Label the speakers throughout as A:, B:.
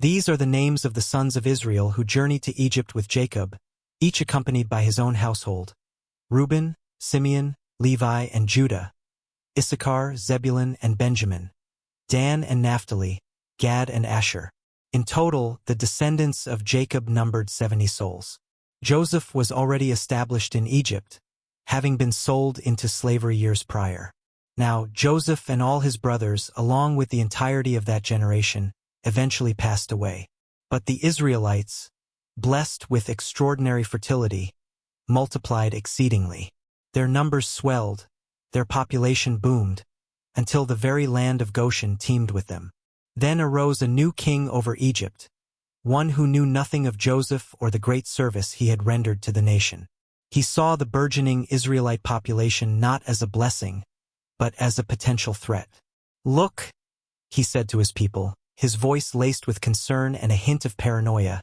A: These are the names of the sons of Israel who journeyed to Egypt with Jacob, each accompanied by his own household: Reuben, Simeon, Levi, and Judah; Issachar, Zebulun, and Benjamin; Dan and Naphtali; Gad and Asher. In total, the descendants of Jacob numbered 70 souls. Joseph was already established in Egypt, having been sold into slavery years prior. Now, Joseph and all his brothers, along with the entirety of that generation, eventually passed away. But the Israelites, blessed with extraordinary fertility, multiplied exceedingly. Their numbers swelled, their population boomed, until the very land of Goshen teemed with them. Then arose a new king over Egypt, one who knew nothing of Joseph or the great service he had rendered to the nation. He saw the burgeoning Israelite population not as a blessing, but as a potential threat. "Look," he said to his people, his voice laced with concern and a hint of paranoia.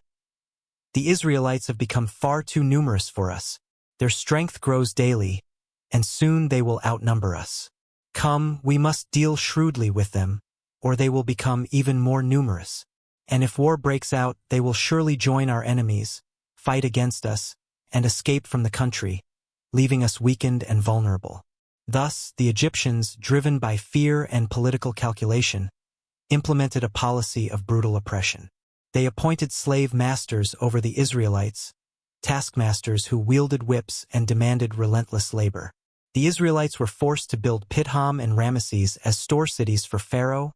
A: "The Israelites have become far too numerous for us. Their strength grows daily, and soon they will outnumber us. Come, we must deal shrewdly with them, or they will become even more numerous. And if war breaks out, they will surely join our enemies, fight against us, and escape from the country, leaving us weakened and vulnerable." Thus, the Egyptians, driven by fear and political calculation, implemented a policy of brutal oppression. They appointed slave masters over the Israelites, taskmasters who wielded whips and demanded relentless labor. The Israelites were forced to build Pithom and Ramesses as store cities for Pharaoh,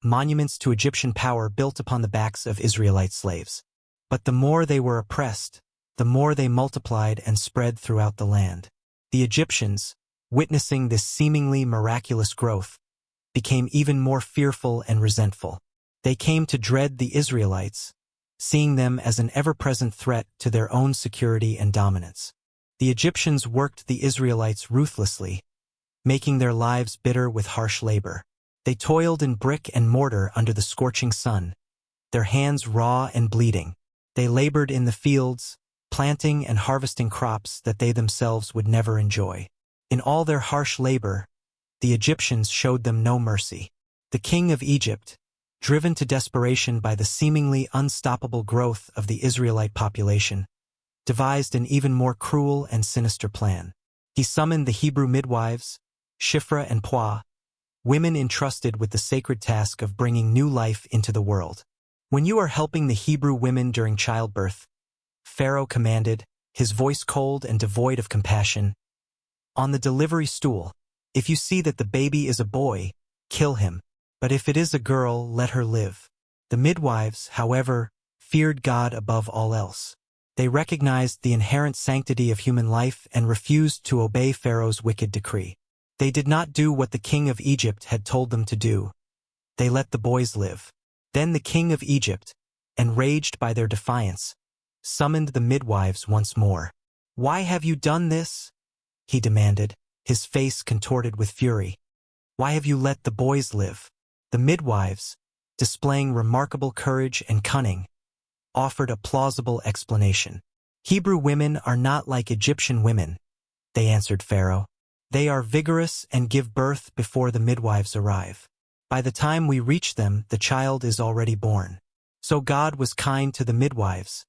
A: monuments to Egyptian power built upon the backs of Israelite slaves. But the more they were oppressed, the more they multiplied and spread throughout the land. The Egyptians, witnessing this seemingly miraculous growth, became even more fearful and resentful. They came to dread the Israelites, seeing them as an ever-present threat to their own security and dominance. The Egyptians worked the Israelites ruthlessly, making their lives bitter with harsh labor. They toiled in brick and mortar under the scorching sun, their hands raw and bleeding. They labored in the fields, planting and harvesting crops that they themselves would never enjoy. In all their harsh labor, the Egyptians showed them no mercy. The king of Egypt, driven to desperation by the seemingly unstoppable growth of the Israelite population, devised an even more cruel and sinister plan. He summoned the Hebrew midwives, Shiphrah and Puah, women entrusted with the sacred task of bringing new life into the world. "When you are helping the Hebrew women during childbirth," Pharaoh commanded, his voice cold and devoid of compassion, "on the delivery stool, if you see that the baby is a boy, kill him, but if it is a girl, let her live." The midwives, however, feared God above all else. They recognized the inherent sanctity of human life and refused to obey Pharaoh's wicked decree. They did not do what the king of Egypt had told them to do. They let the boys live. Then the king of Egypt, enraged by their defiance, summoned the midwives once more. "Why have you done this?" he demanded, his face contorted with fury. "Why have you let the boys live?" The midwives, displaying remarkable courage and cunning, offered a plausible explanation. "Hebrew women are not like Egyptian women," they answered Pharaoh. "They are vigorous and give birth before the midwives arrive. By the time we reach them, the child is already born." So God was kind to the midwives,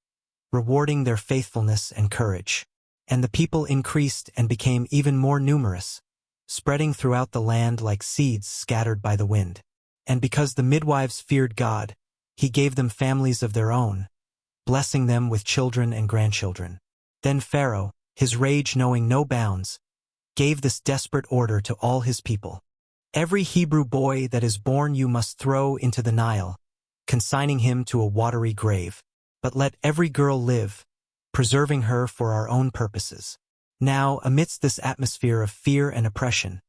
A: rewarding their faithfulness and courage. And the people increased and became even more numerous, spreading throughout the land like seeds scattered by the wind. And because the midwives feared God, he gave them families of their own, blessing them with children and grandchildren. Then Pharaoh, his rage knowing no bounds, gave this desperate order to all his people: "Every Hebrew boy that is born you must throw into the Nile, consigning him to a watery grave. But let every girl live, preserving her for our own purposes." Now, amidst this atmosphere of fear and oppression,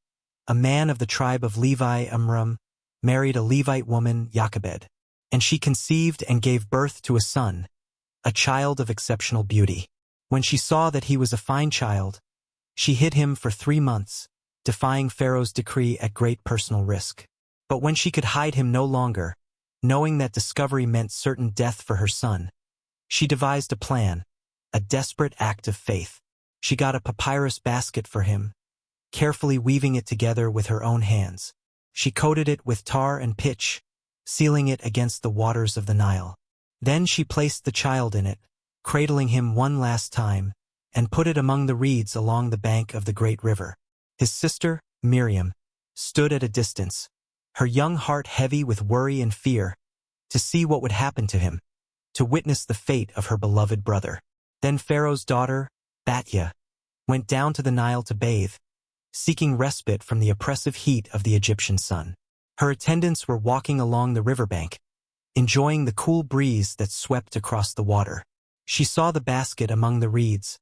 A: a man of the tribe of Levi, Amram, married a Levite woman, Jochebed, and she conceived and gave birth to a son, a child of exceptional beauty. When she saw that he was a fine child, she hid him for 3 months, defying Pharaoh's decree at great personal risk. But when she could hide him no longer, knowing that discovery meant certain death for her son, she devised a plan, a desperate act of faith. She got a papyrus basket for him, carefully weaving it together with her own hands. She coated it with tar and pitch, sealing it against the waters of the Nile. Then she placed the child in it, cradling him one last time, and put it among the reeds along the bank of the great river. His sister, Miriam, stood at a distance, her young heart heavy with worry and fear, to see what would happen to him, to witness the fate of her beloved brother. Then Pharaoh's daughter, Batya, went down to the Nile to bathe, seeking respite from the oppressive heat of the Egyptian sun. Her attendants were walking along the riverbank, enjoying the cool breeze that swept across the water. She saw the basket among the reeds,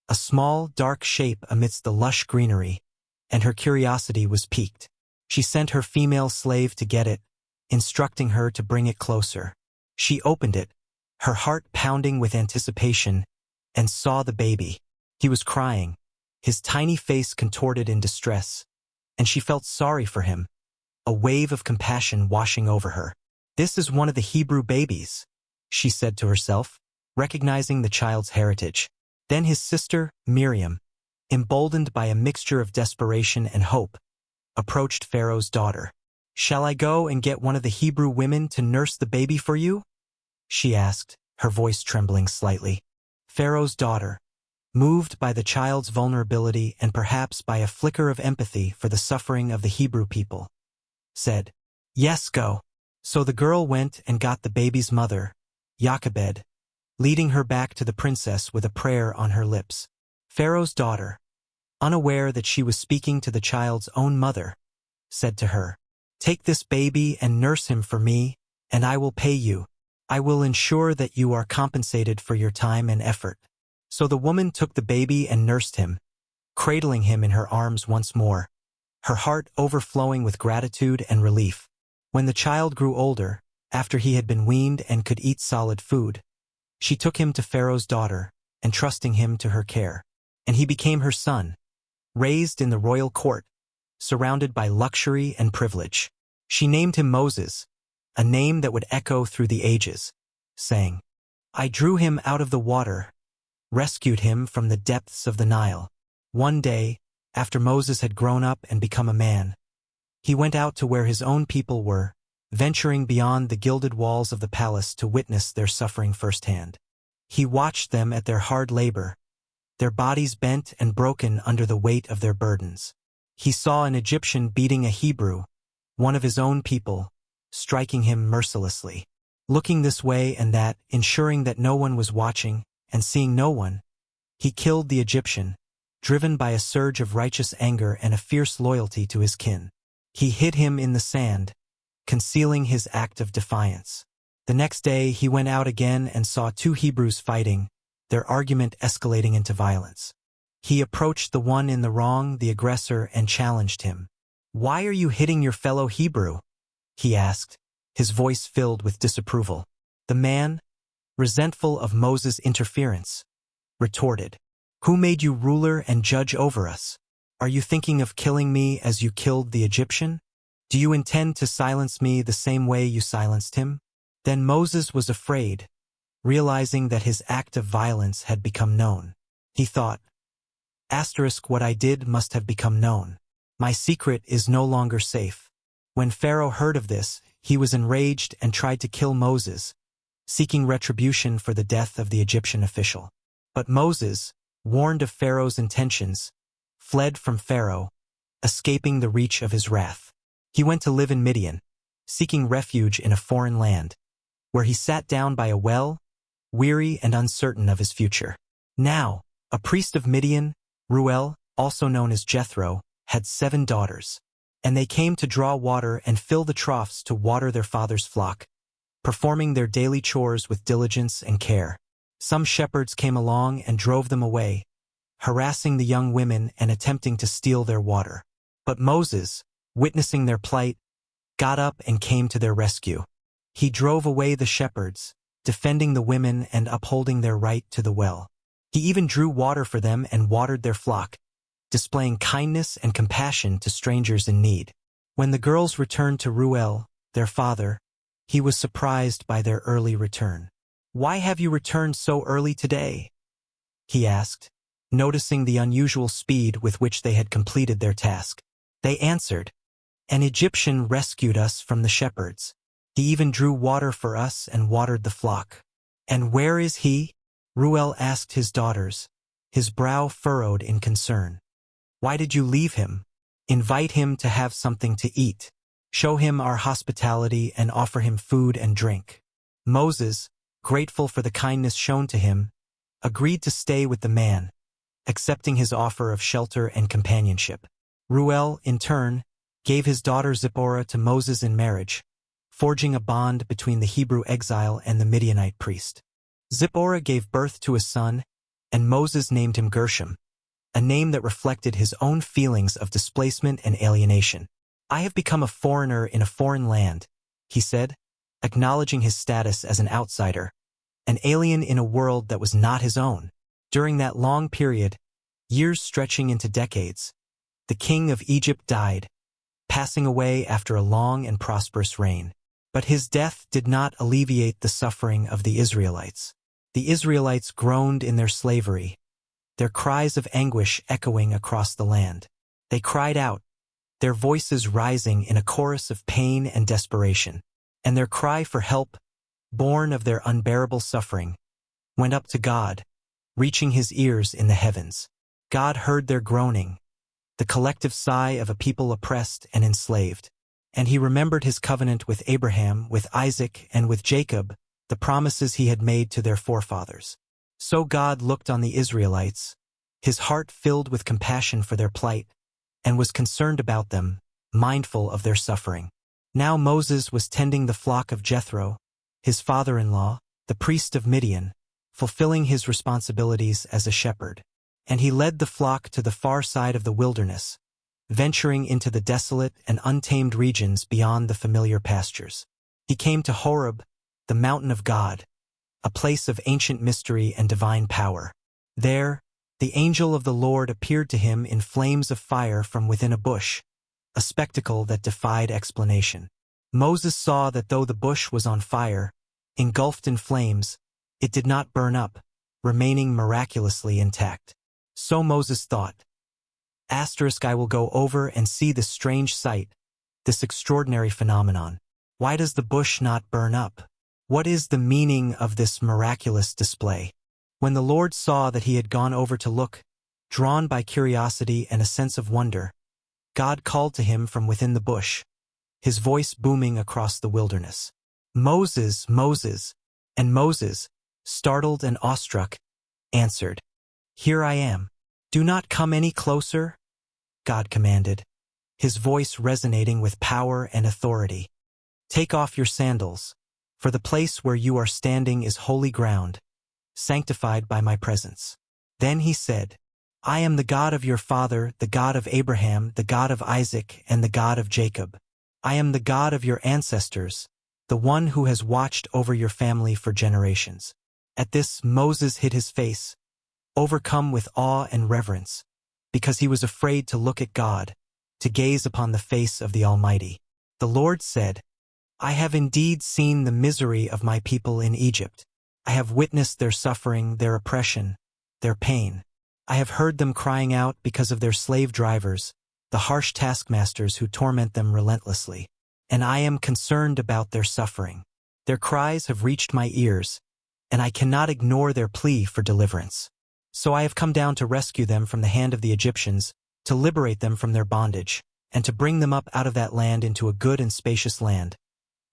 A: a small, dark shape amidst the lush greenery, and her curiosity was piqued. She sent her female slave to get it, instructing her to bring it closer. She opened it, her heart pounding with anticipation, and saw the baby. He was crying, his tiny face contorted in distress, and she felt sorry for him, a wave of compassion washing over her. "This is one of the Hebrew babies," she said to herself, recognizing the child's heritage. Then his sister, Miriam, emboldened by a mixture of desperation and hope, approached Pharaoh's daughter. "Shall I go and get one of the Hebrew women to nurse the baby for you?" she asked, her voice trembling slightly. Pharaoh's daughter, moved by the child's vulnerability and perhaps by a flicker of empathy for the suffering of the Hebrew people, said, "Yes, go." So the girl went and got the baby's mother, Jochebed, leading her back to the princess with a prayer on her lips. Pharaoh's daughter, unaware that she was speaking to the child's own mother, said to her, "Take this baby and nurse him for me, and I will pay you. I will ensure that you are compensated for your time and effort." So the woman took the baby and nursed him, cradling him in her arms once more, her heart overflowing with gratitude and relief. When the child grew older, after he had been weaned and could eat solid food, she took him to Pharaoh's daughter, entrusting him to her care. And he became her son, raised in the royal court, surrounded by luxury and privilege. She named him Moses, a name that would echo through the ages, saying, "I drew him out of the water, rescued him from the depths of the Nile." One day, after Moses had grown up and become a man, he went out to where his own people were, venturing beyond the gilded walls of the palace to witness their suffering firsthand. He watched them at their hard labor, their bodies bent and broken under the weight of their burdens. He saw an Egyptian beating a Hebrew, one of his own people, striking him mercilessly. Looking this way and that, ensuring that no one was watching, and seeing no one, he killed the Egyptian, driven by a surge of righteous anger and a fierce loyalty to his kin. He hid him in the sand, concealing his act of defiance. The next day he went out again and saw two Hebrews fighting, their argument escalating into violence. He approached the one in the wrong, the aggressor, and challenged him. "Why are you hitting your fellow Hebrew?" he asked, his voice filled with disapproval. The man, resentful of Moses' interference, retorted, "Who made you ruler and judge over us? Are you thinking of killing me as you killed the Egyptian? Do you intend to silence me the same way you silenced him?" Then Moses was afraid, realizing that his act of violence had become known. He thought, "What I did must have become known. My secret is no longer safe." When Pharaoh heard of this, he was enraged and tried to kill Moses, seeking retribution for the death of the Egyptian official. But Moses, warned of Pharaoh's intentions, fled from Pharaoh, escaping the reach of his wrath. He went to live in Midian, seeking refuge in a foreign land, where he sat down by a well, weary and uncertain of his future. Now, a priest of Midian, Reuel, also known as Jethro, had 7 daughters, and they came to draw water and fill the troughs to water their father's flock, performing their daily chores with diligence and care. Some shepherds came along and drove them away, harassing the young women and attempting to steal their water. But Moses, witnessing their plight, got up and came to their rescue. He drove away the shepherds, defending the women and upholding their right to the well. He even drew water for them and watered their flock, displaying kindness and compassion to strangers in need. When the girls returned to Reuel, their father, he was surprised by their early return. "Why have you returned so early today?" he asked, noticing the unusual speed with which they had completed their task. They answered, "An Egyptian rescued us from the shepherds. He even drew water for us and watered the flock. And where is he? Reuel asked his daughters, his brow furrowed in concern. Why did you leave him? Invite him to have something to eat. Show him our hospitality and offer him food and drink. Moses, grateful for the kindness shown to him, agreed to stay with the man, accepting his offer of shelter and companionship. Reuel, in turn, gave his daughter Zipporah to Moses in marriage, forging a bond between the Hebrew exile and the Midianite priest. Zipporah gave birth to a son, and Moses named him Gershom, a name that reflected his own feelings of displacement and alienation. I have become a foreigner in a foreign land, he said, acknowledging his status as an outsider, an alien in a world that was not his own. During that long period, years stretching into decades, the king of Egypt died, passing away after a long and prosperous reign. But his death did not alleviate the suffering of the Israelites. The Israelites groaned in their slavery, their cries of anguish echoing across the land. They cried out, their voices rising in a chorus of pain and desperation. And their cry for help, born of their unbearable suffering, went up to God, reaching his ears in the heavens. God heard their groaning, the collective sigh of a people oppressed and enslaved. And he remembered his covenant with Abraham, with Isaac, and with Jacob, the promises he had made to their forefathers. So God looked on the Israelites, his heart filled with compassion for their plight, and was concerned about them, mindful of their suffering. Now Moses was tending the flock of Jethro, his father-in-law, the priest of Midian, fulfilling his responsibilities as a shepherd. And he led the flock to the far side of the wilderness, venturing into the desolate and untamed regions beyond the familiar pastures. He came to Horeb, the mountain of God, a place of ancient mystery and divine power. There, the angel of the Lord appeared to him in flames of fire from within a bush, a spectacle that defied explanation. Moses saw that though the bush was on fire, engulfed in flames, it did not burn up, remaining miraculously intact. So Moses thought, I will go over and see this strange sight, this extraordinary phenomenon. Why does the bush not burn up? What is the meaning of this miraculous display? When the Lord saw that he had gone over to look, drawn by curiosity and a sense of wonder, God called to him from within the bush, his voice booming across the wilderness. Moses, Moses, and Moses, startled and awestruck, answered, Here I am. Do not come any closer, God commanded, his voice resonating with power and authority. Take off your sandals, for the place where you are standing is holy ground, sanctified by my presence. Then he said, I am the God of your father, the God of Abraham, the God of Isaac, and the God of Jacob. I am the God of your ancestors, the one who has watched over your family for generations. At this, Moses hid his face, overcome with awe and reverence, because he was afraid to look at God, to gaze upon the face of the Almighty. The Lord said, I have indeed seen the misery of my people in Egypt. I have witnessed their suffering, their oppression, their pain. I have heard them crying out because of their slave drivers, the harsh taskmasters who torment them relentlessly. And I am concerned about their suffering. Their cries have reached my ears, and I cannot ignore their plea for deliverance. So I have come down to rescue them from the hand of the Egyptians, to liberate them from their bondage, and to bring them up out of that land into a good and spacious land,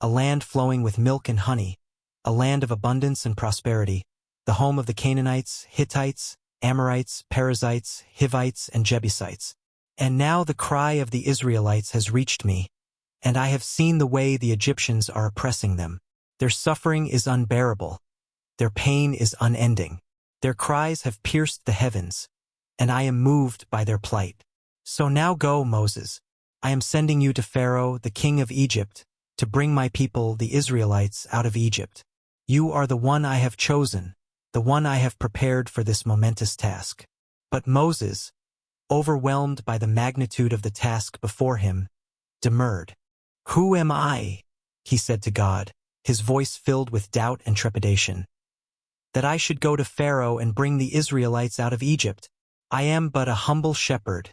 A: a land flowing with milk and honey, a land of abundance and prosperity, the home of the Canaanites, Hittites, Amorites, Perizzites, Hivites, and Jebusites. And now the cry of the Israelites has reached me, and I have seen the way the Egyptians are oppressing them. Their suffering is unbearable. Their pain is unending. Their cries have pierced the heavens, and I am moved by their plight. So now go, Moses. I am sending you to Pharaoh, the king of Egypt, to bring my people, the Israelites, out of Egypt. You are the one I have chosen, the one I have prepared for this momentous task. But Moses, overwhelmed by the magnitude of the task before him, demurred. Who am I? He said to God, his voice filled with doubt and trepidation. That I should go to Pharaoh and bring the Israelites out of Egypt. I am but a humble shepherd,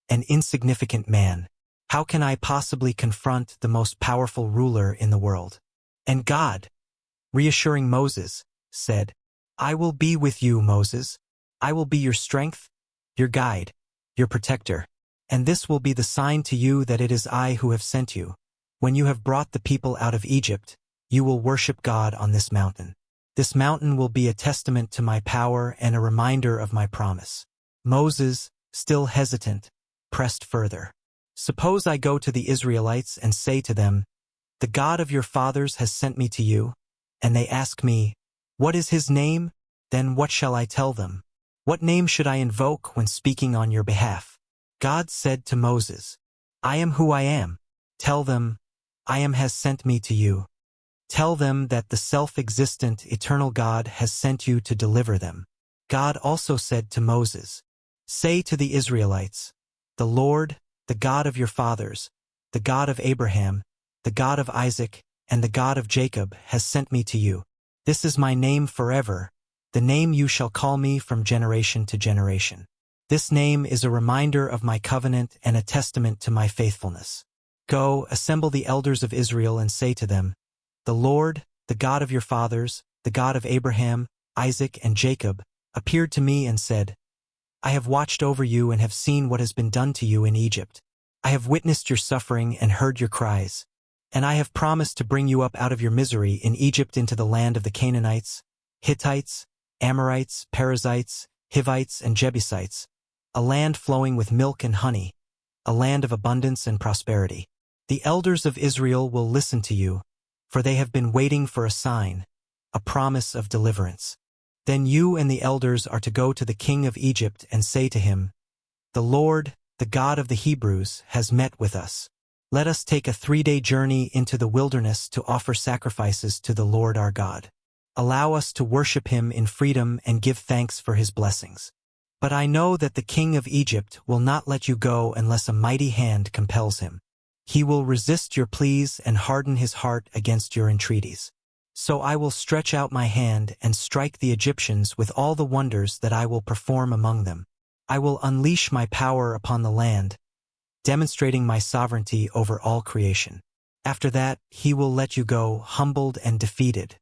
A: an insignificant man. How can I possibly confront the most powerful ruler in the world? And God, reassuring Moses, said, I will be with you, Moses. I will be your strength, your guide, your protector. And this will be the sign to you that it is I who have sent you. When you have brought the people out of Egypt, you will worship God on this mountain. This mountain will be a testament to my power and a reminder of my promise. Moses, still hesitant, pressed further. Suppose I go to the Israelites and say to them, the God of your fathers has sent me to you, and they ask me, what is his name? Then what shall I tell them? What name should I invoke when speaking on your behalf? God said to Moses, I am who I am. Tell them, I am has sent me to you. Tell them that the self-existent, eternal God has sent you to deliver them. God also said to Moses, say to the Israelites, the Lord, the God of your fathers, the God of Abraham, the God of Isaac, and the God of Jacob has sent me to you. This is my name forever, the name you shall call me from generation to generation. This name is a reminder of my covenant and a testament to my faithfulness. Go, assemble the elders of Israel and say to them, the Lord, the God of your fathers, the God of Abraham, Isaac, and Jacob, appeared to me and said, I have watched over you and have seen what has been done to you in Egypt. I have witnessed your suffering and heard your cries. And I have promised to bring you up out of your misery in Egypt into the land of the Canaanites, Hittites, Amorites, Perizzites, Hivites, and Jebusites, a land flowing with milk and honey, a land of abundance and prosperity. The elders of Israel will listen to you, for they have been waiting for a sign, a promise of deliverance. Then you and the elders are to go to the king of Egypt and say to him, the Lord, the God of the Hebrews, has met with us. Let us take a 3-day journey into the wilderness to offer sacrifices to the Lord our God. Allow us to worship him in freedom and give thanks for his blessings. But I know that the king of Egypt will not let you go unless a mighty hand compels him. He will resist your pleas and harden his heart against your entreaties. So I will stretch out my hand and strike the Egyptians with all the wonders that I will perform among them. I will unleash my power upon the land, demonstrating my sovereignty over all creation. After that, he will let you go humbled and defeated.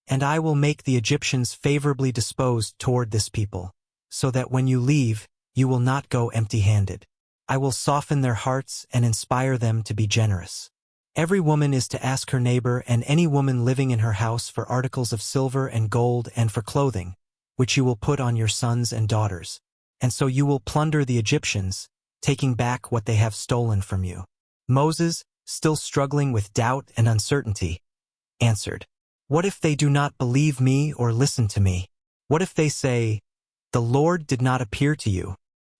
A: And I will make the Egyptians favorably disposed toward this people, so that when you leave, you will not go empty-handed. I will soften their hearts and inspire them to be generous. Every woman is to ask her neighbor and any woman living in her house for articles of silver and gold and for clothing, which you will put on your sons and daughters. And so you will plunder the Egyptians, taking back what they have stolen from you. Moses, still struggling with doubt and uncertainty, answered, what if they do not believe me or listen to me? What if they say, the Lord did not appear to you?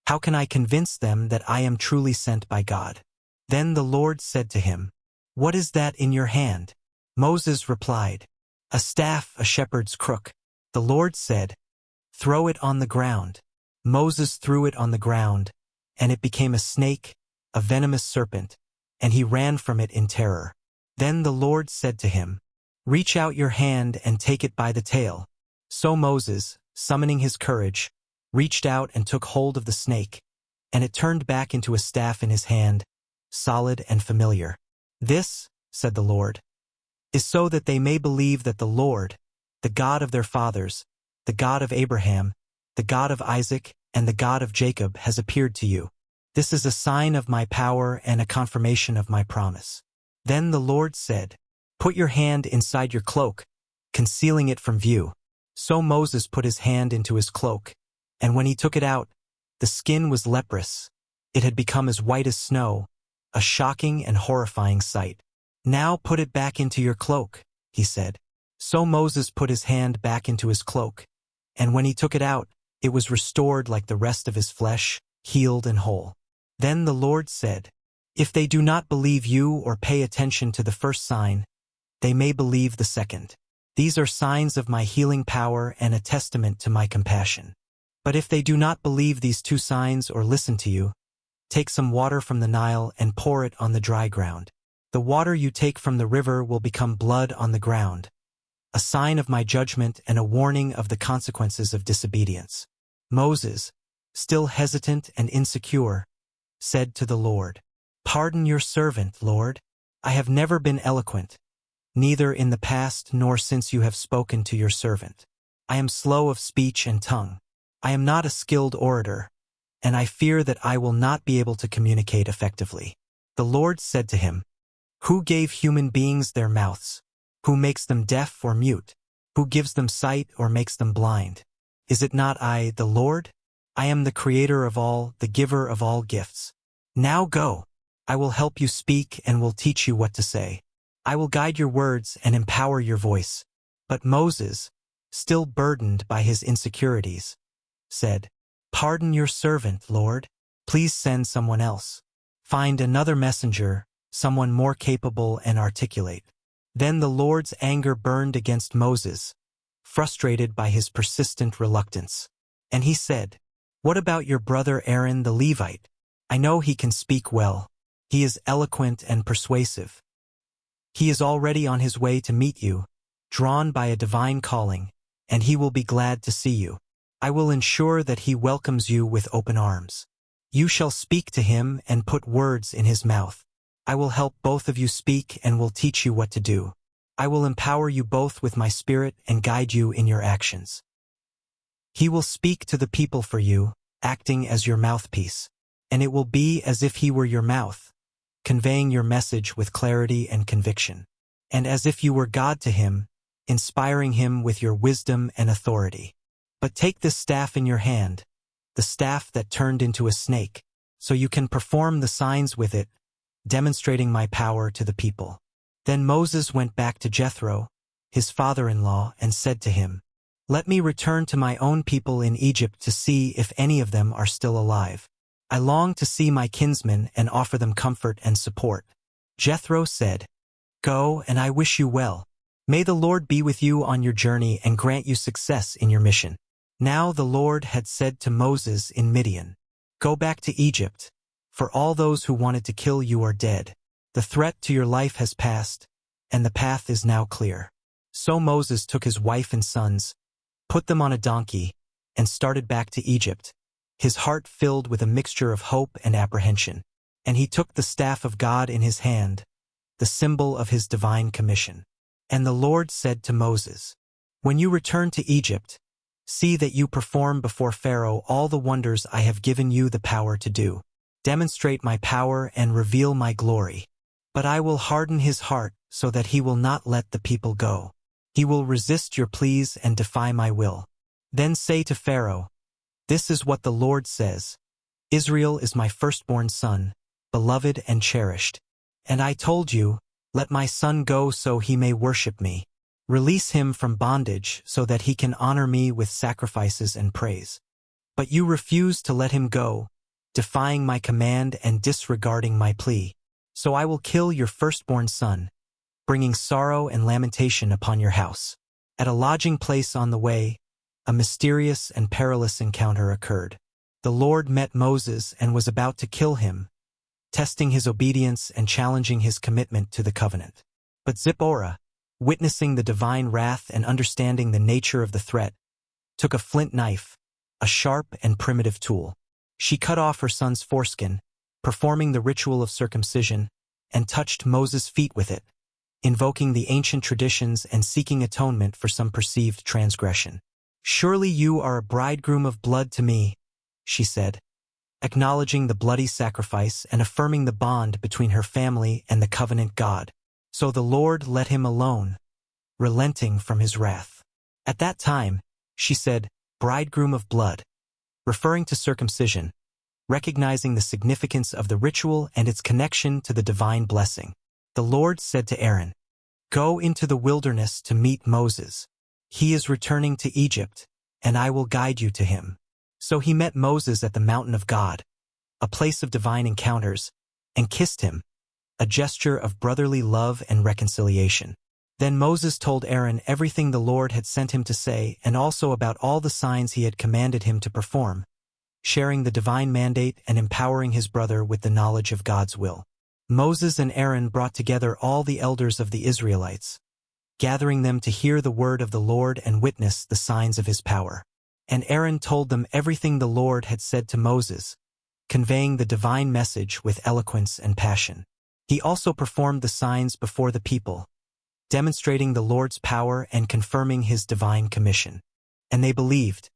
A: How can I convince them that I am truly sent by God? Then the Lord said to him, what is that in your hand? Moses replied, a staff, a shepherd's crook. The Lord said, throw it on the ground. Moses threw it on the ground, and it became a snake, a venomous serpent, and he ran from it in terror. Then the Lord said to him, reach out your hand and take it by the tail. So Moses, summoning his courage, reached out and took hold of the snake, and it turned back into a staff in his hand, solid and familiar. This, said the Lord, is so that they may believe that the Lord, the God of their fathers, the God of Abraham, the God of Isaac, and the God of Jacob has appeared to you. This is a sign of my power and a confirmation of my promise. Then the Lord said, put your hand inside your cloak, concealing it from view. So Moses put his hand into his cloak, and when he took it out, the skin was leprous. It had become as white as snow, a shocking and horrifying sight. Now put it back into your cloak, he said. So Moses put his hand back into his cloak, and when he took it out, it was restored like the rest of his flesh, healed and whole. Then the Lord said, if they do not believe you or pay attention to the first sign, they may believe the second. These are signs of my healing power and a testament to my compassion. But if they do not believe these 2 signs or listen to you, take some water from the Nile and pour it on the dry ground. The water you take from the river will become blood on the ground, a sign of my judgment and a warning of the consequences of disobedience. Moses, still hesitant and insecure, said to the Lord, pardon your servant, Lord. I have never been eloquent, neither in the past nor since you have spoken to your servant. I am slow of speech and tongue. I am not a skilled orator, and I fear that I will not be able to communicate effectively." The Lord said to him, "Who gave human beings their mouths? Who makes them deaf or mute? Who gives them sight or makes them blind? Is it not I, the Lord? I am the creator of all, the giver of all gifts. Now go. I will help you speak and will teach you what to say. I will guide your words and empower your voice." But Moses, still burdened by his insecurities, said, "Pardon your servant, Lord. Please send someone else. Find another messenger, someone more capable and articulate." Then the Lord's anger burned against Moses, frustrated by his persistent reluctance. And he said, "What about your brother Aaron the Levite? I know he can speak well. He is eloquent and persuasive. He is already on his way to meet you, drawn by a divine calling, and he will be glad to see you. I will ensure that he welcomes you with open arms. You shall speak to him and put words in his mouth. I will help both of you speak and will teach you what to do. I will empower you both with my spirit and guide you in your actions. He will speak to the people for you, acting as your mouthpiece, and it will be as if he were your mouth, conveying your message with clarity and conviction, and as if you were God to him, inspiring him with your wisdom and authority. But take this staff in your hand, the staff that turned into a snake, so you can perform the signs with it, demonstrating my power to the people." Then Moses went back to Jethro, his father-in-law, and said to him, "Let me return to my own people in Egypt to see if any of them are still alive. I long to see my kinsmen and offer them comfort and support." Jethro said, "Go, and I wish you well. May the Lord be with you on your journey and grant you success in your mission." Now the Lord had said to Moses in Midian, "Go back to Egypt, for all those who wanted to kill you are dead. The threat to your life has passed, and the path is now clear." So Moses took his wife and sons, put them on a donkey, and started back to Egypt, his heart filled with a mixture of hope and apprehension. And he took the staff of God in his hand, the symbol of his divine commission. And the Lord said to Moses, "When you return to Egypt, see that you perform before Pharaoh all the wonders I have given you the power to do. Demonstrate my power and reveal my glory. But I will harden his heart so that he will not let the people go. He will resist your pleas and defy my will. Then say to Pharaoh, 'This is what the Lord says. Israel is my firstborn son, beloved and cherished. And I told you, let my son go so he may worship me. Release him from bondage so that he can honor me with sacrifices and praise. But you refuse to let him go, defying my command and disregarding my plea. So I will kill your firstborn son, bringing sorrow and lamentation upon your house." At a lodging place on the way, a mysterious and perilous encounter occurred. The Lord met Moses and was about to kill him, testing his obedience and challenging his commitment to the covenant. But Zipporah, witnessing the divine wrath and understanding the nature of the threat, took a flint knife, a sharp and primitive tool. She cut off her son's foreskin, performing the ritual of circumcision, and touched Moses' feet with it, invoking the ancient traditions and seeking atonement for some perceived transgression. "Surely you are a bridegroom of blood to me," she said, acknowledging the bloody sacrifice and affirming the bond between her family and the covenant God. So the Lord let him alone, relenting from his wrath. At that time, she said, "bridegroom of blood," referring to circumcision, recognizing the significance of the ritual and its connection to the divine blessing. The Lord said to Aaron, "Go into the wilderness to meet Moses. He is returning to Egypt, and I will guide you to him." So he met Moses at the mountain of God, a place of divine encounters, and kissed him, a gesture of brotherly love and reconciliation. Then Moses told Aaron everything the Lord had sent him to say and also about all the signs he had commanded him to perform, sharing the divine mandate and empowering his brother with the knowledge of God's will. Moses and Aaron brought together all the elders of the Israelites, gathering them to hear the word of the Lord and witness the signs of his power. And Aaron told them everything the Lord had said to Moses, conveying the divine message with eloquence and passion. He also performed the signs before the people, demonstrating the Lord's power and confirming his divine commission. And they believed,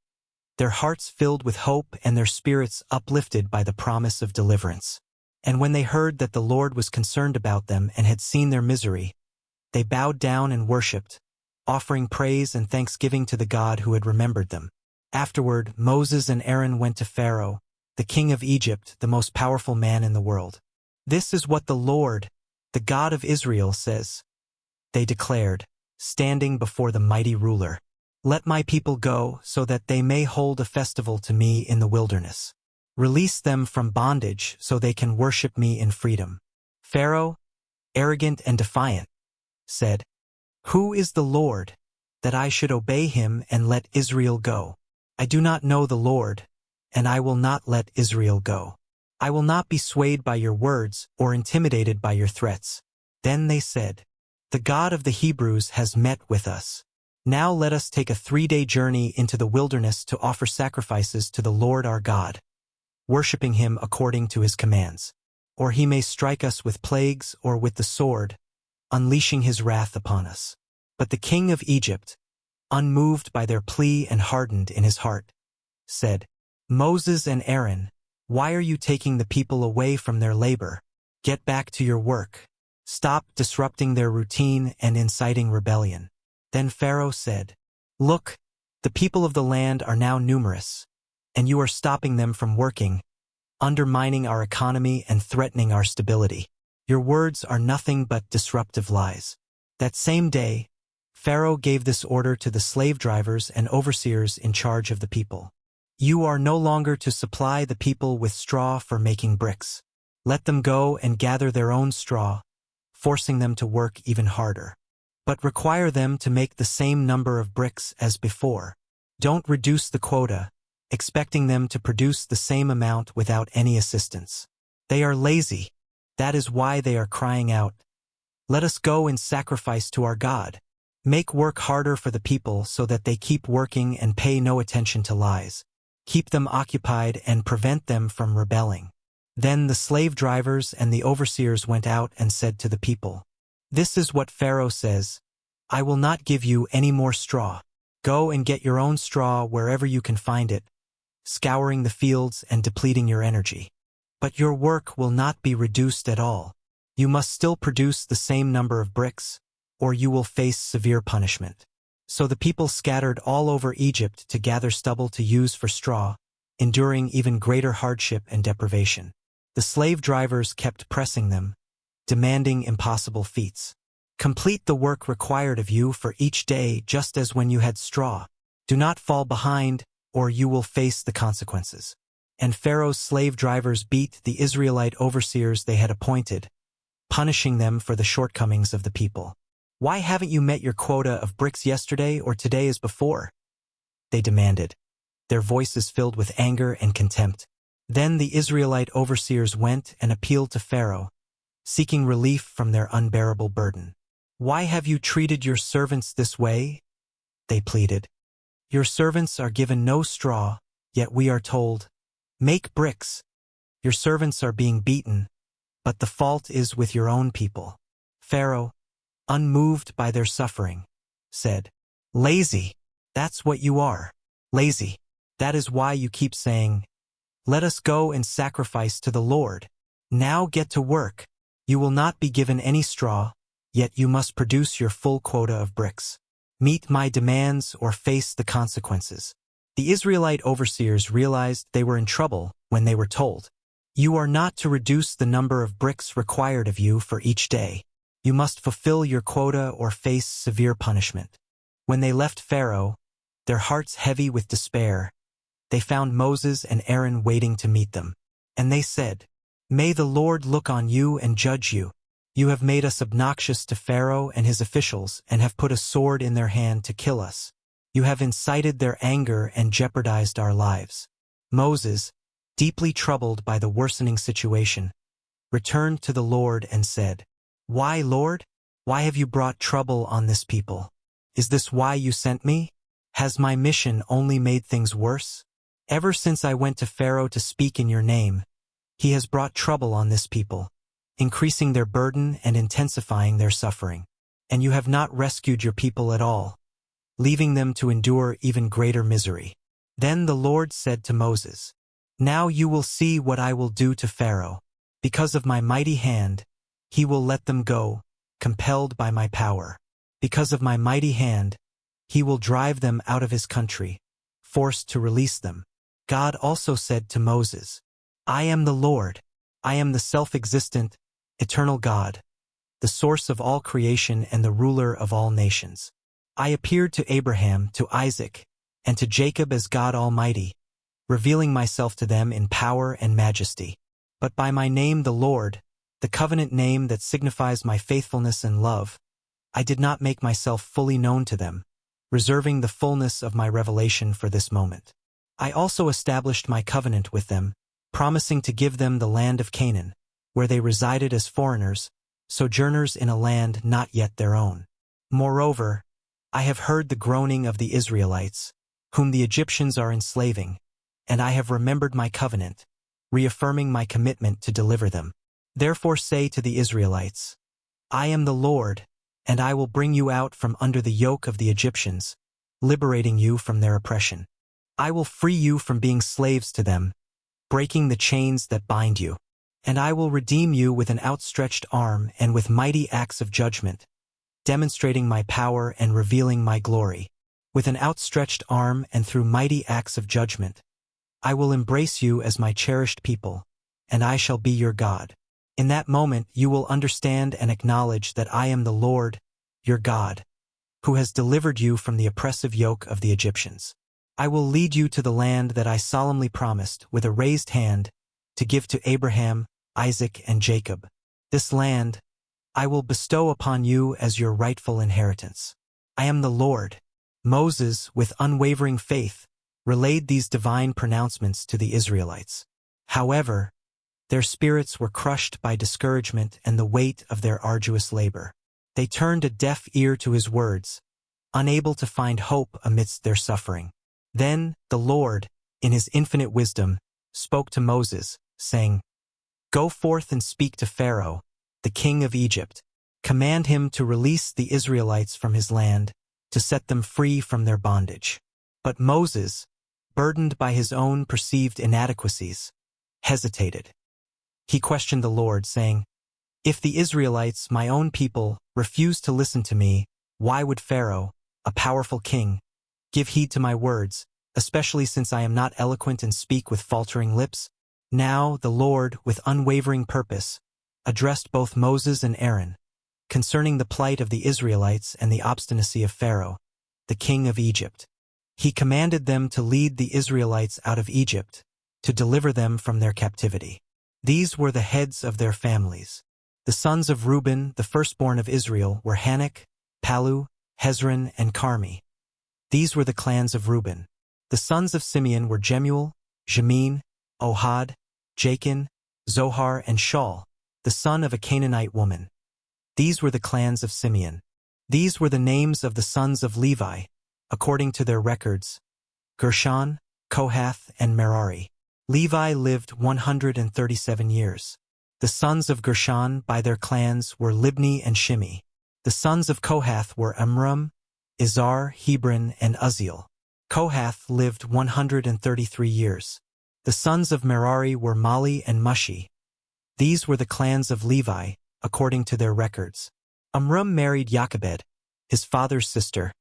A: their hearts filled with hope and their spirits uplifted by the promise of deliverance. And when they heard that the Lord was concerned about them and had seen their misery, they bowed down and worshipped, offering praise and thanksgiving to the God who had remembered them. Afterward, Moses and Aaron went to Pharaoh, the king of Egypt, the most powerful man in the world. "This is what the Lord, the God of Israel, says," they declared, standing before the mighty ruler. "Let my people go so that they may hold a festival to me in the wilderness. Release them from bondage so they can worship me in freedom." Pharaoh, arrogant and defiant, said, "Who is the Lord, that I should obey him and let Israel go? I do not know the Lord, and I will not let Israel go. I will not be swayed by your words or intimidated by your threats." Then they said, "The God of the Hebrews has met with us. Now let us take a 3-day journey into the wilderness to offer sacrifices to the Lord our God, worshiping him according to his commands. Or he may strike us with plagues or with the sword, unleashing his wrath upon us." But the king of Egypt, unmoved by their plea and hardened in his heart, said, "Moses and Aaron, why are you taking the people away from their labor? Get back to your work. Stop disrupting their routine and inciting rebellion." Then Pharaoh said, "Look, the people of the land are now numerous, and you are stopping them from working, undermining our economy and threatening our stability. Your words are nothing but disruptive lies." That same day, Pharaoh gave this order to the slave drivers and overseers in charge of the people. "You are no longer to supply the people with straw for making bricks. Let them go and gather their own straw, forcing them to work even harder. But require them to make the same number of bricks as before. Don't reduce the quota, expecting them to produce the same amount without any assistance. They are lazy. That is why they are crying out, 'Let us go and sacrifice to our God.' Make work harder for the people so that they keep working and pay no attention to lies. Keep them occupied and prevent them from rebelling." Then the slave drivers and the overseers went out and said to the people, "This is what Pharaoh says, I will not give you any more straw. Go and get your own straw wherever you can find it, scouring the fields and depleting your energy. But your work will not be reduced at all. You must still produce the same number of bricks, or you will face severe punishment." So the people scattered all over Egypt to gather stubble to use for straw, enduring even greater hardship and deprivation. The slave drivers kept pressing them, demanding impossible feats. "Complete the work required of you for each day just as when you had straw. Do not fall behind, or you will face the consequences." And Pharaoh's slave drivers beat the Israelite overseers they had appointed, punishing them for the shortcomings of the people. "Why haven't you met your quota of bricks yesterday or today as before?" they demanded, their voices filled with anger and contempt. Then the Israelite overseers went and appealed to Pharaoh, seeking relief from their unbearable burden. "Why have you treated your servants this way?" they pleaded. "Your servants are given no straw, yet we are told, 'Make bricks.' Your servants are being beaten, but the fault is with your own people." Pharaoh, unmoved by their suffering, said, "Lazy, that's what you are, lazy. That is why you keep saying, 'Let us go and sacrifice to the Lord.' Now get to work. You will not be given any straw, yet you must produce your full quota of bricks. Meet my demands or face the consequences." The Israelite overseers realized they were in trouble when they were told, "You are not to reduce the number of bricks required of you for each day. You must fulfill your quota or face severe punishment." When they left Pharaoh, their hearts heavy with despair, they found Moses and Aaron waiting to meet them. And they said, "May the Lord look on you and judge you. You have made us obnoxious to Pharaoh and his officials and have put a sword in their hand to kill us. You have incited their anger and jeopardized our lives." Moses, deeply troubled by the worsening situation, returned to the Lord and said, "Why, Lord? Why have you brought trouble on this people? Is this why you sent me? Has my mission only made things worse? Ever since I went to Pharaoh to speak in your name, he has brought trouble on this people, increasing their burden and intensifying their suffering. and you have not rescued your people at all, leaving them to endure even greater misery. Then the Lord said to Moses, "Now you will see what I will do to Pharaoh. Because of my mighty hand, he will let them go, compelled by my power. Because of my mighty hand, he will drive them out of his country, forced to release them." God also said to Moses, "I am the Lord. I am the self-existent, eternal God, the source of all creation and the ruler of all nations. I appeared to Abraham, to Isaac, and to Jacob as God Almighty, revealing myself to them in power and majesty. But by my name the Lord, the covenant name that signifies my faithfulness and love, I did not make myself fully known to them, reserving the fullness of my revelation for this moment. I also established my covenant with them, promising to give them the land of Canaan, where they resided as foreigners, sojourners in a land not yet their own. Moreover, I have heard the groaning of the Israelites, whom the Egyptians are enslaving, and I have remembered my covenant, reaffirming my commitment to deliver them. Therefore say to the Israelites, I am the Lord, and I will bring you out from under the yoke of the Egyptians, liberating you from their oppression. I will free you from being slaves to them, breaking the chains that bind you. And I will redeem you with an outstretched arm and with mighty acts of judgment, demonstrating my power and revealing my glory. With an outstretched arm and through mighty acts of judgment, I will embrace you as my cherished people, and I shall be your God. In that moment you will understand and acknowledge that I am the Lord, your God, who has delivered you from the oppressive yoke of the Egyptians. I will lead you to the land that I solemnly promised with a raised hand to give to Abraham, Isaac, and Jacob. This land I will bestow upon you as your rightful inheritance. I am the Lord. Moses, with unwavering faith, relayed these divine pronouncements to the Israelites. However, their spirits were crushed by discouragement and the weight of their arduous labor. They turned a deaf ear to his words, unable to find hope amidst their suffering. Then the Lord, in his infinite wisdom, spoke to Moses, saying, Go forth and speak to Pharaoh, the king of Egypt. Command him to release the Israelites from his land, to set them free from their bondage. But Moses, burdened by his own perceived inadequacies, hesitated. He questioned the Lord, saying, If the Israelites, my own people, refuse to listen to me, why would Pharaoh, a powerful king, give heed to my words, especially since I am not eloquent and speak with faltering lips? Now the Lord, with unwavering purpose, addressed both Moses and Aaron, concerning the plight of the Israelites and the obstinacy of Pharaoh, the king of Egypt. He commanded them to lead the Israelites out of Egypt, to deliver them from their captivity. These were the heads of their families. The sons of Reuben, the firstborn of Israel, were Hanak, Palu, Hezron, and Carmi. These were the clans of Reuben. The sons of Simeon were Jemuel, Jamin, Ohad, Jachin, Zohar, and Shaul, the son of a Canaanite woman. These were the clans of Simeon. These were the names of the sons of Levi, according to their records: Gershon, Kohath, and Merari. Levi lived 137 years. The sons of Gershon by their clans were Libni and Shimi. The sons of Kohath were Amram, Izhar, Hebron, and Uzziel. Kohath lived 133 years. The sons of Merari were Mali and Mushi. These were the clans of Levi, according to their records. Amram married Jochebed, his father's sister,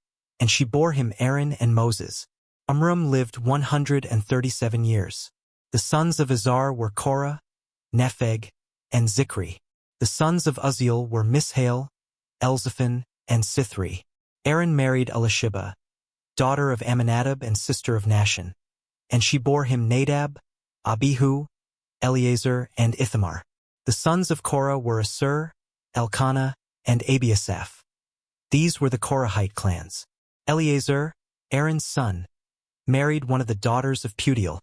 A: and she bore him Aaron and Moses. Amram lived 137 years. The sons of Izhar were Korah, Nepheg, and Zikri. The sons of Uzziel were Mishael, Elzaphan, and Sithri. Aaron married Elisheba, daughter of Amminadab and sister of Nahshon, and she bore him Nadab, Abihu, Eleazar, and Ithamar. The sons of Korah were Asur, Elkanah, and Abiasaph. These were the Korahite clans. Eleazar, Aaron's son, married one of the daughters of Putiel,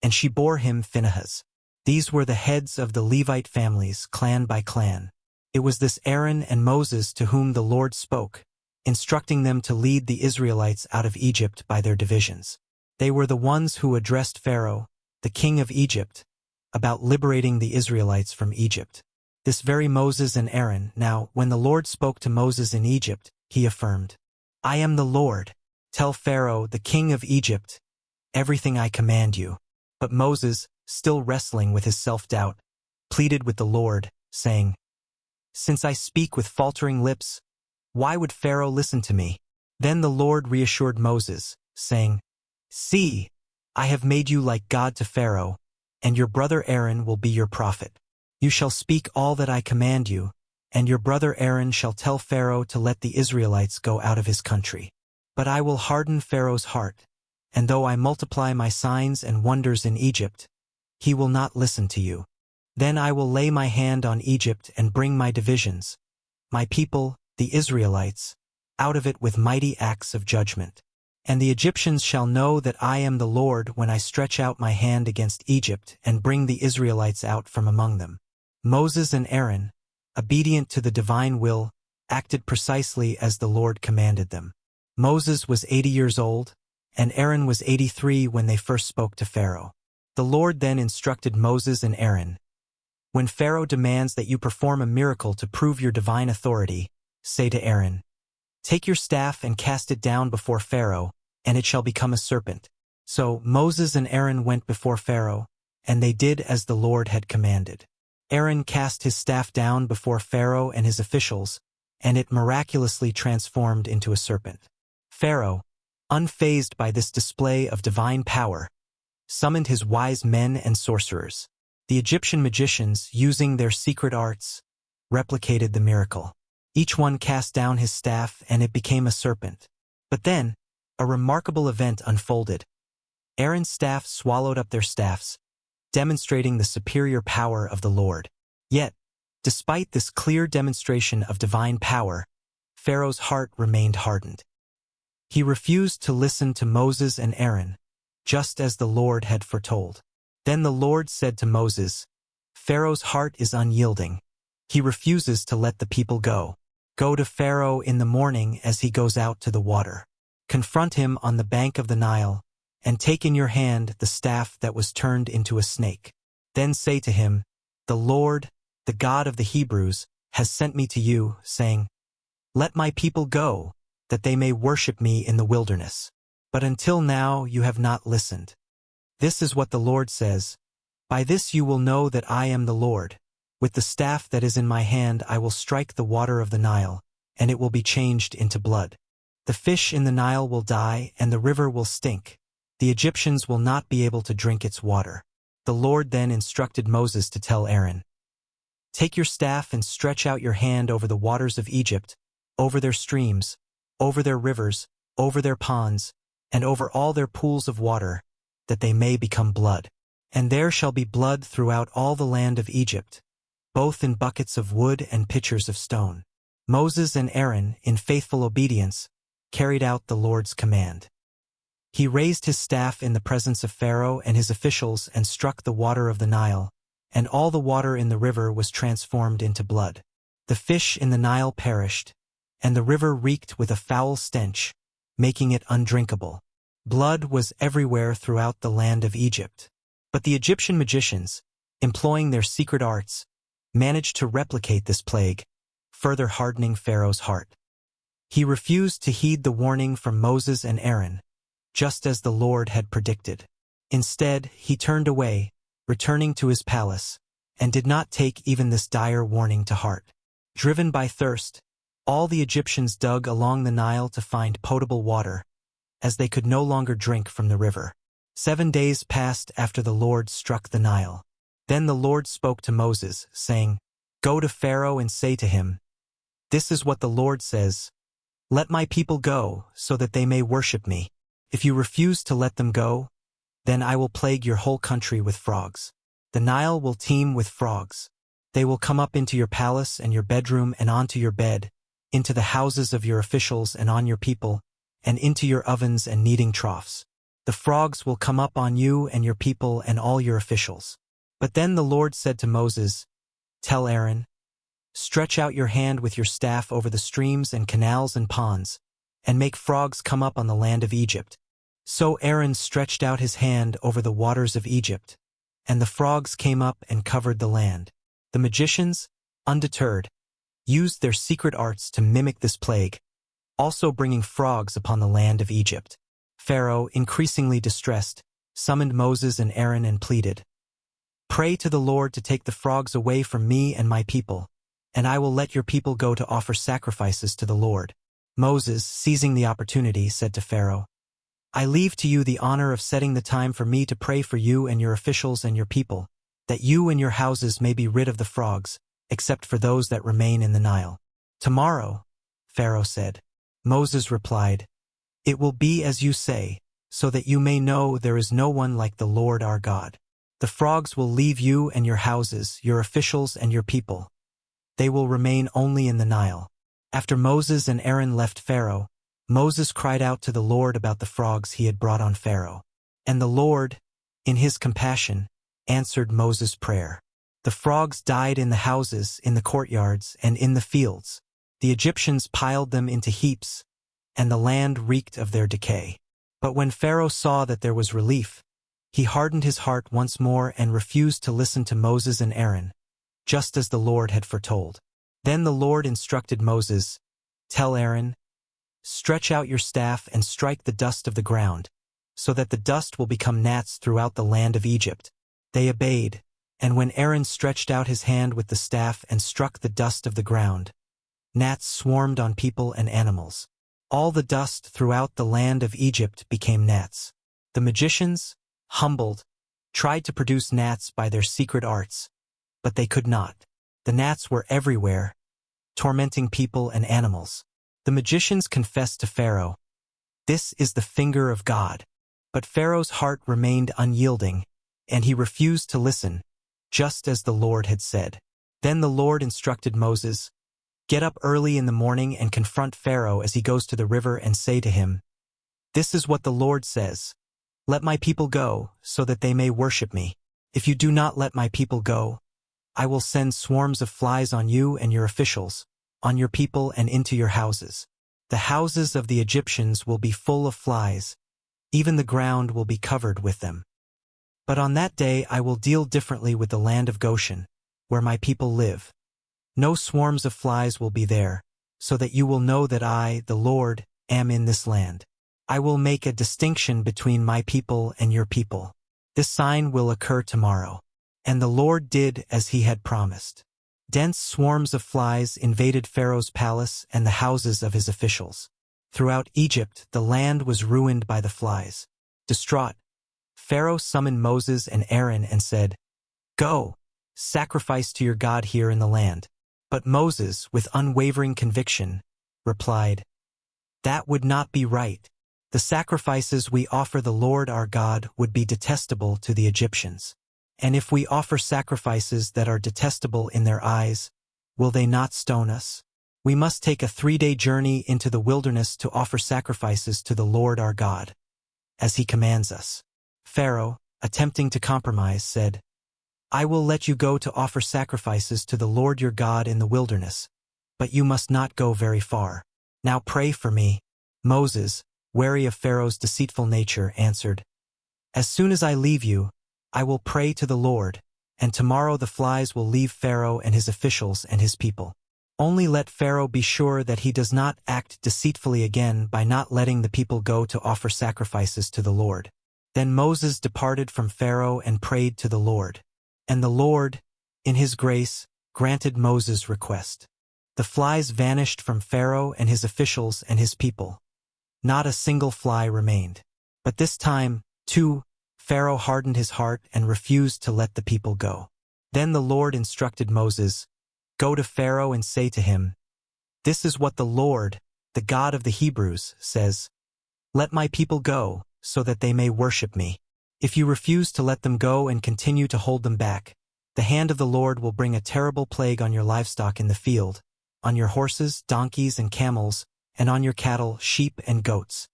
A: and she bore him Phinehas. These were the heads of the Levite families, clan by clan. It was this Aaron and Moses to whom the Lord spoke, instructing them to lead the Israelites out of Egypt by their divisions. They were the ones who addressed Pharaoh, the king of Egypt, about liberating the Israelites from Egypt. This very Moses and Aaron. Now, when the Lord spoke to Moses in Egypt, he affirmed, I am the Lord. Tell Pharaoh, the king of Egypt, everything I command you. But Moses, still wrestling with his self-doubt, pleaded with the Lord, saying, Since I speak with faltering lips, why would Pharaoh listen to me? Then the Lord reassured Moses, saying, See, I have made you like God to Pharaoh, and your brother Aaron will be your prophet. You shall speak all that I command you, and your brother Aaron shall tell Pharaoh to let the Israelites go out of his country. But I will harden Pharaoh's heart, and though I multiply my signs and wonders in Egypt, he will not listen to you. Then I will lay my hand on Egypt and bring my divisions, my people, the Israelites, out of it with mighty acts of judgment. And the Egyptians shall know that I am the Lord when I stretch out my hand against Egypt and bring the Israelites out from among them. Moses and Aaron, obedient to the divine will, acted precisely as the Lord commanded them. Moses was 80 years old, and Aaron was 83 when they first spoke to Pharaoh. The Lord then instructed Moses and Aaron, When Pharaoh demands that you perform a miracle to prove your divine authority, say to Aaron, Take your staff and cast it down before Pharaoh, and it shall become a serpent. So Moses and Aaron went before Pharaoh, and they did as the Lord had commanded. Aaron cast his staff down before Pharaoh and his officials, and it miraculously transformed into a serpent. Pharaoh, unfazed by this display of divine power, summoned his wise men and sorcerers. The Egyptian magicians, using their secret arts, replicated the miracle. Each one cast down his staff and it became a serpent. But then, a remarkable event unfolded. Aaron's staff swallowed up their staffs, demonstrating the superior power of the Lord. Yet, despite this clear demonstration of divine power, Pharaoh's heart remained hardened. He refused to listen to Moses and Aaron, just as the Lord had foretold. Then the Lord said to Moses, Pharaoh's heart is unyielding. He refuses to let the people go. Go to Pharaoh in the morning as he goes out to the water. Confront him on the bank of the Nile, and take in your hand the staff that was turned into a snake. Then say to him, The Lord, the God of the Hebrews, has sent me to you, saying, Let my people go, that they may worship me in the wilderness. But until now you have not listened. This is what the Lord says, By this you will know that I am the Lord. With the staff that is in my hand I will strike the water of the Nile, and it will be changed into blood. The fish in the Nile will die, and the river will stink. The Egyptians will not be able to drink its water. The Lord then instructed Moses to tell Aaron, Take your staff and stretch out your hand over the waters of Egypt, over their streams, over their rivers, over their ponds, and over all their pools of water, that they may become blood. And there shall be blood throughout all the land of Egypt, both in buckets of wood and pitchers of stone. Moses and Aaron, in faithful obedience, carried out the Lord's command. He raised his staff in the presence of Pharaoh and his officials and struck the water of the Nile, and all the water in the river was transformed into blood. The fish in the Nile perished, and the river reeked with a foul stench, making it undrinkable. Blood was everywhere throughout the land of Egypt. But the Egyptian magicians, employing their secret arts, managed to replicate this plague, further hardening Pharaoh's heart. He refused to heed the warning from Moses and Aaron, just as the Lord had predicted. Instead, he turned away, returning to his palace, and did not take even this dire warning to heart. Driven by thirst, all the Egyptians dug along the Nile to find potable water, as they could no longer drink from the river. 7 days passed after the Lord struck the Nile. Then the Lord spoke to Moses, saying, Go to Pharaoh and say to him, This is what the Lord says, Let my people go, so that they may worship me. If you refuse to let them go, then I will plague your whole country with frogs. The Nile will teem with frogs. They will come up into your palace and your bedroom and onto your bed, into the houses of your officials and on your people, and into your ovens and kneading troughs. The frogs will come up on you and your people and all your officials. But then the Lord said to Moses, Tell Aaron, Stretch out your hand with your staff over the streams and canals and ponds, and make frogs come up on the land of Egypt. So Aaron stretched out his hand over the waters of Egypt, and the frogs came up and covered the land. The magicians, undeterred, used their secret arts to mimic this plague, also bringing frogs upon the land of Egypt. Pharaoh, increasingly distressed, summoned Moses and Aaron and pleaded, "Pray to the Lord to take the frogs away from me and my people, and I will let your people go to offer sacrifices to the Lord." Moses, seizing the opportunity, said to Pharaoh, "I leave to you the honor of setting the time for me to pray for you and your officials and your people, that you and your houses may be rid of the frogs, except for those that remain in the Nile." "Tomorrow," Pharaoh said. Moses replied, "It will be as you say, so that you may know there is no one like the Lord our God. The frogs will leave you and your houses, your officials and your people. They will remain only in the Nile." After Moses and Aaron left Pharaoh, Moses cried out to the Lord about the frogs he had brought on Pharaoh. And the Lord, in his compassion, answered Moses' prayer. The frogs died in the houses, in the courtyards, and in the fields. The Egyptians piled them into heaps, and the land reeked of their decay. But when Pharaoh saw that there was relief, he hardened his heart once more and refused to listen to Moses and Aaron, just as the Lord had foretold. Then the Lord instructed Moses, "Tell Aaron, stretch out your staff and strike the dust of the ground, so that the dust will become gnats throughout the land of Egypt." They obeyed, and when Aaron stretched out his hand with the staff and struck the dust of the ground, gnats swarmed on people and animals. All the dust throughout the land of Egypt became gnats. The magicians, humbled, tried to produce gnats by their secret arts, but they could not. The gnats were everywhere, tormenting people and animals. The magicians confessed to Pharaoh, "This is the finger of God." But Pharaoh's heart remained unyielding, and he refused to listen, just as the Lord had said. Then the Lord instructed Moses, "Get up early in the morning and confront Pharaoh as he goes to the river and say to him, 'This is what the Lord says. Let my people go, so that they may worship me. If you do not let my people go, I will send swarms of flies on you and your officials, on your people and into your houses. The houses of the Egyptians will be full of flies, even the ground will be covered with them. But on that day I will deal differently with the land of Goshen, where my people live. No swarms of flies will be there, so that you will know that I, the Lord, am in this land. I will make a distinction between my people and your people. This sign will occur tomorrow." And the Lord did as he had promised. Dense swarms of flies invaded Pharaoh's palace and the houses of his officials. Throughout Egypt, the land was ruined by the flies. Distraught, Pharaoh summoned Moses and Aaron and said, "Go, sacrifice to your God here in the land." But Moses, with unwavering conviction, replied, "That would not be right. The sacrifices we offer the Lord our God would be detestable to the Egyptians. And if we offer sacrifices that are detestable in their eyes, will they not stone us? We must take a 3-day journey into the wilderness to offer sacrifices to the Lord our God, as he commands us." Pharaoh, attempting to compromise, said, "I will let you go to offer sacrifices to the Lord your God in the wilderness, but you must not go very far. Now pray for me." Moses, wary of Pharaoh's deceitful nature, answered, "As soon as I leave you, I will pray to the Lord, and tomorrow the flies will leave Pharaoh and his officials and his people. Only let Pharaoh be sure that he does not act deceitfully again by not letting the people go to offer sacrifices to the Lord." Then Moses departed from Pharaoh and prayed to the Lord. And the Lord, in his grace, granted Moses' request. The flies vanished from Pharaoh and his officials and his people. Not a single fly remained. But this time, too, Pharaoh hardened his heart and refused to let the people go. Then the Lord instructed Moses, "Go to Pharaoh and say to him, 'This is what the Lord, the God of the Hebrews, says. Let my people go, so that they may worship me. If you refuse to let them go and continue to hold them back, the hand of the Lord will bring a terrible plague on your livestock in the field, on your horses, donkeys, and camels, and on your cattle, sheep, and goats.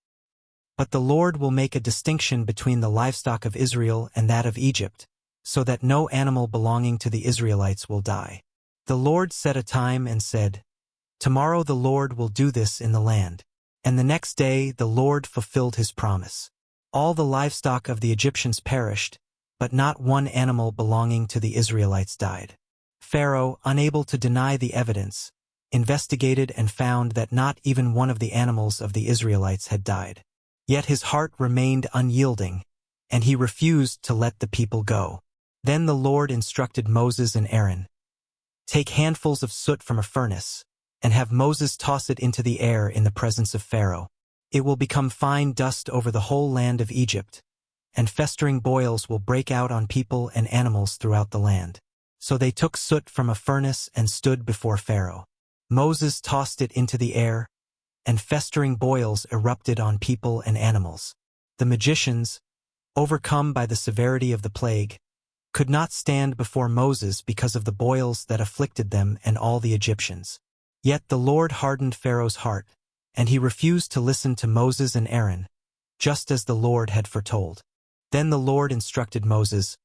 A: But the Lord will make a distinction between the livestock of Israel and that of Egypt, so that no animal belonging to the Israelites will die.'" The Lord set a time and said, "Tomorrow the Lord will do this in the land." And the next day the Lord fulfilled his promise. All the livestock of the Egyptians perished, but not one animal belonging to the Israelites died. Pharaoh, unable to deny the evidence, investigated and found that not even one of the animals of the Israelites had died. Yet his heart remained unyielding, and he refused to let the people go. Then the Lord instructed Moses and Aaron, "Take handfuls of soot from a furnace, and have Moses toss it into the air in the presence of Pharaoh. It will become fine dust over the whole land of Egypt, and festering boils will break out on people and animals throughout the land." So they took soot from a furnace and stood before Pharaoh. Moses tossed it into the air, and festering boils erupted on people and animals. The magicians, overcome by the severity of the plague, could not stand before Moses because of the boils that afflicted them and all the Egyptians. Yet the Lord hardened Pharaoh's heart, and he refused to listen to Moses and Aaron, just as the Lord had foretold. Then the Lord instructed Moses,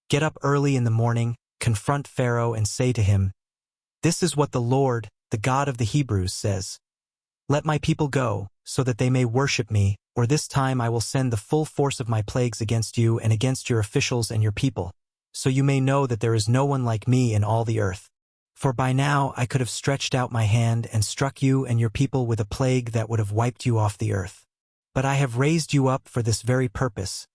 A: "Get up early in the morning, confront Pharaoh and say to him, 'This is what the Lord, the God of the Hebrews, says. Let my people go, so that they may worship me, or this time I will send the full force of my plagues against you and against your officials and your people, so you may know that there is no one like me in all the earth. For by now I could have stretched out my hand and struck you and your people with a plague that would have wiped you off the earth. But I have raised you up for this very purpose,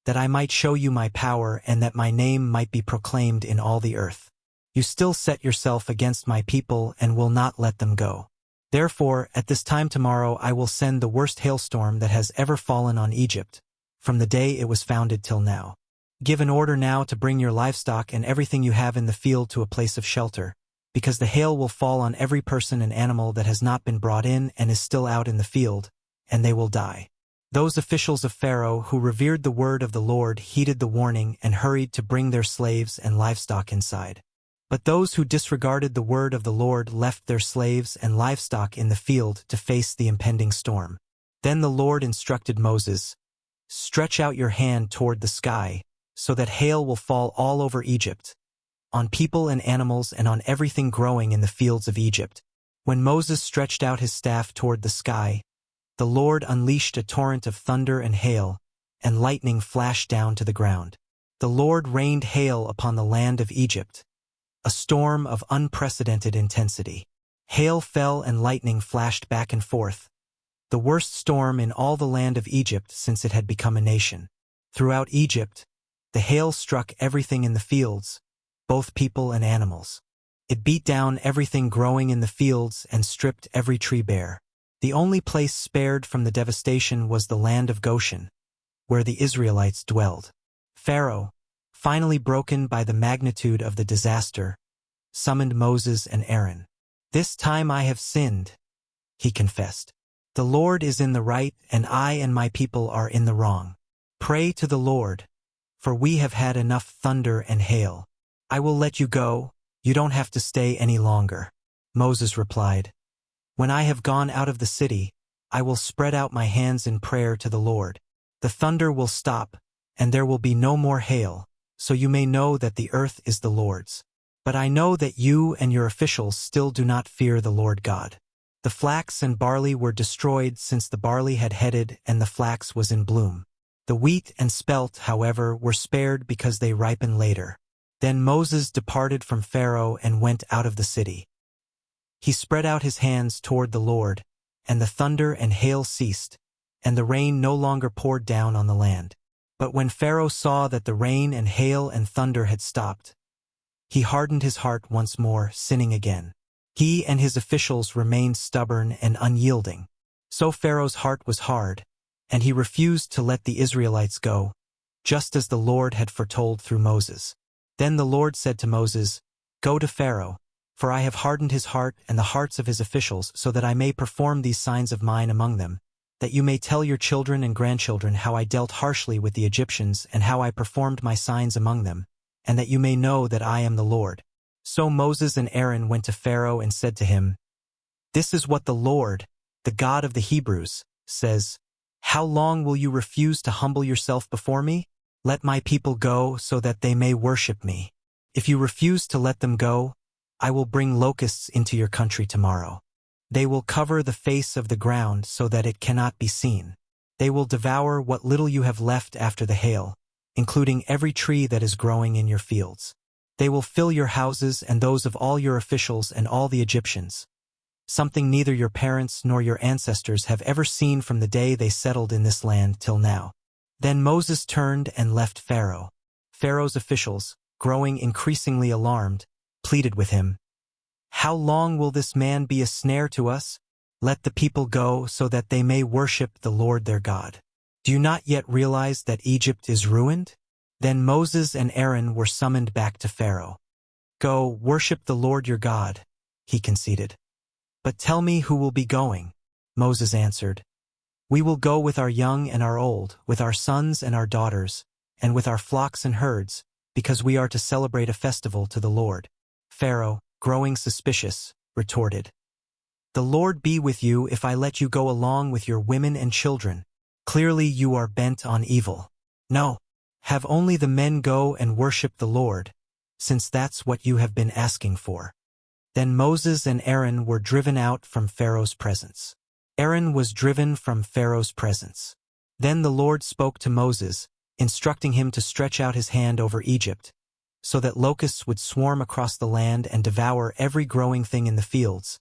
A: that I might show you my power and that my name might be proclaimed in all the earth. You still set yourself against my people and will not let them go. Therefore, at this time tomorrow I will send the worst hailstorm that has ever fallen on Egypt, from the day it was founded till now. Give an order now to bring your livestock and everything you have in the field to a place of shelter, because the hail will fall on every person and animal that has not been brought in and is still out in the field, and they will die." Those officials of Pharaoh who revered the word of the Lord heeded the warning and hurried to bring their slaves and livestock inside. But those who disregarded the word of the Lord left their slaves and livestock in the field to face the impending storm. Then the Lord instructed Moses, "Stretch out your hand toward the sky, so that hail will fall all over Egypt, on people and animals and on everything growing in the fields of Egypt." When Moses stretched out his staff toward the sky, the Lord unleashed a torrent of thunder and hail, and lightning flashed down to the ground. The Lord rained hail upon the land of Egypt, a storm of unprecedented intensity. Hail fell and lightning flashed back and forth, the worst storm in all the land of Egypt since it had become a nation. Throughout Egypt, the hail struck everything in the fields, both people and animals. It beat down everything growing in the fields and stripped every tree bare. The only place spared from the devastation was the land of Goshen, where the Israelites dwelled. Pharaoh, finally broken by the magnitude of the disaster, summoned Moses and Aaron. "This time I have sinned," he confessed. "The Lord is in the right, and I and my people are in the wrong. Pray to the Lord, for we have had enough thunder and hail." "I will let you go. You don't have to stay any longer," Moses replied. "When I have gone out of the city, I will spread out my hands in prayer to the Lord. The thunder will stop, and there will be no more hail, so you may know that the earth is the Lord's. But I know that you and your officials still do not fear the Lord God." The flax and barley were destroyed since the barley had headed and the flax was in bloom. The wheat and spelt, however, were spared because they ripen later. Then Moses departed from Pharaoh and went out of the city. He spread out his hands toward the Lord, and the thunder and hail ceased, and the rain no longer poured down on the land. But when Pharaoh saw that the rain and hail and thunder had stopped, he hardened his heart once more, sinning again. He and his officials remained stubborn and unyielding. So Pharaoh's heart was hard, and he refused to let the Israelites go, just as the Lord had foretold through Moses. Then the Lord said to Moses, "Go to Pharaoh, for I have hardened his heart and the hearts of his officials so that I may perform these signs of mine among them, that you may tell your children and grandchildren how I dealt harshly with the Egyptians and how I performed my signs among them, and that you may know that I am the Lord." So Moses and Aaron went to Pharaoh and said to him, "This is what the Lord, the God of the Hebrews, says, How long will you refuse to humble yourself before me? Let my people go so that they may worship me. If you refuse to let them go, I will bring locusts into your country tomorrow. They will cover the face of the ground so that it cannot be seen. They will devour what little you have left after the hail, including every tree that is growing in your fields. They will fill your houses and those of all your officials and all the Egyptians. Something neither your parents nor your ancestors have ever seen from the day they settled in this land till now." Then Moses turned and left Pharaoh. Pharaoh's officials, growing increasingly alarmed, pleaded with him, "How long will this man be a snare to us? Let the people go so that they may worship the Lord their God. Do you not yet realize that Egypt is ruined?" Then Moses and Aaron were summoned back to Pharaoh. "Go, worship the Lord your God," he conceded. "But tell me who will be going." Moses answered, "We will go with our young and our old, with our sons and our daughters, and with our flocks and herds, because we are to celebrate a festival to the Lord." Pharaoh, growing suspicious, retorted, "The Lord be with you if I let you go along with your women and children. Clearly you are bent on evil. No, have only the men go and worship the Lord, since that's what you have been asking for." Then Moses and Aaron were driven out from Pharaoh's presence. Aaron was driven from Pharaoh's presence. Then the Lord spoke to Moses, instructing him to stretch out his hand over Egypt, so that locusts would swarm across the land and devour every growing thing in the fields,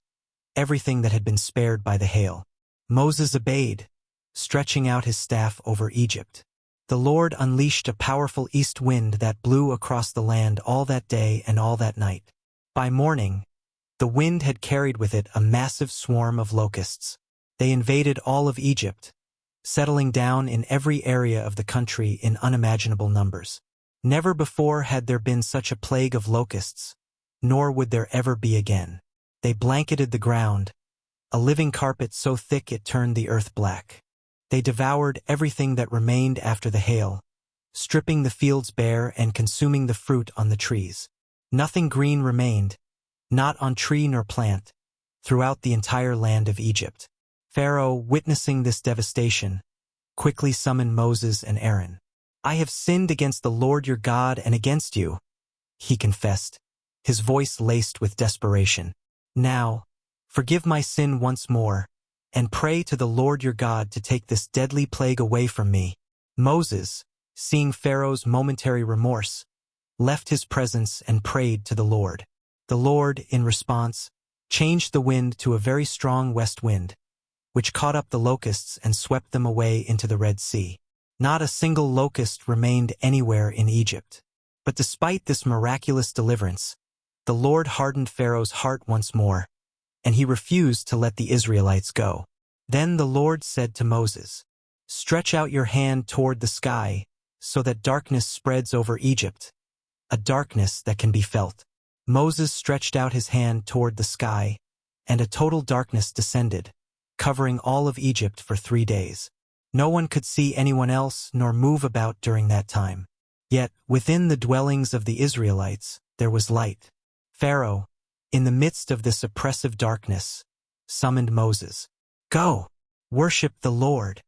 A: everything that had been spared by the hail. Moses obeyed, stretching out his staff over Egypt. The Lord unleashed a powerful east wind that blew across the land all that day and all that night. By morning, the wind had carried with it a massive swarm of locusts. They invaded all of Egypt, settling down in every area of the country in unimaginable numbers. Never before had there been such a plague of locusts, nor would there ever be again. They blanketed the ground, a living carpet so thick it turned the earth black. They devoured everything that remained after the hail, stripping the fields bare and consuming the fruit on the trees. Nothing green remained, not on tree nor plant, throughout the entire land of Egypt. Pharaoh, witnessing this devastation, quickly summoned Moses and Aaron. "I have sinned against the Lord your God and against you," he confessed, his voice laced with desperation. "Now, forgive my sin once more, and pray to the Lord your God to take this deadly plague away from me." Moses, seeing Pharaoh's momentary remorse, left his presence and prayed to the Lord. The Lord, in response, changed the wind to a very strong west wind, which caught up the locusts and swept them away into the Red Sea. Not a single locust remained anywhere in Egypt. But despite this miraculous deliverance, the Lord hardened Pharaoh's heart once more, and he refused to let the Israelites go. Then the Lord said to Moses, "Stretch out your hand toward the sky, so that darkness spreads over Egypt, a darkness that can be felt." Moses stretched out his hand toward the sky, and a total darkness descended, covering all of Egypt for 3 days. No one could see anyone else nor move about during that time. Yet, within the dwellings of the Israelites, there was light. Pharaoh, in the midst of this oppressive darkness, summoned Moses. "Go, worship the Lord."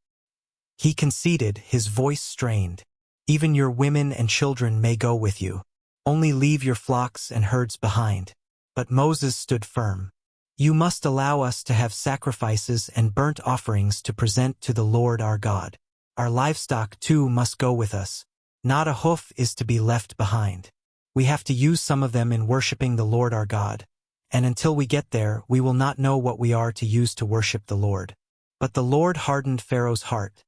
A: He conceded, his voice strained. "Even your women and children may go with you. Only leave your flocks and herds behind." But Moses stood firm. "You must allow us to have sacrifices and burnt offerings to present to the Lord our God. Our livestock too must go with us. Not a hoof is to be left behind. We have to use some of them in worshiping the Lord our God, and until we get there we will not know what we are to use to worship the Lord." But the Lord hardened Pharaoh's heart,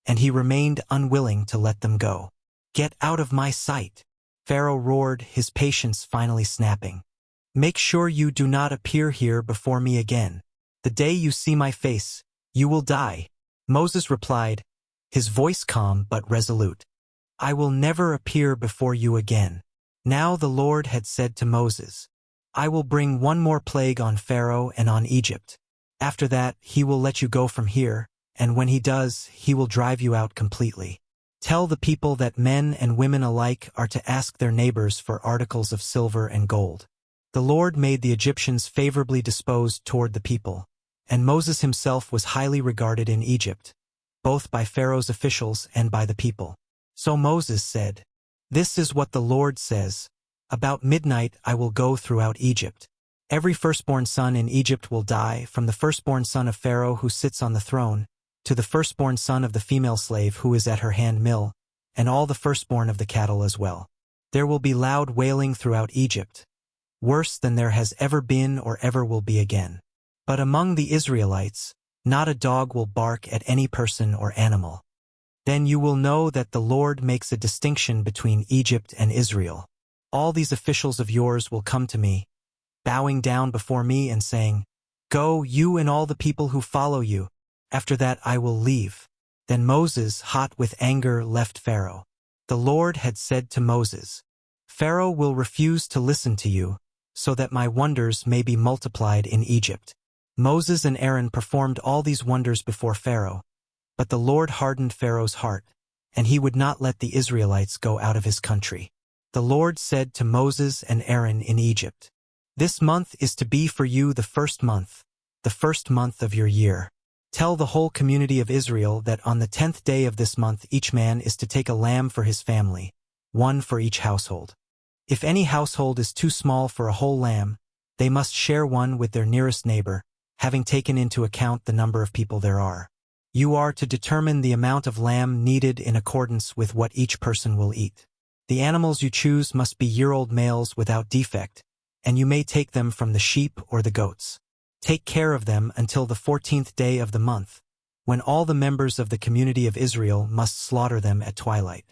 A: and he remained unwilling to let them go. "Get out of my sight," Pharaoh roared, his patience finally snapping. "Make sure you do not appear here before me again. The day you see my face, you will die." Moses replied, his voice calm but resolute, "I will never appear before you again." Now the Lord had said to Moses, "I will bring one more plague on Pharaoh and on Egypt. After that, he will let you go from here, and when he does, he will drive you out completely. Tell the people that men and women alike are to ask their neighbors for articles of silver and gold." The Lord made the Egyptians favorably disposed toward the people, and Moses himself was highly regarded in Egypt, both by Pharaoh's officials and by the people. So Moses said, "This is what the Lord says, about midnight I will go throughout Egypt. Every firstborn son in Egypt will die, from the firstborn son of Pharaoh who sits on the throne, to the firstborn son of the female slave who is at her hand mill, and all the firstborn of the cattle as well. There will be loud wailing throughout Egypt, worse than there has ever been or ever will be again. But among the Israelites, not a dog will bark at any person or animal. Then you will know that the Lord makes a distinction between Egypt and Israel. All these officials of yours will come to me, bowing down before me and saying, "Go, you and all the people who follow you." After that I will leave. Then Moses, hot with anger, left Pharaoh. The Lord had said to Moses, "Pharaoh will refuse to listen to you, so that my wonders may be multiplied in Egypt." Moses and Aaron performed all these wonders before Pharaoh, but the Lord hardened Pharaoh's heart, and he would not let the Israelites go out of his country. The Lord said to Moses and Aaron in Egypt, "This month is to be for you the first month of your year. Tell the whole community of Israel that on the 10th day of this month each man is to take a lamb for his family, one for each household. If any household is too small for a whole lamb, they must share one with their nearest neighbor, having taken into account the number of people there are. You are to determine the amount of lamb needed in accordance with what each person will eat. The animals you choose must be year-old males without defect, and you may take them from the sheep or the goats. Take care of them until the 14th day of the month, when all the members of the community of Israel must slaughter them at twilight.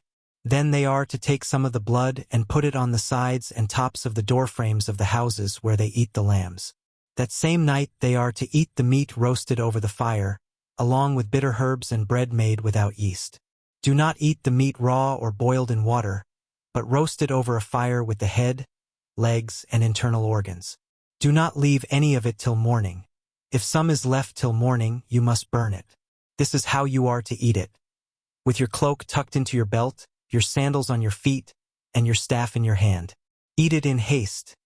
A: Then they are to take some of the blood and put it on the sides and tops of the doorframes of the houses where they eat the lambs. That same night they are to eat the meat roasted over the fire, along with bitter herbs and bread made without yeast. Do not eat the meat raw or boiled in water, but roast it over a fire with the head, legs, and internal organs. Do not leave any of it till morning. If some is left till morning, you must burn it. This is how you are to eat it: with your cloak tucked into your belt, your sandals on your feet, and your staff in your hand. Eat it in haste.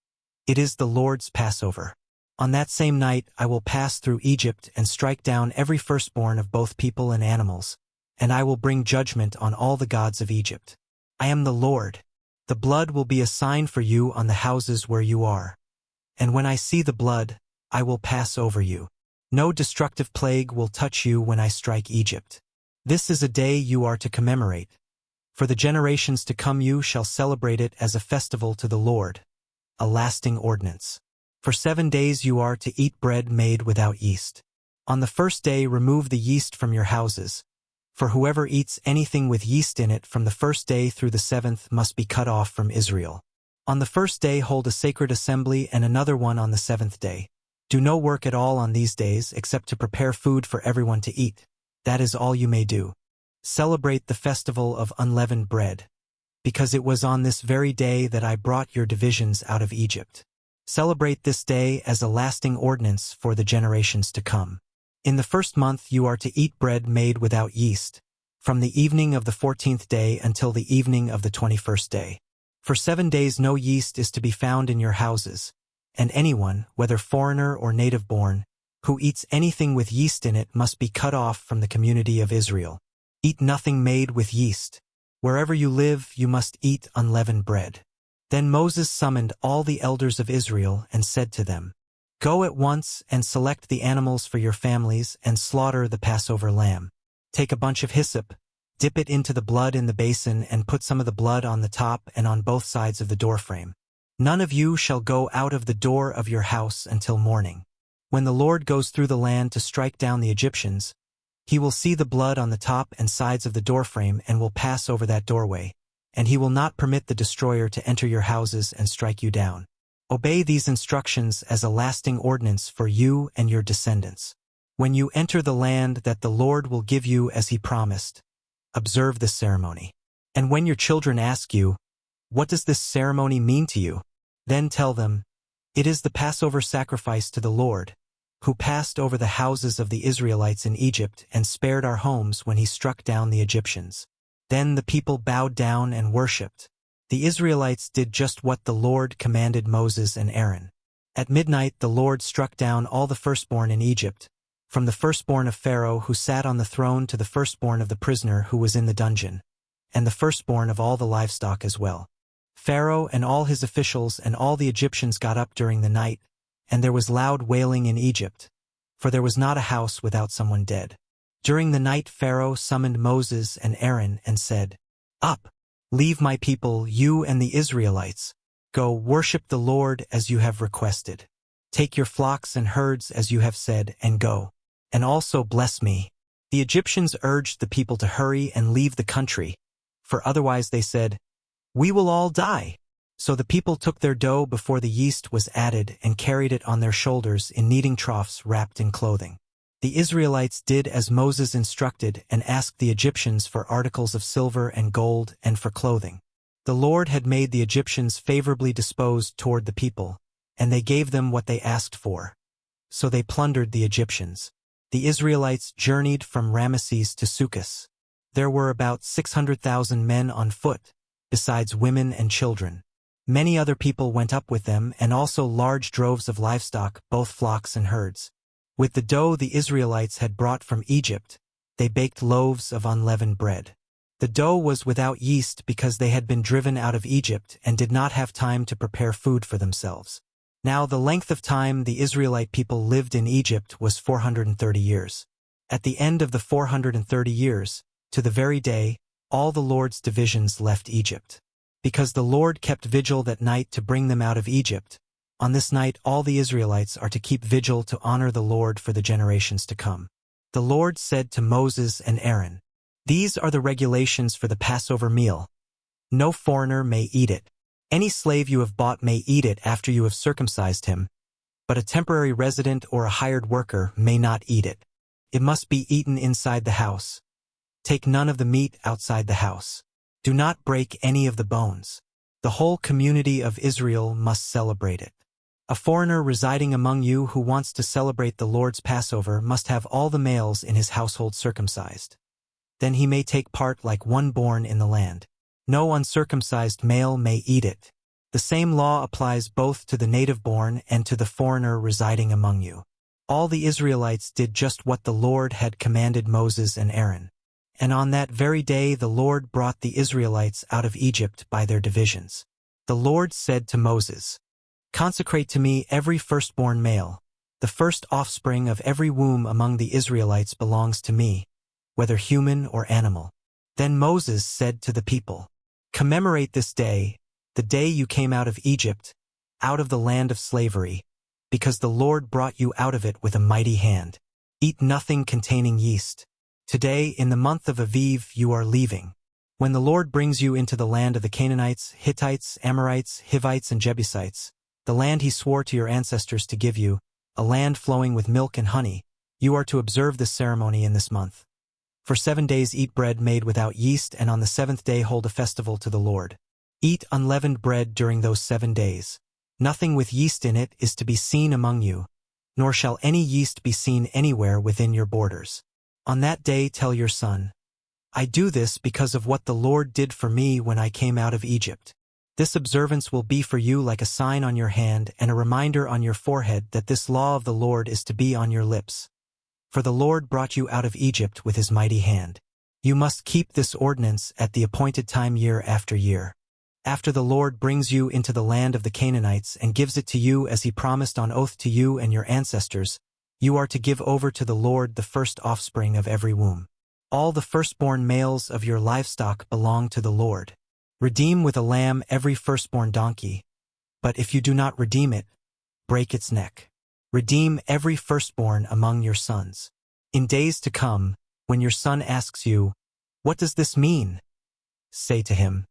A: It is the Lord's Passover. On that same night I will pass through Egypt and strike down every firstborn of both people and animals, and I will bring judgment on all the gods of Egypt. I am the Lord. The blood will be a sign for you on the houses where you are. And when I see the blood, I will pass over you. No destructive plague will touch you when I strike Egypt. This is a day you are to commemorate. For the generations to come you shall celebrate it as a festival to the Lord, a lasting ordinance. For 7 days you are to eat bread made without yeast. On the first day remove the yeast from your houses, for whoever eats anything with yeast in it from the first day through the 7th must be cut off from Israel. On the first day hold a sacred assembly and another one on the 7th day. Do no work at all on these days except to prepare food for everyone to eat. That is all you may do. Celebrate the festival of unleavened bread, because it was on this very day that I brought your divisions out of Egypt. Celebrate this day as a lasting ordinance for the generations to come. In the first month you are to eat bread made without yeast, from the evening of the 14th day until the evening of the 21st day. For 7 days no yeast is to be found in your houses, and anyone, whether foreigner or native-born, who eats anything with yeast in it must be cut off from the community of Israel. Eat nothing made with yeast. Wherever you live, you must eat unleavened bread. Then Moses summoned all the elders of Israel and said to them, "Go at once and select the animals for your families and slaughter the Passover lamb. Take a bunch of hyssop, dip it into the blood in the basin and put some of the blood on the top and on both sides of the doorframe. None of you shall go out of the door of your house until morning. When the Lord goes through the land to strike down the Egyptians, he will see the blood on the top and sides of the doorframe and will pass over that doorway, and he will not permit the destroyer to enter your houses and strike you down. Obey these instructions as a lasting ordinance for you and your descendants. When you enter the land that the Lord will give you as he promised, observe this ceremony. And when your children ask you, 'What does this ceremony mean to you?' then tell them, 'It is the Passover sacrifice to the Lord, who passed over the houses of the Israelites in Egypt and spared our homes when he struck down the Egyptians.'" Then the people bowed down and worshipped. The Israelites did just what the Lord commanded Moses and Aaron. At midnight the Lord struck down all the firstborn in Egypt, from the firstborn of Pharaoh who sat on the throne to the firstborn of the prisoner who was in the dungeon, and the firstborn of all the livestock as well. Pharaoh and all his officials and all the Egyptians got up during the night, and there was loud wailing in Egypt, for there was not a house without someone dead. During the night Pharaoh summoned Moses and Aaron and said, "Up, Leave my people, you and the Israelites. Go, worship the Lord as you have requested. Take your flocks and herds as you have said, and go. And also bless me." The Egyptians urged the people to hurry and leave the country, for otherwise they said, "We will all die." So the people took their dough before the yeast was added and carried it on their shoulders in kneading troughs wrapped in clothing. The Israelites did as Moses instructed and asked the Egyptians for articles of silver and gold and for clothing. The Lord had made the Egyptians favorably disposed toward the people, and they gave them what they asked for. So they plundered the Egyptians. The Israelites journeyed from Ramesses to Succoth. There were about 600,000 men on foot, besides women and children. Many other people went up with them, and also large droves of livestock, both flocks and herds. With the dough the Israelites had brought from Egypt, they baked loaves of unleavened bread. The dough was without yeast because they had been driven out of Egypt and did not have time to prepare food for themselves. Now the length of time the Israelite people lived in Egypt was 430 years. At the end of the 430 years, to the very day, all the Lord's divisions left Egypt. Because the Lord kept vigil that night to bring them out of Egypt, on this night all the Israelites are to keep vigil to honor the Lord for the generations to come. The Lord said to Moses and Aaron, "These are the regulations for the Passover meal. No foreigner may eat it. Any slave you have bought may eat it after you have circumcised him, but a temporary resident or a hired worker may not eat it. It must be eaten inside the house. Take none of the meat outside the house. Do not break any of the bones. The whole community of Israel must celebrate it. A foreigner residing among you who wants to celebrate the Lord's Passover must have all the males in his household circumcised. Then he may take part like one born in the land. No uncircumcised male may eat it. The same law applies both to the native-born and to the foreigner residing among you." All the Israelites did just what the Lord had commanded Moses and Aaron. And on that very day the Lord brought the Israelites out of Egypt by their divisions. The Lord said to Moses, "Consecrate to me every firstborn male. The first offspring of every womb among the Israelites belongs to me, whether human or animal." Then Moses said to the people, "Commemorate this day, the day you came out of Egypt, out of the land of slavery, because the Lord brought you out of it with a mighty hand. Eat nothing containing yeast. Today, in the month of Aviv, you are leaving. When the Lord brings you into the land of the Canaanites, Hittites, Amorites, Hivites, and Jebusites, the land he swore to your ancestors to give you, a land flowing with milk and honey, you are to observe this ceremony in this month. For 7 days eat bread made without yeast, and on the 7th day hold a festival to the Lord. Eat unleavened bread during those 7 days. Nothing with yeast in it is to be seen among you, nor shall any yeast be seen anywhere within your borders. On that day tell your son, 'I do this because of what the Lord did for me when I came out of Egypt.' This observance will be for you like a sign on your hand and a reminder on your forehead that this law of the Lord is to be on your lips. For the Lord brought you out of Egypt with his mighty hand. You must keep this ordinance at the appointed time year after year. After the Lord brings you into the land of the Canaanites and gives it to you as he promised on oath to you and your ancestors, you are to give over to the Lord the first offspring of every womb. All the firstborn males of your livestock belong to the Lord. Redeem with a lamb every firstborn donkey, but if you do not redeem it, break its neck. Redeem every firstborn among your sons. In days to come, when your son asks you, 'What does this mean?' say to him,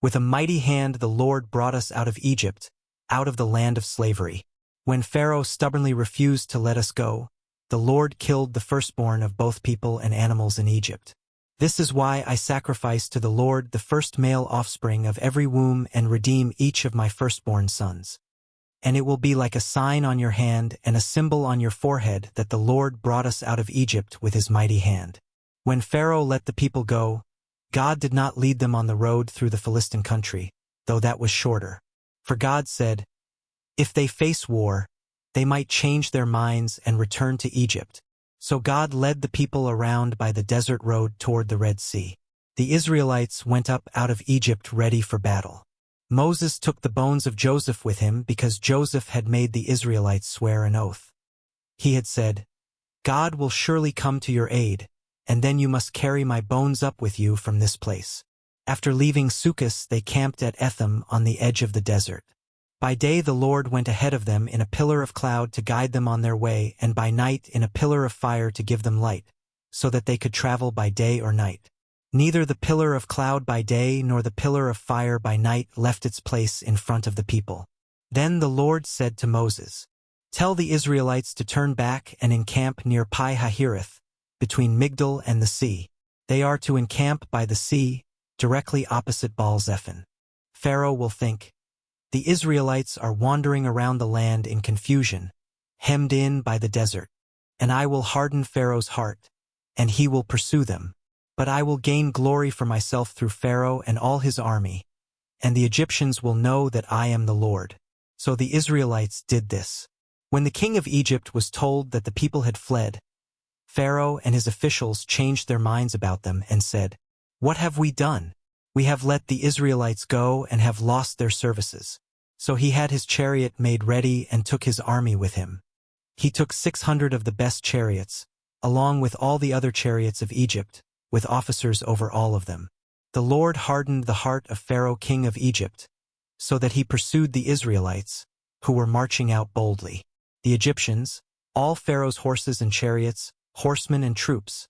A: 'With a mighty hand the Lord brought us out of Egypt, out of the land of slavery. When Pharaoh stubbornly refused to let us go, the Lord killed the firstborn of both people and animals in Egypt. This is why I sacrifice to the Lord the first male offspring of every womb and redeem each of my firstborn sons. And it will be like a sign on your hand and a symbol on your forehead that the Lord brought us out of Egypt with his mighty hand.' When Pharaoh let the people go, God did not lead them on the road through the Philistine country, though that was shorter. For God said, 'If they face war, they might change their minds and return to Egypt.' So God led the people around by the desert road toward the Red Sea. The Israelites went up out of Egypt ready for battle. Moses took the bones of Joseph with him because Joseph had made the Israelites swear an oath. He had said, 'God will surely come to your aid, and then you must carry my bones up with you from this place.' After leaving Sukkot, they camped at Etham on the edge of the desert. By day the Lord went ahead of them in a pillar of cloud to guide them on their way, and by night in a pillar of fire to give them light, so that they could travel by day or night. Neither the pillar of cloud by day nor the pillar of fire by night left its place in front of the people. Then the Lord said to Moses, "Tell the Israelites to turn back and encamp near Pi-Hahiroth, between Migdol and the sea. They are to encamp by the sea, directly opposite Baal-zephon. Pharaoh will think, 'The Israelites are wandering around the land in confusion, hemmed in by the desert, and I will harden Pharaoh's heart, and he will pursue them. But I will gain glory for myself through Pharaoh and all his army, and the Egyptians will know that I am the Lord.'" So the Israelites did this. When the king of Egypt was told that the people had fled, Pharaoh and his officials changed their minds about them and said, "What have we done? We have let the Israelites go and have lost their services." So he had his chariot made ready and took his army with him. He took 600 of the best chariots, along with all the other chariots of Egypt, with officers over all of them. The Lord hardened the heart of Pharaoh king of Egypt, so that he pursued the Israelites, who were marching out boldly. The Egyptians, all Pharaoh's horses and chariots, horsemen and troops,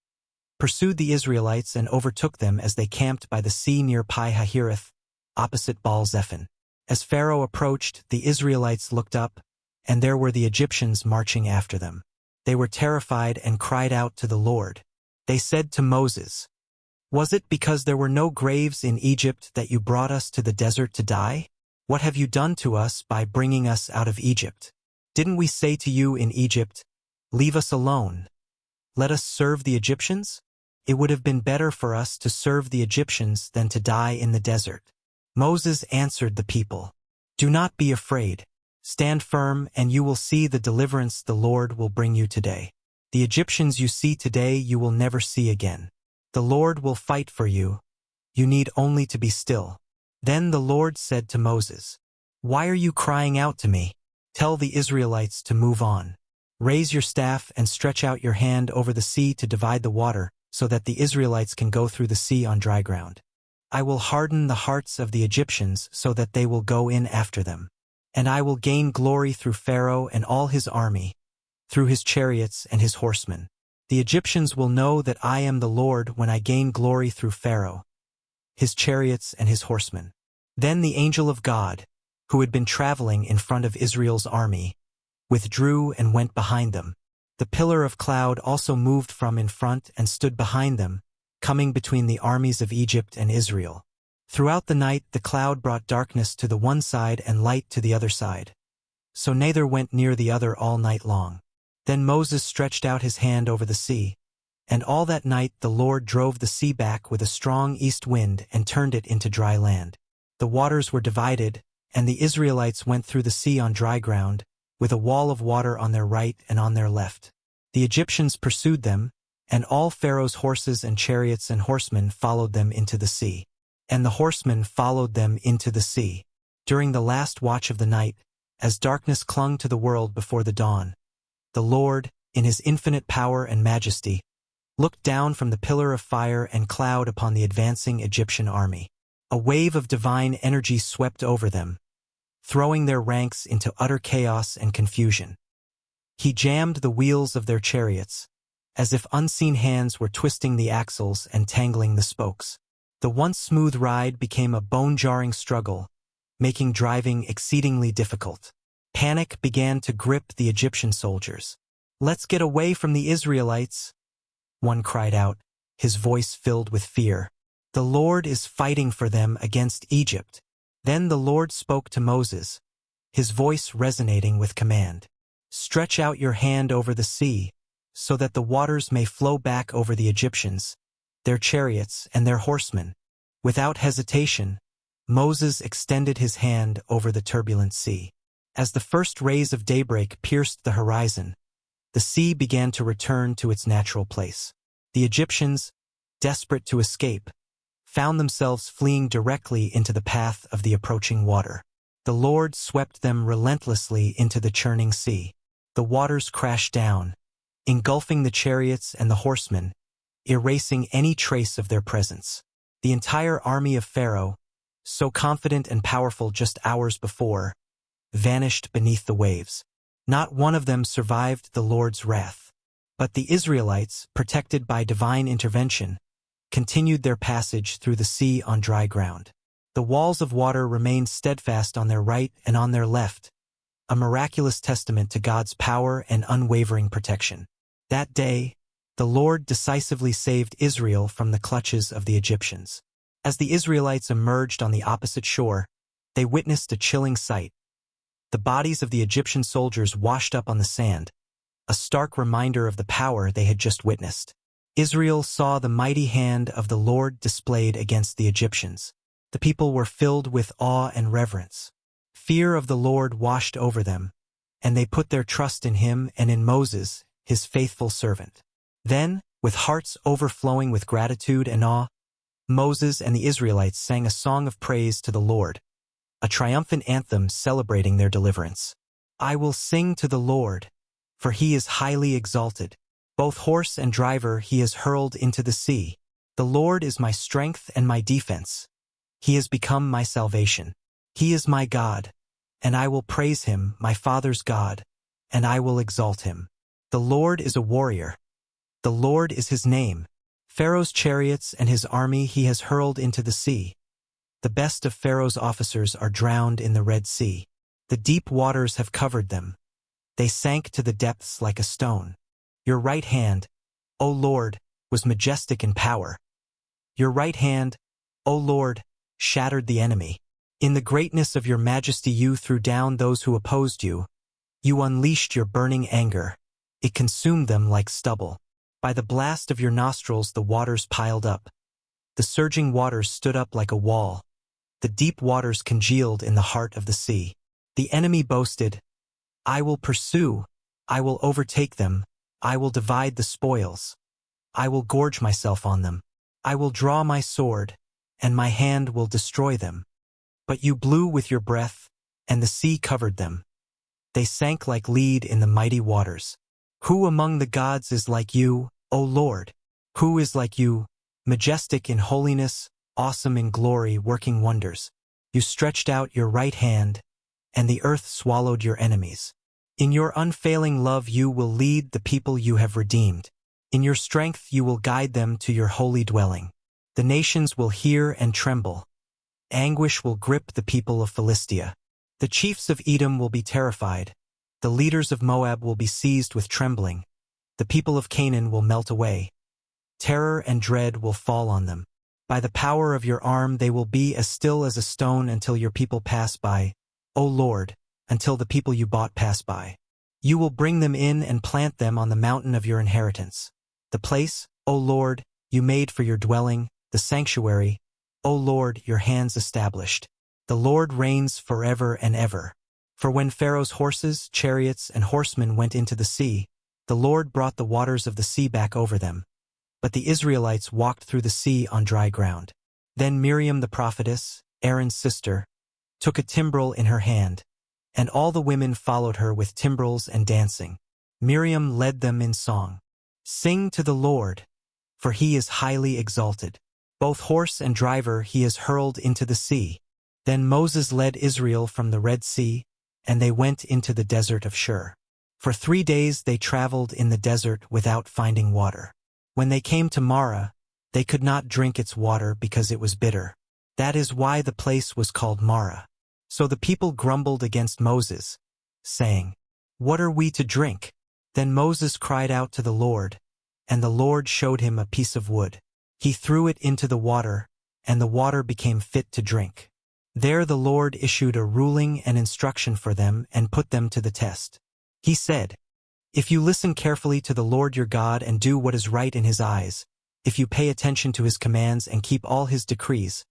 A: pursued the Israelites and overtook them as they camped by the sea near Pi-Hahiroth, opposite Baal-zephon. As Pharaoh approached, the Israelites looked up, and there were the Egyptians marching after them. They were terrified and cried out to the Lord. They said to Moses, "Was it because there were no graves in Egypt that you brought us to the desert to die? What have you done to us by bringing us out of Egypt? Didn't we say to you in Egypt, 'Leave us alone. Let us serve the Egyptians'? It would have been better for us to serve the Egyptians than to die in the desert." Moses answered the people, "Do not be afraid. Stand firm, and you will see the deliverance the Lord will bring you today. The Egyptians you see today you will never see again. The Lord will fight for you. You need only to be still." Then the Lord said to Moses, "Why are you crying out to me? Tell the Israelites to move on. Raise your staff and stretch out your hand over the sea to divide the water, so that the Israelites can go through the sea on dry ground. I will harden the hearts of the Egyptians so that they will go in after them. And I will gain glory through Pharaoh and all his army, through his chariots and his horsemen. The Egyptians will know that I am the Lord when I gain glory through Pharaoh, his chariots and his horsemen." Then the angel of God, who had been traveling in front of Israel's army, withdrew and went behind them. The pillar of cloud also moved from in front and stood behind them, coming between the armies of Egypt and Israel. Throughout the night the cloud brought darkness to the one side and light to the other side. So neither went near the other all night long. Then Moses stretched out his hand over the sea, and all that night the Lord drove the sea back with a strong east wind and turned it into dry land. The waters were divided, and the Israelites went through the sea on dry ground, with a wall of water on their right and on their left. The Egyptians pursued them, and all Pharaoh's horses and chariots and horsemen followed them into the sea. And the horsemen followed them into the sea. During the last watch of the night, as darkness clung to the world before the dawn, the Lord, in his infinite power and majesty, looked down from the pillar of fire and cloud upon the advancing Egyptian army. A wave of divine energy swept over them, throwing their ranks into utter chaos and confusion. He jammed the wheels of their chariots, as if unseen hands were twisting the axles and tangling the spokes. The once smooth ride became a bone-jarring struggle, making driving exceedingly difficult. Panic began to grip the Egyptian soldiers. "Let's get away from the Israelites," one cried out, his voice filled with fear. "The Lord is fighting for them against Egypt." Then the Lord spoke to Moses, his voice resonating with command. "Stretch out your hand over the sea, so that the waters may flow back over the Egyptians, their chariots and their horsemen." Without hesitation, Moses extended his hand over the turbulent sea. As the first rays of daybreak pierced the horizon, the sea began to return to its natural place. The Egyptians, desperate to escape, found themselves fleeing directly into the path of the approaching water. The Lord swept them relentlessly into the churning sea. The waters crashed down, engulfing the chariots and the horsemen, erasing any trace of their presence. The entire army of Pharaoh, so confident and powerful just hours before, vanished beneath the waves. Not one of them survived the Lord's wrath. But the Israelites, protected by divine intervention, continued their passage through the sea on dry ground. The walls of water remained steadfast on their right and on their left, a miraculous testament to God's power and unwavering protection. That day, the Lord decisively saved Israel from the clutches of the Egyptians. As the Israelites emerged on the opposite shore, they witnessed a chilling sight. The bodies of the Egyptian soldiers washed up on the sand, a stark reminder of the power they had just witnessed. Israel saw the mighty hand of the Lord displayed against the Egyptians. The people were filled with awe and reverence. Fear of the Lord washed over them, and they put their trust in him and in Moses, his faithful servant. Then, with hearts overflowing with gratitude and awe, Moses and the Israelites sang a song of praise to the Lord, a triumphant anthem celebrating their deliverance. I will sing to the Lord, for he is highly exalted. Both horse and driver he has hurled into the sea. The Lord is my strength and my defense. He has become my salvation. He is my God, and I will praise him, my father's God, and I will exalt him. The Lord is a warrior. The Lord is his name. Pharaoh's chariots and his army he has hurled into the sea. The best of Pharaoh's officers are drowned in the Red Sea. The deep waters have covered them. They sank to the depths like a stone. Your right hand, O Lord, was majestic in power. Your right hand, O Lord, shattered the enemy. In the greatness of your majesty you threw down those who opposed you. You unleashed your burning anger. It consumed them like stubble. By the blast of your nostrils the waters piled up. The surging waters stood up like a wall. The deep waters congealed in the heart of the sea. The enemy boasted, I will pursue, I will overtake them, I will divide the spoils. I will gorge myself on them. I will draw my sword, and my hand will destroy them. But you blew with your breath, and the sea covered them. They sank like lead in the mighty waters. Who among the gods is like you, O Lord? Who is like you, majestic in holiness, awesome in glory, working wonders? You stretched out your right hand, and the earth swallowed your enemies. In your unfailing love you will lead the people you have redeemed. In your strength you will guide them to your holy dwelling. The nations will hear and tremble. Anguish will grip the people of Philistia. The chiefs of Edom will be terrified. The leaders of Moab will be seized with trembling. The people of Canaan will melt away. Terror and dread will fall on them. By the power of your arm they will be as still as a stone until your people pass by, O Lord, until the people you bought pass by. You will bring them in and plant them on the mountain of your inheritance. The place, O Lord, you made for your dwelling, the sanctuary, O Lord, your hands established. The Lord reigns forever and ever. For when Pharaoh's horses, chariots, and horsemen went into the sea, the Lord brought the waters of the sea back over them. But the Israelites walked through the sea on dry ground. Then Miriam the prophetess, Aaron's sister, took a timbrel in her hand, and all the women followed her with timbrels and dancing. Miriam led them in song. Sing to the Lord, for he is highly exalted. Both horse and driver he has hurled into the sea. Then Moses led Israel from the Red Sea, and they went into the desert of Shur. For 3 days they traveled in the desert without finding water. When they came to Marah, they could not drink its water because it was bitter. That is why the place was called Marah. So the people grumbled against Moses, saying, What are we to drink? Then Moses cried out to the Lord, and the Lord showed him a piece of wood. He threw it into the water, and the water became fit to drink. There the Lord issued a ruling and instruction for them and put them to the test. He said, If you listen carefully to the Lord your God and do what is right in his eyes, if you pay attention to his commands and keep all his decrees,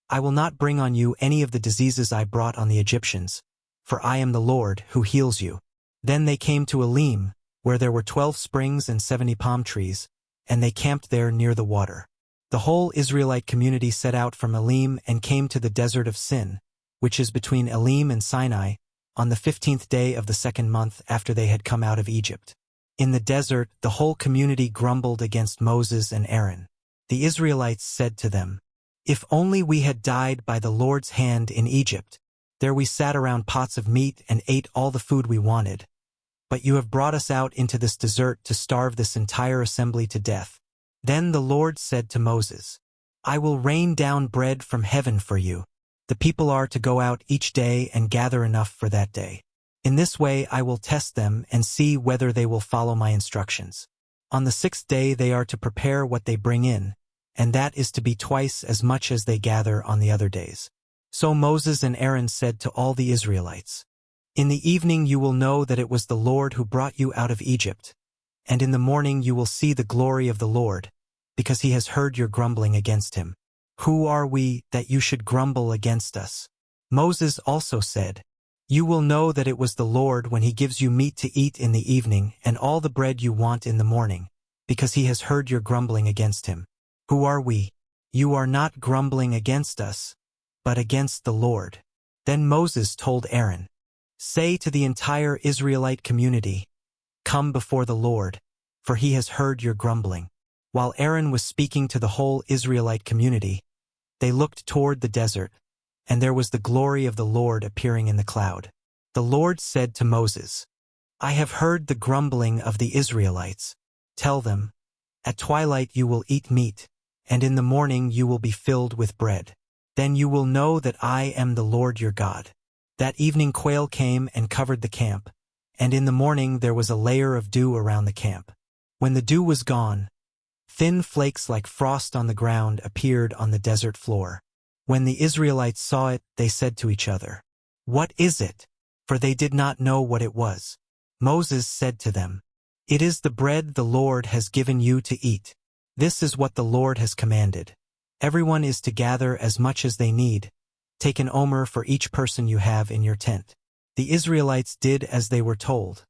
A: I will not bring on you any of the diseases I brought on the Egyptians, for I am the Lord who heals you. Then they came to Elim, where there were 12 springs and 70 palm trees, and they camped there near the water. The whole Israelite community set out from Elim and came to the desert of Sin, which is between Elim and Sinai, on the 15th day of the 2nd month after they had come out of Egypt. In the desert, the whole community grumbled against Moses and Aaron. The Israelites said to them, If only we had died by the Lord's hand in Egypt. There we sat around pots of meat and ate all the food we wanted. But you have brought us out into this desert to starve this entire assembly to death." Then the Lord said to Moses, "I will rain down bread from heaven for you. The people are to go out each day and gather enough for that day. In this way I will test them and see whether they will follow my instructions. On the 6th day they are to prepare what they bring in, and that is to be twice as much as they gather on the other days." So Moses and Aaron said to all the Israelites, "In the evening you will know that it was the Lord who brought you out of Egypt, and in the morning you will see the glory of the Lord, because he has heard your grumbling against him. Who are we that you should grumble against us?" Moses also said, "You will know that it was the Lord when he gives you meat to eat in the evening and all the bread you want in the morning, because he has heard your grumbling against him. Who are we? You are not grumbling against us, but against the Lord." Then Moses told Aaron, "Say to the entire Israelite community, 'Come before the Lord, for he has heard your grumbling.'" While Aaron was speaking to the whole Israelite community, they looked toward the desert, and there was the glory of the Lord appearing in the cloud. The Lord said to Moses, "I have heard the grumbling of the Israelites. Tell them, 'At twilight you will eat meat, and in the morning you will be filled with bread. Then you will know that I am the Lord your God.'" That evening quail came and covered the camp, and in the morning there was a layer of dew around the camp. When the dew was gone, thin flakes like frost on the ground appeared on the desert floor. When the Israelites saw it, they said to each other, "What is it?" For they did not know what it was. Moses said to them, "It is the bread the Lord has given you to eat. This is what the Lord has commanded. Everyone is to gather as much as they need. Take an omer for each person you have in your tent." The Israelites did as they were told.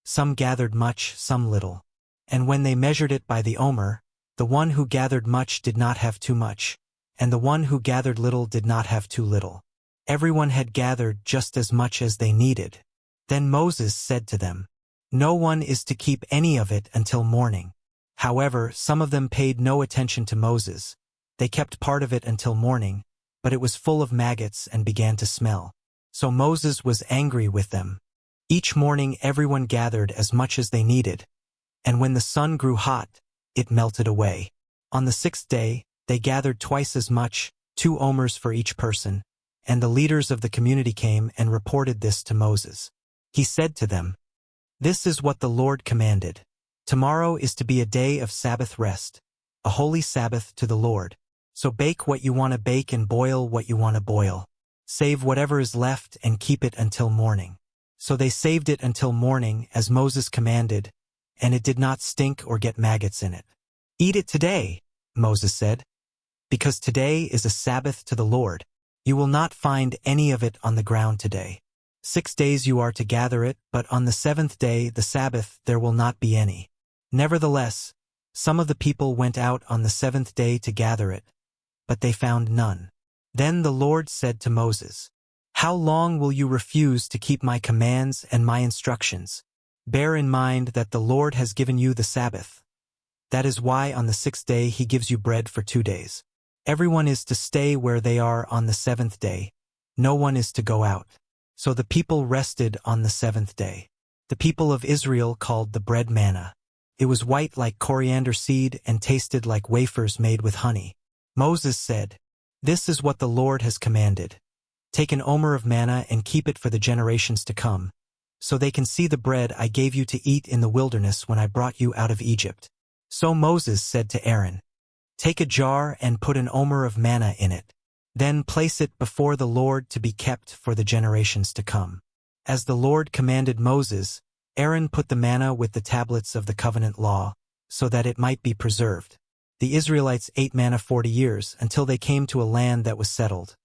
A: Some gathered much, some little. And when they measured it by the omer, the one who gathered much did not have too much, and the one who gathered little did not have too little. Everyone had gathered just as much as they needed. Then Moses said to them, "No one is to keep any of it until morning." However, some of them paid no attention to Moses. They kept part of it until morning, but it was full of maggots and began to smell. So Moses was angry with them. Each morning everyone gathered as much as they needed, and when the sun grew hot, it melted away. On the 6th day, they gathered twice as much, 2 omers for each person, and the leaders of the community came and reported this to Moses. He said to them, "This is what the Lord commanded. Tomorrow is to be a day of Sabbath rest, a holy Sabbath to the Lord. So bake what you want to bake and boil what you want to boil. Save whatever is left and keep it until morning." So they saved it until morning, as Moses commanded, and it did not stink or get maggots in it. "Eat it today," Moses said, "because today is a Sabbath to the Lord. You will not find any of it on the ground today. 6 days you are to gather it, but on the 7th day, the Sabbath, there will not be any." Nevertheless, some of the people went out on the 7th day to gather it, but they found none. Then the Lord said to Moses, "How long will you refuse to keep my commands and my instructions? Bear in mind that the Lord has given you the Sabbath. That is why on the 6th day he gives you bread for 2 days. Everyone is to stay where they are on the 7th day. No one is to go out." So the people rested on the 7th day. The people of Israel called the bread manna. It was white like coriander seed and tasted like wafers made with honey. Moses said, "This is what the Lord has commanded. Take an omer of manna and keep it for the generations to come, so they can see the bread I gave you to eat in the wilderness when I brought you out of Egypt." So Moses said to Aaron, "Take a jar and put an omer of manna in it. Then place it before the Lord to be kept for the generations to come." As the Lord commanded Moses, Aaron put the manna with the tablets of the covenant law, so that it might be preserved. The Israelites ate manna 40 years, until they came to a land that was settled.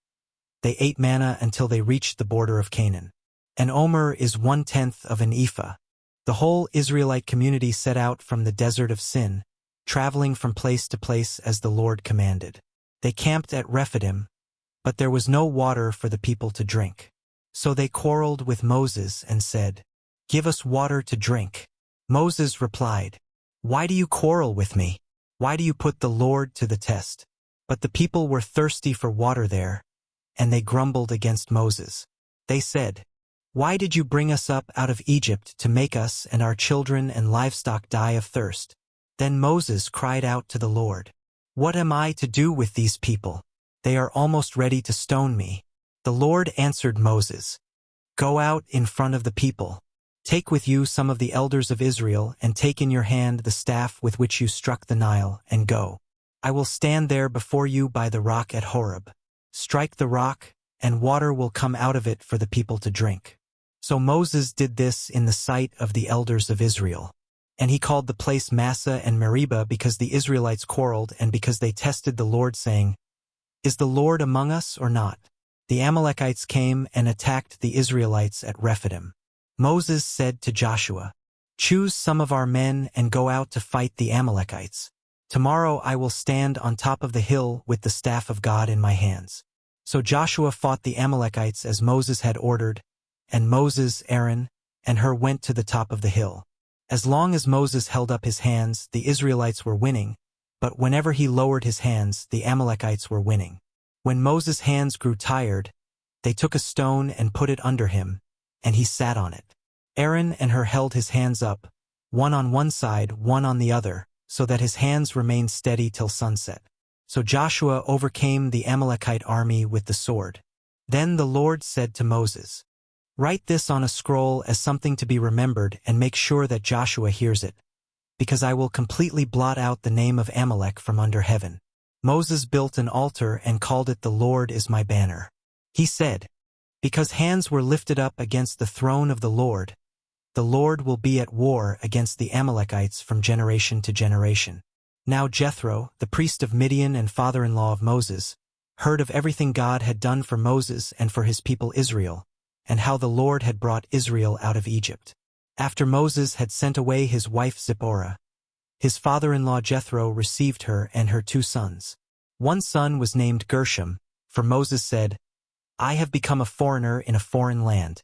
A: They ate manna until they reached the border of Canaan. An omer is 1/10 of an ephah. The whole Israelite community set out from the desert of Sin, traveling from place to place as the Lord commanded. They camped at Rephidim, but there was no water for the people to drink. So they quarreled with Moses and said, "Give us water to drink." Moses replied, "Why do you quarrel with me? Why do you put the Lord to the test? But the people were thirsty for water there, and they grumbled against Moses. They said, "Why did you bring us up out of Egypt to make us and our children and livestock die of thirst?" Then Moses cried out to the Lord, "What am I to do with these people? They are almost ready to stone me." The Lord answered Moses, "Go out in front of the people. Take with you some of the elders of Israel, and take in your hand the staff with which you struck the Nile, and go. I will stand there before you by the rock at Horeb. Strike the rock, and water will come out of it for the people to drink." So Moses did this in the sight of the elders of Israel. And he called the place Massah and Meribah because the Israelites quarreled and because they tested the Lord, saying, "Is the Lord among us or not?" The Amalekites came and attacked the Israelites at Rephidim. Moses said to Joshua, "Choose some of our men and go out to fight the Amalekites. Tomorrow I will stand on top of the hill with the staff of God in my hands." So Joshua fought the Amalekites as Moses had ordered, and Moses, Aaron, and Hur went to the top of the hill. As long as Moses held up his hands, the Israelites were winning, but whenever he lowered his hands, the Amalekites were winning. When Moses' hands grew tired, they took a stone and put it under him, and he sat on it. Aaron and Hur held his hands up, one on one side, one on the other, so that his hands remained steady till sunset. So Joshua overcame the Amalekite army with the sword. Then the Lord said to Moses, "Write this on a scroll as something to be remembered, and make sure that Joshua hears it, because I will completely blot out the name of Amalek from under heaven." Moses built an altar and called it "The Lord is my banner." He said, "Because hands were lifted up against the throne of the Lord will be at war against the Amalekites from generation to generation." Now Jethro, the priest of Midian and father-in-law of Moses, heard of everything God had done for Moses and for his people Israel, and how the Lord had brought Israel out of Egypt. After Moses had sent away his wife Zipporah, his father-in-law Jethro received her and her 2 sons. One son was named Gershom, for Moses said, "I have become a foreigner in a foreign land."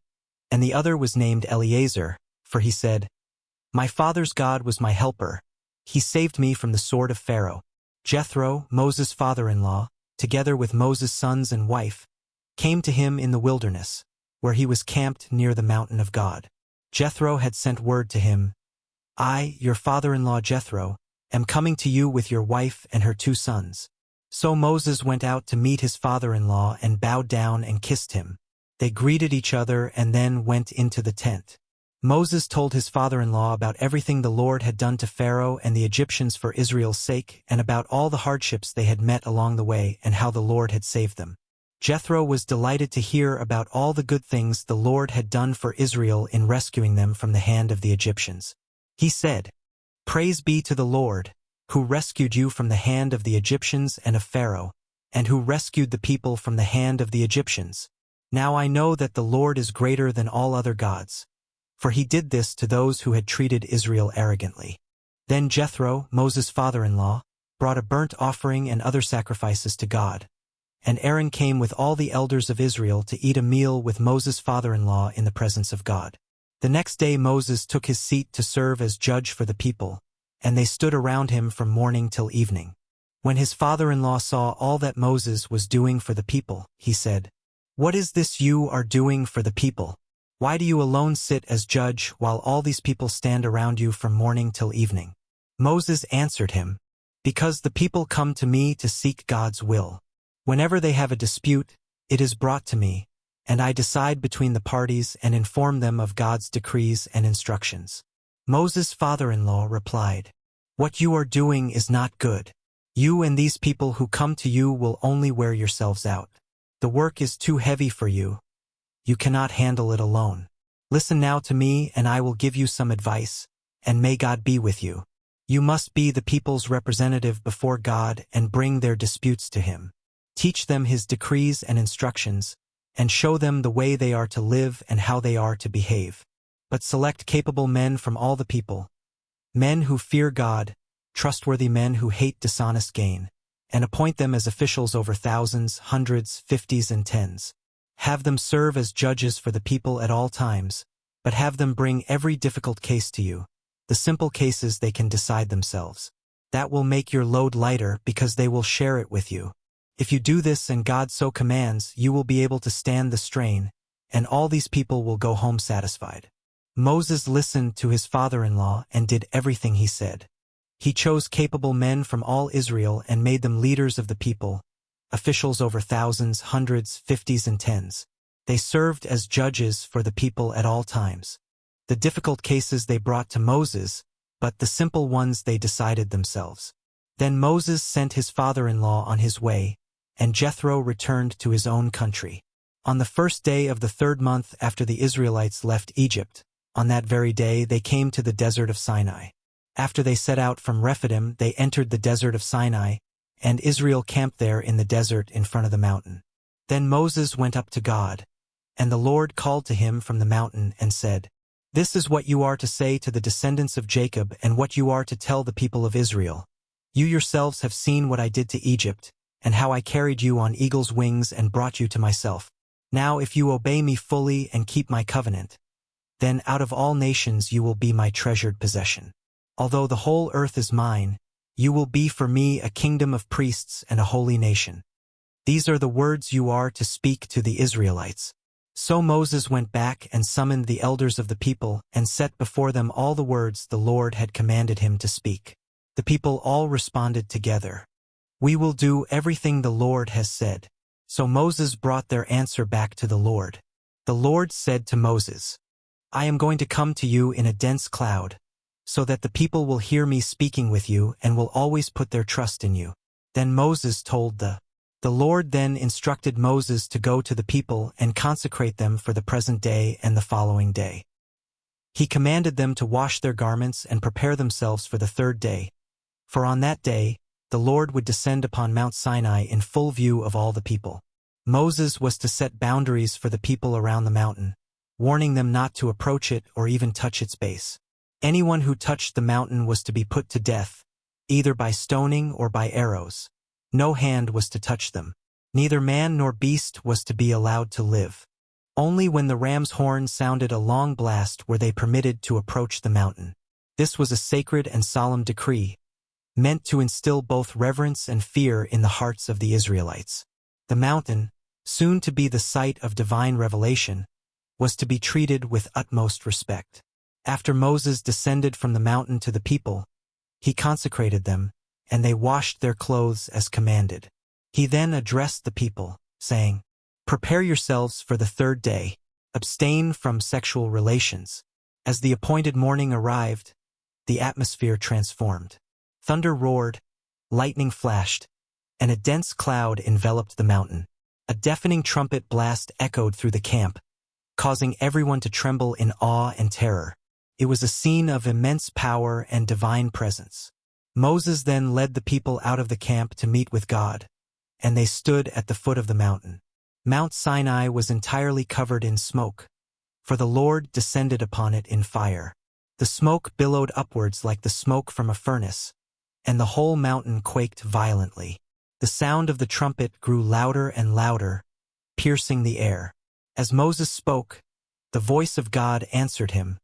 A: And the other was named Eleazar, for he said, "My father's God was my helper. He saved me from the sword of Pharaoh." Jethro, Moses' father-in-law, together with Moses' sons and wife, came to him in the wilderness, where he was camped near the mountain of God. Jethro had sent word to him, "I, your father-in-law Jethro, am coming to you with your wife and her 2 sons." So Moses went out to meet his father-in-law and bowed down and kissed him. They greeted each other and then went into the tent. Moses told his father-in-law about everything the Lord had done to Pharaoh and the Egyptians for Israel's sake, and about all the hardships they had met along the way and how the Lord had saved them. Jethro was delighted to hear about all the good things the Lord had done for Israel in rescuing them from the hand of the Egyptians. He said, "Praise be to the Lord, who rescued you from the hand of the Egyptians and of Pharaoh, and who rescued the people from the hand of the Egyptians. Now I know that the Lord is greater than all other gods, for he did this to those who had treated Israel arrogantly." Then Jethro, Moses' father-in-law, brought a burnt offering and other sacrifices to God. And Aaron came with all the elders of Israel to eat a meal with Moses' father-in-law in the presence of God. The next day Moses took his seat to serve as judge for the people, and they stood around him from morning till evening. When his father-in-law saw all that Moses was doing for the people, he said, "What is this you are doing for the people? Why do you alone sit as judge while all these people stand around you from morning till evening?" Moses answered him, "Because the people come to me to seek God's will. Whenever they have a dispute, it is brought to me, and I decide between the parties and inform them of God's decrees and instructions." Moses' father-in-law replied, "What you are doing is not good. You and these people who come to you will only wear yourselves out. The work is too heavy for you. You cannot handle it alone. Listen now to me, and I will give you some advice, and may God be with you. You must be the people's representative before God and bring their disputes to him. Teach them his decrees and instructions, and show them the way they are to live and how they are to behave. But select capable men from all the people, men who fear God, trustworthy men who hate dishonest gain, and appoint them as officials over thousands, hundreds, fifties, and tens. Have them serve as judges for the people at all times, but have them bring every difficult case to you. The simple cases they can decide themselves. That will make your load lighter because they will share it with you. If you do this and God so commands, you will be able to stand the strain, and all these people will go home satisfied." Moses listened to his father-in-law and did everything he said. He chose capable men from all Israel and made them leaders of the people, officials over thousands, hundreds, fifties, and tens. They served as judges for the people at all times. The difficult cases they brought to Moses, but the simple ones they decided themselves. Then Moses sent his father-in-law on his way, and Jethro returned to his own country. On the first day of the 3rd month after the Israelites left Egypt, on that very day they came to the desert of Sinai. After they set out from Rephidim, they entered the desert of Sinai, and Israel camped there in the desert in front of the mountain. Then Moses went up to God, and the Lord called to him from the mountain and said, "This is what you are to say to the descendants of Jacob and what you are to tell the people of Israel. You yourselves have seen what I did to Egypt, and how I carried you on eagle's wings and brought you to myself. Now if you obey me fully and keep my covenant, then out of all nations you will be my treasured possession. Although the whole earth is mine, you will be for me a kingdom of priests and a holy nation. These are the words you are to speak to the Israelites." So Moses went back and summoned the elders of the people and set before them all the words the Lord had commanded him to speak. The people all responded together, "We will do everything the Lord has said." So Moses brought their answer back to the Lord. The Lord said to Moses, "I am going to come to you in a dense cloud, so that the people will hear me speaking with you and will always put their trust in you." Then Moses told the Lord then instructed Moses to go to the people and consecrate them for the present day and the following day. He commanded them to wash their garments and prepare themselves for the 3rd day, for on that day the Lord would descend upon Mount Sinai in full view of all the people. Moses was to set boundaries for the people around the mountain, warning them not to approach it or even touch its base. Anyone who touched the mountain was to be put to death, either by stoning or by arrows. No hand was to touch them. Neither man nor beast was to be allowed to live. Only when the ram's horn sounded a long blast were they permitted to approach the mountain. This was a sacred and solemn decree, meant to instill both reverence and fear in the hearts of the Israelites. The mountain, soon to be the site of divine revelation, was to be treated with utmost respect. After Moses descended from the mountain to the people, he consecrated them, and they washed their clothes as commanded. He then addressed the people, saying, "Prepare yourselves for the 3rd day. Abstain from sexual relations." As the appointed morning arrived, the atmosphere transformed. Thunder roared, lightning flashed, and a dense cloud enveloped the mountain. A deafening trumpet blast echoed through the camp, causing everyone to tremble in awe and terror. It was a scene of immense power and divine presence. Moses then led the people out of the camp to meet with God, and they stood at the foot of the mountain. Mount Sinai was entirely covered in smoke, for the Lord descended upon it in fire. The smoke billowed upwards like the smoke from a furnace, and the whole mountain quaked violently. The sound of the trumpet grew louder and louder, piercing the air. As Moses spoke, the voice of God answered him,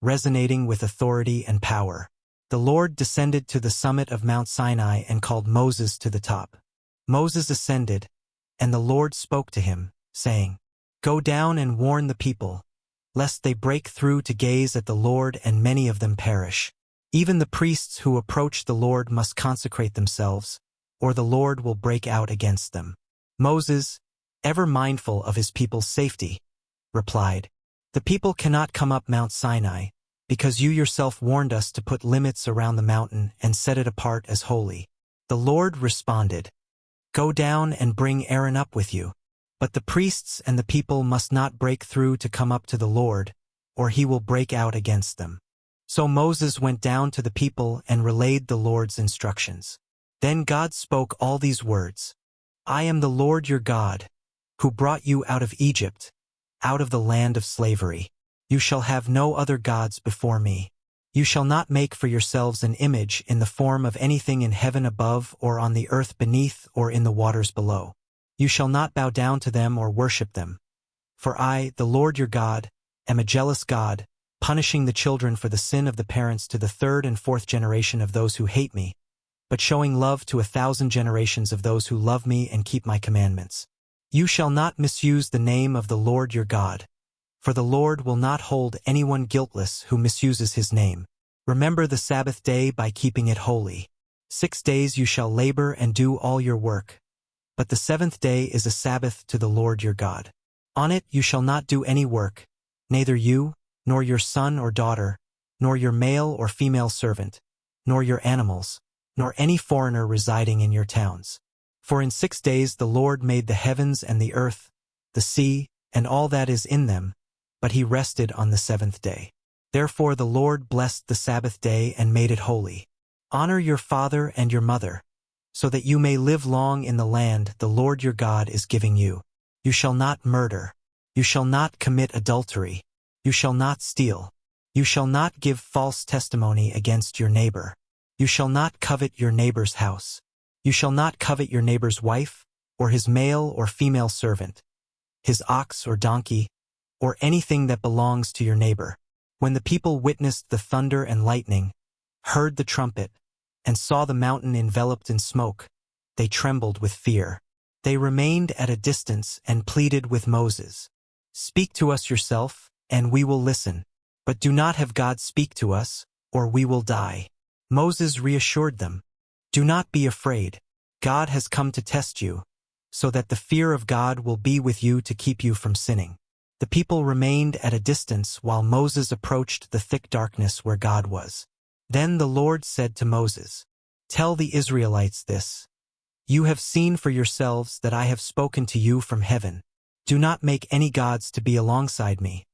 A: resonating with authority and power. The Lord descended to the summit of Mount Sinai and called Moses to the top. Moses ascended, and the Lord spoke to him, saying, "Go down and warn the people, lest they break through to gaze at the Lord and many of them perish. Even the priests who approach the Lord must consecrate themselves, or the Lord will break out against them." Moses, ever mindful of his people's safety, replied, "The people cannot come up Mount Sinai, because you yourself warned us to put limits around the mountain and set it apart as holy." The Lord responded, "Go down and bring Aaron up with you. But the priests and the people must not break through to come up to the Lord, or he will break out against them." So Moses went down to the people and relayed the Lord's instructions. Then God spoke all these words, "I am the Lord your God, who brought you out of Egypt, out of the land of slavery. You shall have no other gods before me. You shall not make for yourselves an image in the form of anything in heaven above or on the earth beneath or in the waters below. You shall not bow down to them or worship them. For I, the Lord your God, am a jealous God, punishing the children for the sin of the parents to the 3rd and 4th generation of those who hate me, but showing love to 1,000 generations of those who love me and keep my commandments. You shall not misuse the name of the Lord your God, for the Lord will not hold anyone guiltless who misuses his name. Remember the Sabbath day by keeping it holy. 6 days you shall labor and do all your work, but the 7th day is a Sabbath to the Lord your God. On it you shall not do any work, neither you, nor your son or daughter, nor your male or female servant, nor your animals, nor any foreigner residing in your towns. For in 6 days the Lord made the heavens and the earth, the sea, and all that is in them, but he rested on the 7th day. Therefore the Lord blessed the Sabbath day and made it holy. Honor your father and your mother, so that you may live long in the land the Lord your God is giving you. You shall not murder. You shall not commit adultery. You shall not steal. You shall not give false testimony against your neighbor. You shall not covet your neighbor's house. You shall not covet your neighbor's wife, or his male or female servant, his ox or donkey, or anything that belongs to your neighbor. When the people witnessed the thunder and lightning, heard the trumpet, and saw the mountain enveloped in smoke, they trembled with fear. They remained at a distance and pleaded with Moses. Speak to us yourself, and we will listen. But do not have God speak to us, or we will die. Moses reassured them. Do not be afraid. God has come to test you, so that the fear of God will be with you to keep you from sinning. The people remained at a distance while Moses approached the thick darkness where God was. Then the Lord said to Moses, Tell the Israelites this. You have seen for yourselves that I have spoken to you from heaven. Do not make any gods to be alongside me.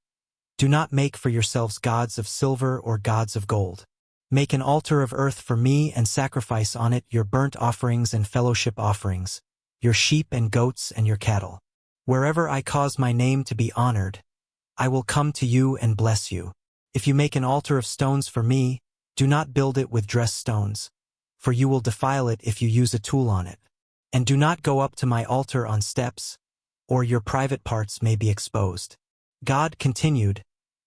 A: Do not make for yourselves gods of silver or gods of gold. Make an altar of earth for me and sacrifice on it your burnt offerings and fellowship offerings, your sheep and goats and your cattle. Wherever I cause my name to be honored, I will come to you and bless you. If you make an altar of stones for me, do not build it with dressed stones, for you will defile it if you use a tool on it. And do not go up to my altar on steps, or your private parts may be exposed. God continued,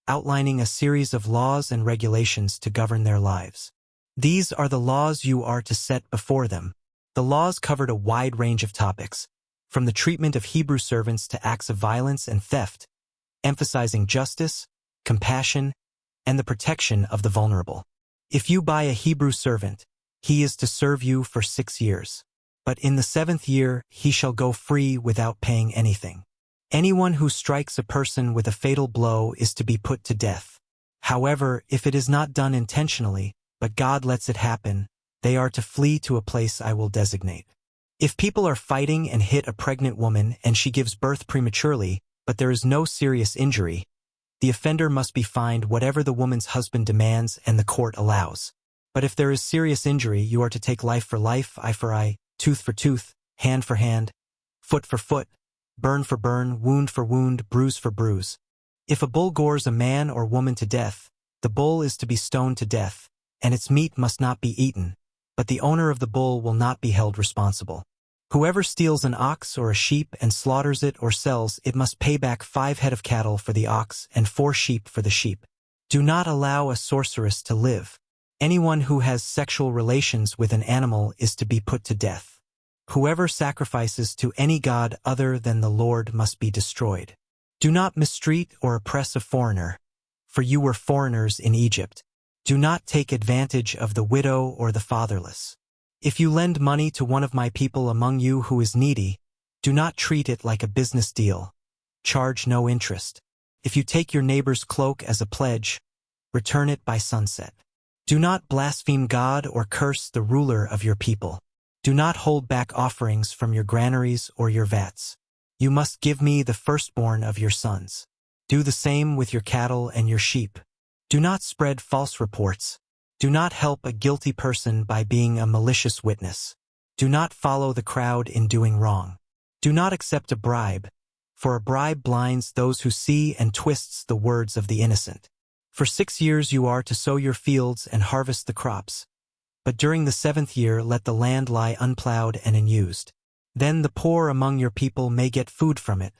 A: outlining a series of laws and regulations to govern their lives. These are the laws you are to set before them. The laws covered a wide range of topics, from the treatment of Hebrew servants to acts of violence and theft, emphasizing justice, compassion, and the protection of the vulnerable. If you buy a Hebrew servant, he is to serve you for 6 years. But in the 7th year he shall go free without paying anything. Anyone who strikes a person with a fatal blow is to be put to death. However, if it is not done intentionally, but God lets it happen, they are to flee to a place I will designate. If people are fighting and hit a pregnant woman and she gives birth prematurely, but there is no serious injury, the offender must be fined whatever the woman's husband demands and the court allows. But if there is serious injury, you are to take life for life, eye for eye, tooth for tooth, hand for hand, foot for foot, burn for burn, wound for wound, bruise for bruise. If a bull gores a man or woman to death, the bull is to be stoned to death, and its meat must not be eaten, but the owner of the bull will not be held responsible. Whoever steals an ox or a sheep and slaughters it or sells it must pay back 5 head of cattle for the ox and 4 sheep for the sheep. Do not allow a sorceress to live. Anyone who has sexual relations with an animal is to be put to death. Whoever sacrifices to any god other than the Lord must be destroyed. Do not mistreat or oppress a foreigner, for you were foreigners in Egypt. Do not take advantage of the widow or the fatherless. If you lend money to one of my people among you who is needy, do not treat it like a business deal. Charge no interest. If you take your neighbor's cloak as a pledge, return it by sunset. Do not blaspheme God or curse the ruler of your people. Do not hold back offerings from your granaries or your vats. You must give me the firstborn of your sons. Do the same with your cattle and your sheep. Do not spread false reports. Do not help a guilty person by being a malicious witness. Do not follow the crowd in doing wrong. Do not accept a bribe, for a bribe blinds those who see and twists the words of the innocent. For 6 years you are to sow your fields and harvest the crops, but during the 7th year let the land lie unplowed and unused. Then the poor among your people may get food from it,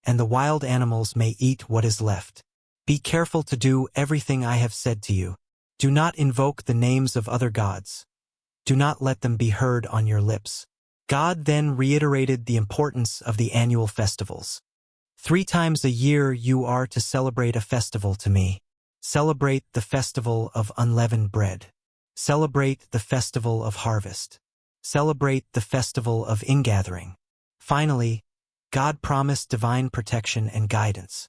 A: and the wild animals may eat what is left. Be careful to do everything I have said to you. Do not invoke the names of other gods. Do not let them be heard on your lips. God then reiterated the importance of the annual festivals. 3 times a year you are to celebrate a festival to me. Celebrate the festival of unleavened bread. Celebrate the festival of harvest. Celebrate the festival of ingathering. Finally, God promised divine protection and guidance.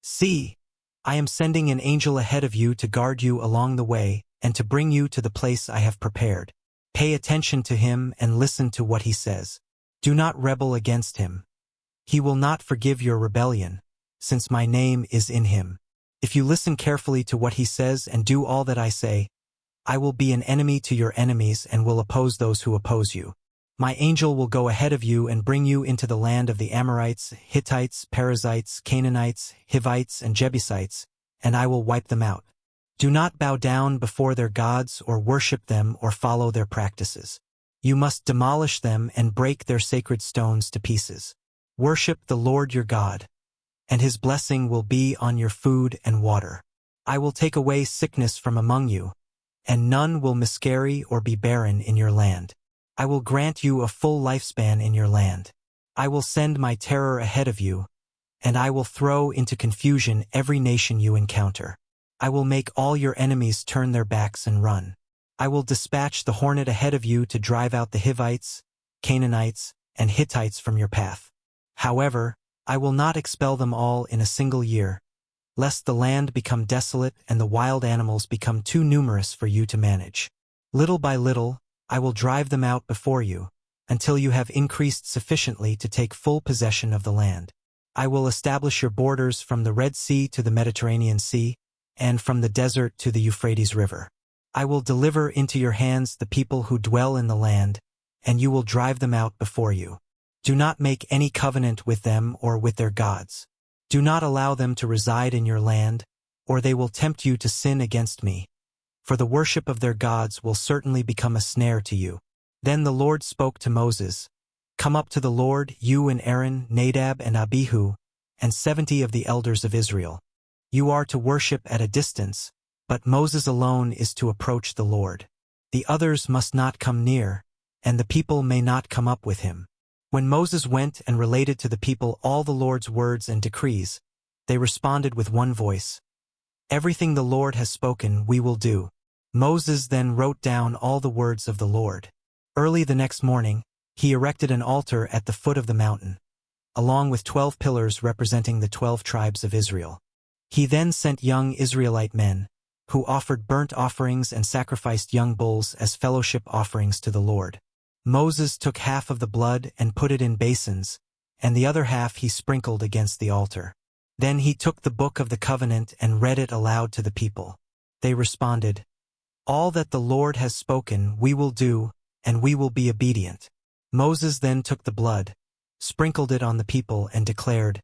A: See, I am sending an angel ahead of you to guard you along the way and to bring you to the place I have prepared. Pay attention to him and listen to what he says. Do not rebel against him. He will not forgive your rebellion, since my name is in him. If you listen carefully to what he says and do all that I say, I will be an enemy to your enemies and will oppose those who oppose you. My angel will go ahead of you and bring you into the land of the Amorites, Hittites, Perizzites, Canaanites, Hivites, and Jebusites, and I will wipe them out. Do not bow down before their gods or worship them or follow their practices. You must demolish them and break their sacred stones to pieces. Worship the Lord your God, and his blessing will be on your food and water. I will take away sickness from among you, and none will miscarry or be barren in your land. I will grant you a full lifespan in your land. I will send my terror ahead of you, and I will throw into confusion every nation you encounter. I will make all your enemies turn their backs and run. I will dispatch the hornet ahead of you to drive out the Hivites, Canaanites, and Hittites from your path. However, I will not expel them all in a single year, lest the land become desolate and the wild animals become too numerous for you to manage. Little by little, I will drive them out before you, until you have increased sufficiently to take full possession of the land. I will establish your borders from the Red Sea to the Mediterranean Sea, and from the desert to the Euphrates River. I will deliver into your hands the people who dwell in the land, and you will drive them out before you. Do not make any covenant with them or with their gods. Do not allow them to reside in your land, or they will tempt you to sin against me. For the worship of their gods will certainly become a snare to you. Then the Lord spoke to Moses, Come up to the Lord, you and Aaron, Nadab and Abihu, and 70 of the elders of Israel. You are to worship at a distance, but Moses alone is to approach the Lord. The others must not come near, and the people may not come up with him. When Moses went and related to the people all the Lord's words and decrees, they responded with one voice, Everything the Lord has spoken we will do. Moses then wrote down all the words of the Lord. Early the next morning, he erected an altar at the foot of the mountain, along with 12 pillars representing the 12 tribes of Israel. He then sent young Israelite men, who offered burnt offerings and sacrificed young bulls as fellowship offerings to the Lord. Moses took half of the blood and put it in basins, and the other half he sprinkled against the altar. Then he took the book of the covenant and read it aloud to the people. They responded, All that the Lord has spoken we will do, and we will be obedient. Moses then took the blood, sprinkled it on the people and declared,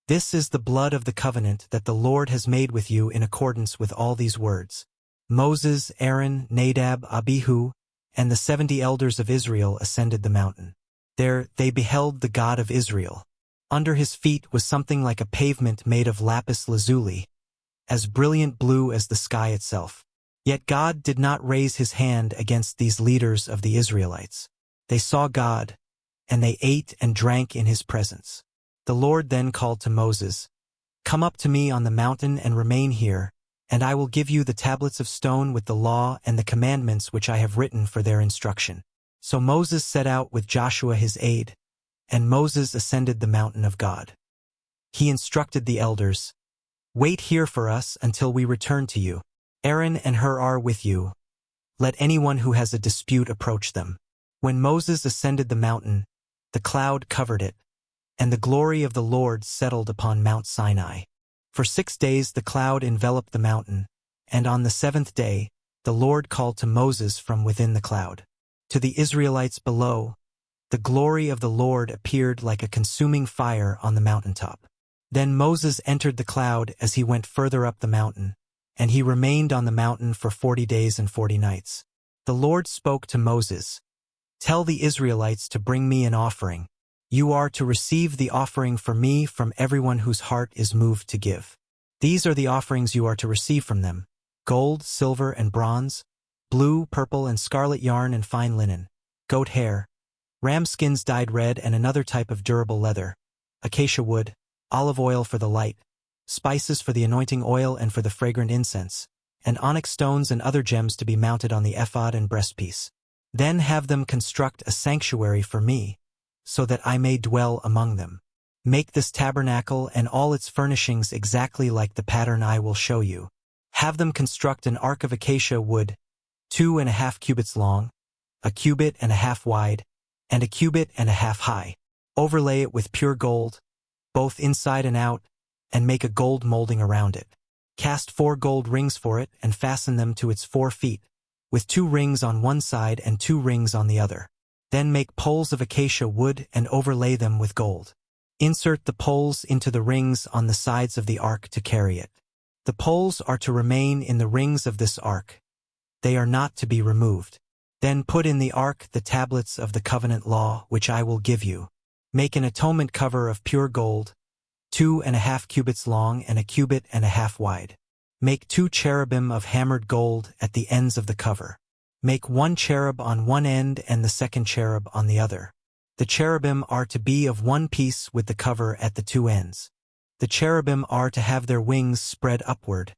A: This is the blood of the covenant that the Lord has made with you in accordance with all these words. Moses, Aaron, Nadab, Abihu, and the 70 elders of Israel ascended the mountain. There they beheld the God of Israel. Under his feet was something like a pavement made of lapis lazuli, as brilliant blue as the sky itself. Yet God did not raise his hand against these leaders of the Israelites. They saw God, and they ate and drank in his presence. The Lord then called to Moses, Come up to me on the mountain and remain here, and I will give you the tablets of stone with the law and the commandments which I have written for their instruction. So Moses set out with Joshua his aide, and Moses ascended the mountain of God. He instructed the elders, Wait here for us until we return to you. Aaron and Hur are with you. Let anyone who has a dispute approach them. When Moses ascended the mountain, the cloud covered it, and the glory of the Lord settled upon Mount Sinai. For 6 days the cloud enveloped the mountain, and on the 7th day the Lord called to Moses from within the cloud. To the Israelites below, the glory of the Lord appeared like a consuming fire on the mountaintop. Then Moses entered the cloud as he went further up the mountain, and he remained on the mountain for 40 days and 40 nights. The Lord spoke to Moses, Tell the Israelites to bring me an offering. You are to receive the offering for me from everyone whose heart is moved to give. These are the offerings you are to receive from them: gold, silver, and bronze, blue, purple, and scarlet yarn and fine linen, goat hair, ram skins dyed red and another type of durable leather, acacia wood, olive oil for the light, spices for the anointing oil and for the fragrant incense, and onyx stones and other gems to be mounted on the ephod and breastpiece. Then have them construct a sanctuary for me, so that I may dwell among them. Make this tabernacle and all its furnishings exactly like the pattern I will show you. Have them construct an ark of acacia wood, 2.5 cubits long, 1.5 cubits wide, and 1.5 cubits high. Overlay it with pure gold, both inside and out, and make a gold molding around it. Cast 4 gold rings for it and fasten them to its 4 feet, with 2 rings on one side and 2 rings on the other. Then make poles of acacia wood and overlay them with gold. Insert the poles into the rings on the sides of the ark to carry it. The poles are to remain in the rings of this ark. They are not to be removed. Then put in the ark the tablets of the covenant law which I will give you. Make an atonement cover of pure gold, 2.5 cubits long and 1.5 cubits wide. Make 2 cherubim of hammered gold at the ends of the cover. Make 1 cherub on one end and the second cherub on the other. The cherubim are to be of one piece with the cover at the 2 ends. The cherubim are to have their wings spread upward,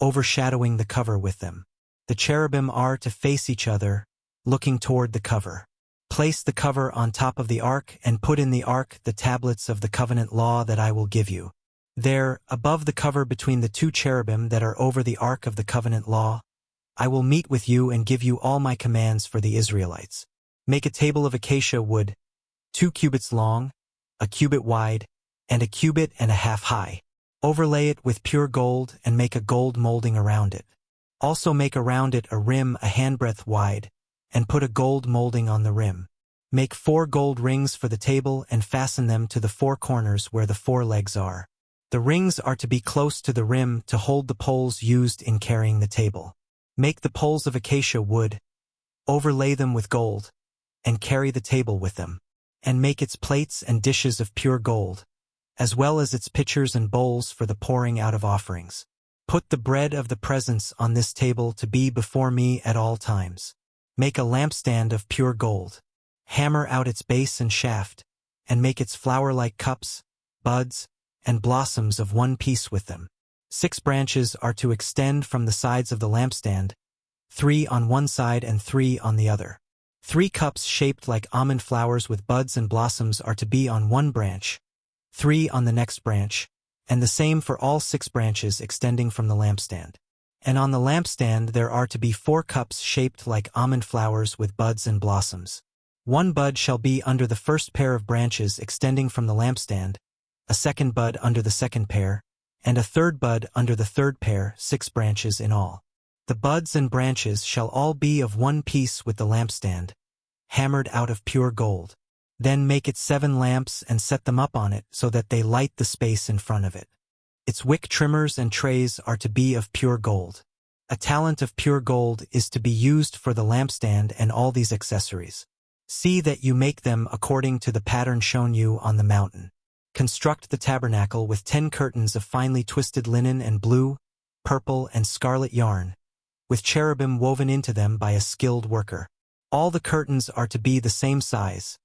A: overshadowing the cover with them. The cherubim are to face each other, looking toward the cover. Place the cover on top of the ark and put in the ark the tablets of the covenant law that I will give you. There, above the cover between the 2 cherubim that are over the ark of the covenant law, I will meet with you and give you all my commands for the Israelites. Make a table of acacia wood, 2 cubits long, 1 cubit wide, and 1.5 cubits high. Overlay it with pure gold and make a gold molding around it. Also make around it a rim a handbreadth wide, and put a gold molding on the rim. Make 4 gold rings for the table and fasten them to the 4 corners where the 4 legs are. The rings are to be close to the rim to hold the poles used in carrying the table. Make the poles of acacia wood, overlay them with gold, and carry the table with them. And make its plates and dishes of pure gold, as well as its pitchers and bowls for the pouring out of offerings. Put the bread of the presence on this table to be before me at all times. Make a lampstand of pure gold. Hammer out its base and shaft, and make its flower-like cups, buds, and blossoms of one piece with them. 6 branches are to extend from the sides of the lampstand, 3 on one side and 3 on the other. 3 cups shaped like almond flowers with buds and blossoms are to be on one branch, 3 on the next branch, and the same for all 6 branches extending from the lampstand. And on the lampstand there are to be 4 cups shaped like almond flowers with buds and blossoms. 1 bud shall be under the first pair of branches extending from the lampstand, a 2nd bud under the 2nd pair, and a 3rd bud under the 3rd pair, 6 branches in all. The buds and branches shall all be of one piece with the lampstand, hammered out of pure gold. Then make it 7 lamps and set them up on it so that they light the space in front of it. Its wick trimmers and trays are to be of pure gold. A talent of pure gold is to be used for the lampstand and all these accessories. See that you make them according to the pattern shown you on the mountain. Construct the tabernacle with 10 curtains of finely twisted linen and blue, purple, and scarlet yarn, with cherubim woven into them by a skilled worker. All the curtains are to be the same size,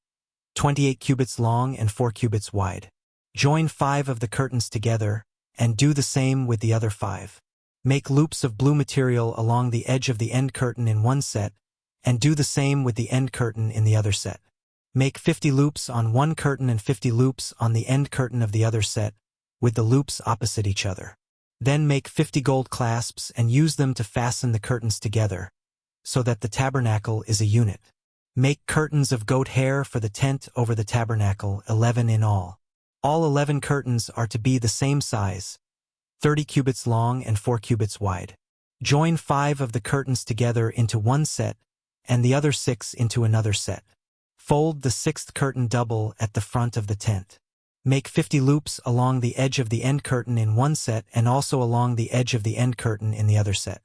A: 28 cubits long and 4 cubits wide. Join 5 of the curtains together, and do the same with the other 5. Make loops of blue material along the edge of the end curtain in one set, and do the same with the end curtain in the other set. Make 50 loops on one curtain and 50 loops on the end curtain of the other set, with the loops opposite each other. Then make 50 gold clasps and use them to fasten the curtains together, so that the tabernacle is a unit. Make curtains of goat hair for the tent over the tabernacle, 11 in all. All 11 curtains are to be the same size, 30 cubits long and 4 cubits wide. Join 5 of the curtains together into one set, and the other 6 into another set. Fold the 6th curtain double at the front of the tent. Make 50 loops along the edge of the end curtain in one set and also along the edge of the end curtain in the other set.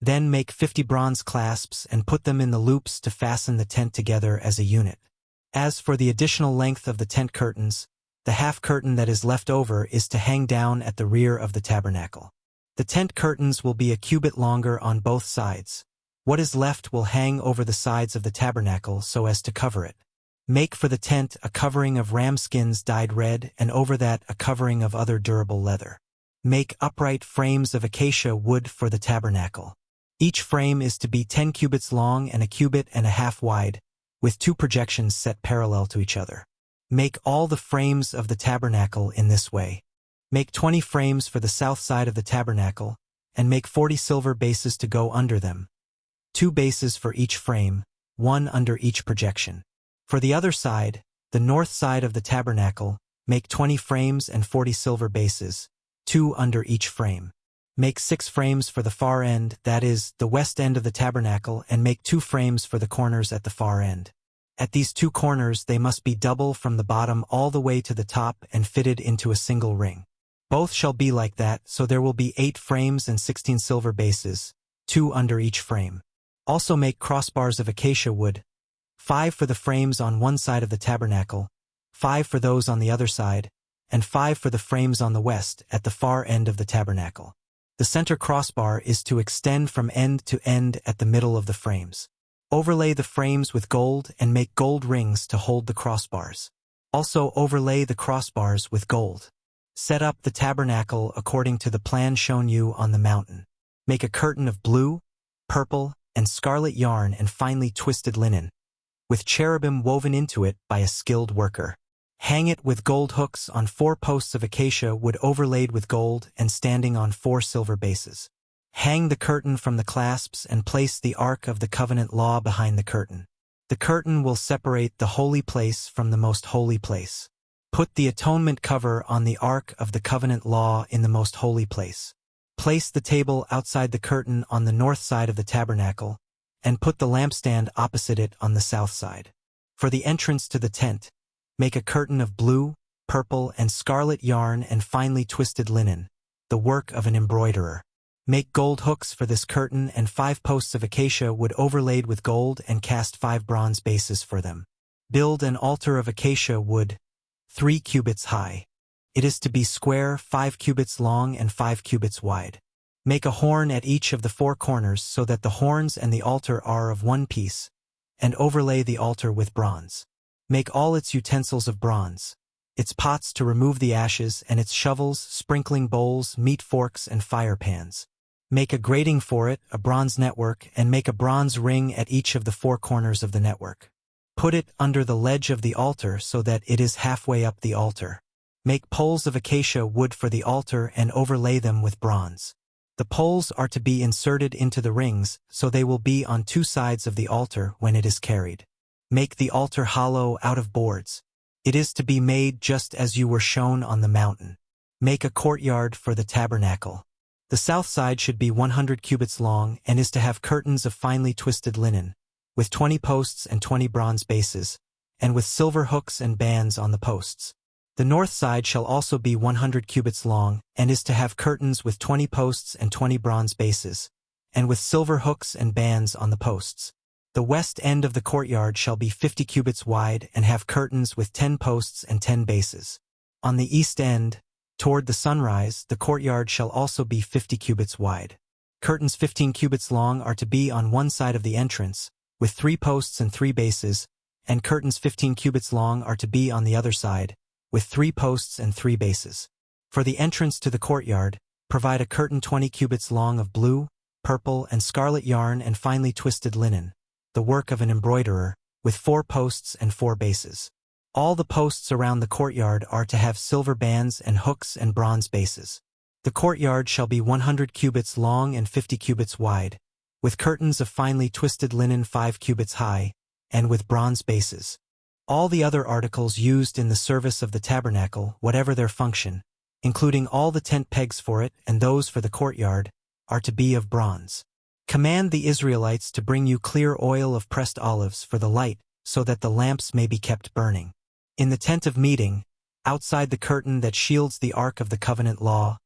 A: Then make 50 bronze clasps and put them in the loops to fasten the tent together as a unit. As for the additional length of the tent curtains, the half curtain that is left over is to hang down at the rear of the tabernacle. The tent curtains will be a cubit longer on both sides, What is left will hang over the sides of the tabernacle so as to cover it. Make for the tent a covering of ram skins dyed red, and over that a covering of other durable leather. Make upright frames of acacia wood for the tabernacle. Each frame is to be 10 cubits long and a cubit and a half wide, with 2 projections set parallel to each other. Make all the frames of the tabernacle in this way. Make 20 frames for the south side of the tabernacle, and make 40 silver bases to go under them. 2 bases for each frame, 1 under each projection. For the other side, the north side of the tabernacle, make 20 frames and 40 silver bases, 2 under each frame. Make 6 frames for the far end, that is, the west end of the tabernacle, and make 2 frames for the corners at the far end. At these 2 corners they must be double from the bottom all the way to the top and fitted into a single ring. Both shall be like that, so there will be 8 frames and 16 silver bases, 2 under each frame. Also make crossbars of acacia wood, 5 for the frames on one side of the tabernacle, 5 for those on the other side, and 5 for the frames on the west at the far end of the tabernacle. The center crossbar is to extend from end to end at the middle of the frames. Overlay the frames with gold and make gold rings to hold the crossbars. Also overlay the crossbars with gold. Set up the tabernacle according to the plan shown you on the mountain. Make a curtain of blue, purple, and scarlet yarn and finely twisted linen, with cherubim woven into it by a skilled worker. Hang it with gold hooks on 4 posts of acacia wood overlaid with gold and standing on 4 silver bases. Hang the curtain from the clasps and place the Ark of the Covenant Law behind the curtain. The curtain will separate the holy place from the most holy place. Put the atonement cover on the Ark of the Covenant Law in the most holy place. Place the table outside the curtain on the north side of the tabernacle, and put the lampstand opposite it on the south side. For the entrance to the tent, make a curtain of blue, purple, and scarlet yarn and finely twisted linen, the work of an embroiderer. Make gold hooks for this curtain and 5 posts of acacia wood overlaid with gold and cast 5 bronze bases for them. Build an altar of acacia wood, 3 cubits high. It is to be square, 5 cubits long and 5 cubits wide. Make a horn at each of the 4 corners so that the horns and the altar are of one piece, and overlay the altar with bronze. Make all its utensils of bronze, its pots to remove the ashes, and its shovels, sprinkling bowls, meat forks, and fire pans. Make a grating for it, a bronze network, and make a bronze ring at each of the 4 corners of the network. Put it under the ledge of the altar so that it is halfway up the altar. Make poles of acacia wood for the altar and overlay them with bronze. The poles are to be inserted into the rings, so they will be on 2 sides of the altar when it is carried. Make the altar hollow out of boards. It is to be made just as you were shown on the mountain. Make a courtyard for the tabernacle. The south side should be 100 cubits long and is to have curtains of finely twisted linen, with 20 posts and 20 bronze bases, and with silver hooks and bands on the posts. The north side shall also be 100 cubits long, and is to have curtains with 20 posts and 20 bronze bases, and with silver hooks and bands on the posts. The west end of the courtyard shall be 50 cubits wide and have curtains with 10 posts and 10 bases. On the east end, toward the sunrise, the courtyard shall also be 50 cubits wide. Curtains 15 cubits long are to be on one side of the entrance, with 3 posts and 3 bases, and curtains 15 cubits long are to be on the other side, with 3 posts and 3 bases. For the entrance to the courtyard, provide a curtain 20 cubits long of blue, purple, and scarlet yarn and finely twisted linen, the work of an embroiderer, with 4 posts and 4 bases. All the posts around the courtyard are to have silver bands and hooks and bronze bases. The courtyard shall be 100 cubits long and 50 cubits wide, with curtains of finely twisted linen 5 cubits high, and with bronze bases. All the other articles used in the service of the tabernacle, whatever their function, including all the tent pegs for it and those for the courtyard, are to be of bronze. Command the Israelites to bring you clear oil of pressed olives for the light, so that the lamps may be kept burning. In the tent of meeting, outside the curtain that shields the Ark of the Covenant Law,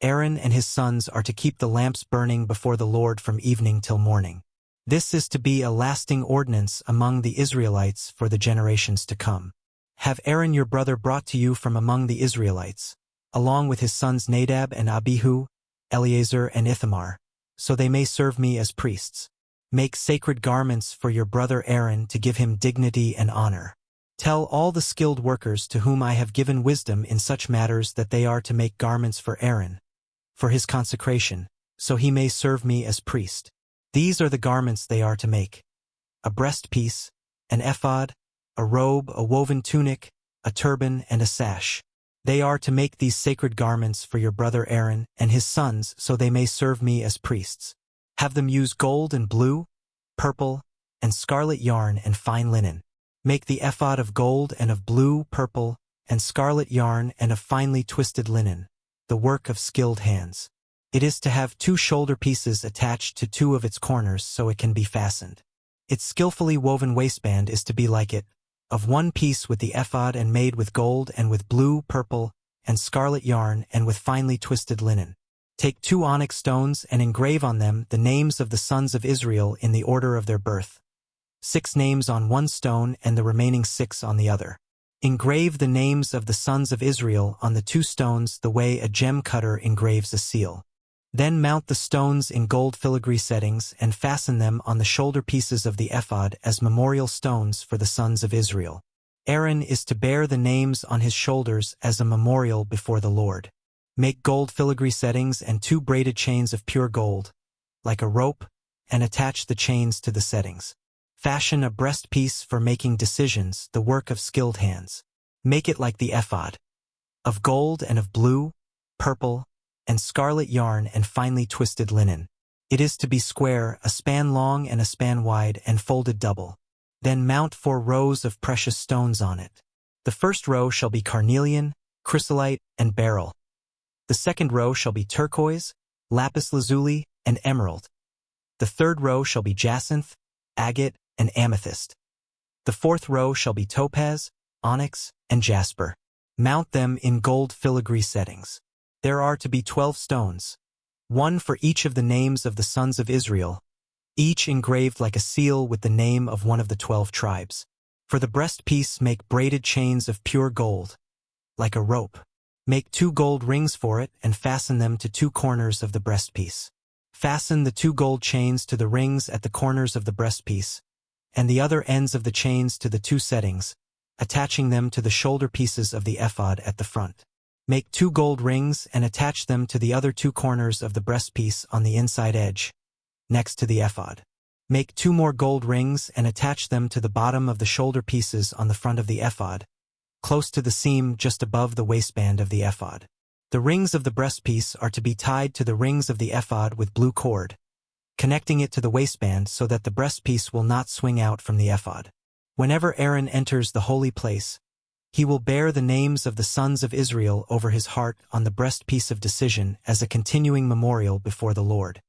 A: Aaron and his sons are to keep the lamps burning before the Lord from evening till morning. This is to be a lasting ordinance among the Israelites for the generations to come. Have Aaron your brother brought to you from among the Israelites, along with his sons Nadab and Abihu, Eleazar and Ithamar, so they may serve me as priests. Make sacred garments for your brother Aaron to give him dignity and honor. Tell all the skilled workers to whom I have given wisdom in such matters that they are to make garments for Aaron, for his consecration, so he may serve me as priest. These are the garments they are to make: a breastpiece, an ephod, a robe, a woven tunic, a turban, and a sash. They are to make these sacred garments for your brother Aaron and his sons so they may serve me as priests. Have them use gold and blue, purple, and scarlet yarn and fine linen. Make the ephod of gold and of blue, purple, and scarlet yarn and of finely twisted linen, the work of skilled hands. It is to have 2 shoulder pieces attached to 2 of its corners so it can be fastened. Its skillfully woven waistband is to be like it, of 1 piece with the ephod and made with gold and with blue, purple, and scarlet yarn and with finely twisted linen. Take 2 onyx stones and engrave on them the names of the sons of Israel in the order of their birth. 6 names on 1 stone and the remaining 6 on the other. Engrave the names of the sons of Israel on the 2 stones the way a gem cutter engraves a seal. Then mount the stones in gold filigree settings and fasten them on the shoulder pieces of the ephod as memorial stones for the sons of Israel. Aaron is to bear the names on his shoulders as a memorial before the Lord. Make gold filigree settings and 2 braided chains of pure gold, like a rope, and attach the chains to the settings. Fashion a breastpiece for making decisions, the work of skilled hands. Make it like the ephod, of gold and of blue, purple, and scarlet yarn and finely twisted linen. It is to be square, a span long and a span wide, and folded double. Then mount 4 rows of precious stones on it. The first row shall be carnelian, chrysolite, and beryl. The second row shall be turquoise, lapis lazuli, and emerald. The third row shall be jacinth, agate, and amethyst. The fourth row shall be topaz, onyx, and jasper. Mount them in gold filigree settings. There are to be 12 stones, 1 for each of the names of the sons of Israel, each engraved like a seal with the name of one of the 12 tribes. For the breastpiece make braided chains of pure gold, like a rope. Make 2 gold rings for it and fasten them to 2 corners of the breastpiece. Fasten the 2 gold chains to the rings at the corners of the breastpiece, and the other ends of the chains to the 2 settings, attaching them to the shoulder pieces of the ephod at the front. Make 2 gold rings and attach them to the other 2 corners of the breastpiece on the inside edge, next to the ephod. Make 2 more gold rings and attach them to the bottom of the shoulder pieces on the front of the ephod, close to the seam just above the waistband of the ephod. The rings of the breastpiece are to be tied to the rings of the ephod with blue cord, connecting it to the waistband so that the breastpiece will not swing out from the ephod. Whenever Aaron enters the holy place, he will bear the names of the sons of Israel over his heart on the breastpiece of decision as a continuing memorial before the Lord.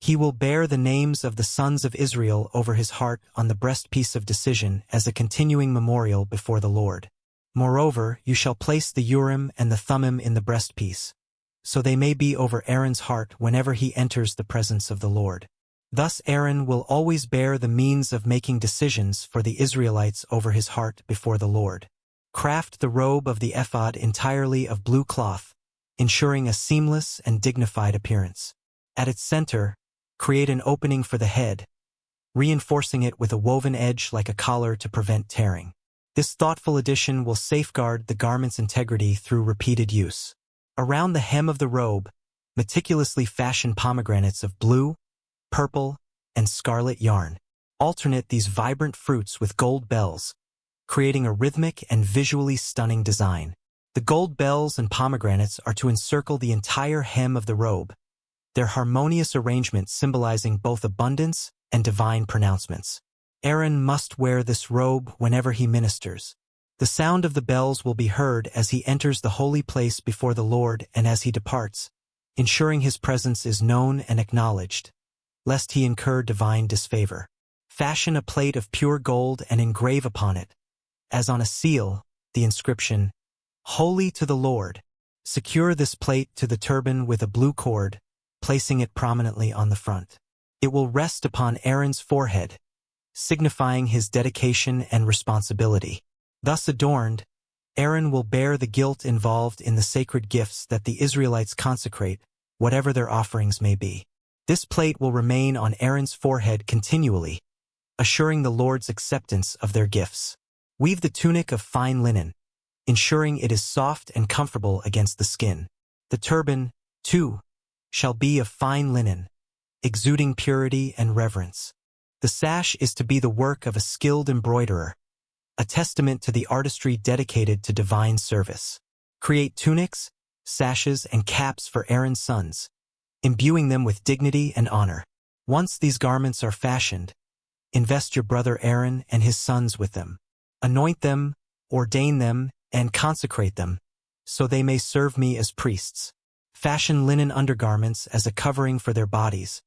A: He will bear the names of the sons of Israel over his heart on the breastpiece of decision as a continuing memorial before the Lord. Moreover, you shall place the Urim and the Thummim in the breastpiece, so they may be over Aaron's heart whenever he enters the presence of the Lord. Thus Aaron will always bear the means of making decisions for the Israelites over his heart before the Lord. Craft the robe of the ephod entirely of blue cloth, ensuring a seamless and dignified appearance. At its center, create an opening for the head, reinforcing it with a woven edge like a collar to prevent tearing. This thoughtful addition will safeguard the garment's integrity through repeated use. Around the hem of the robe, meticulously fashion pomegranates of blue, purple, and scarlet yarn. Alternate these vibrant fruits with gold bells, creating a rhythmic and visually stunning design. The gold bells and pomegranates are to encircle the entire hem of the robe, their harmonious arrangement symbolizing both abundance and divine pronouncements. Aaron must wear this robe whenever he ministers. The sound of the bells will be heard as he enters the holy place before the Lord and as he departs, ensuring his presence is known and acknowledged, lest he incur divine disfavor. Fashion a plate of pure gold and engrave upon it, as on a seal, the inscription, "Holy to the Lord." Secure this plate to the turban with a blue cord, placing it prominently on the front. It will rest upon Aaron's forehead, signifying his dedication and responsibility. Thus adorned, Aaron will bear the guilt involved in the sacred gifts that the Israelites consecrate, whatever their offerings may be. This plate will remain on Aaron's forehead continually, assuring the Lord's acceptance of their gifts. Weave the tunic of fine linen, ensuring it is soft and comfortable against the skin. The turban, too, shall be of fine linen, exuding purity and reverence. The sash is to be the work of a skilled embroiderer, a testament to the artistry dedicated to divine service. Create tunics, sashes, and caps for Aaron's sons, imbuing them with dignity and honor. Once these garments are fashioned, invest your brother Aaron and his sons with them. Anoint them, ordain them, and consecrate them, so they may serve me as priests. Fashion linen undergarments as a covering for their bodies,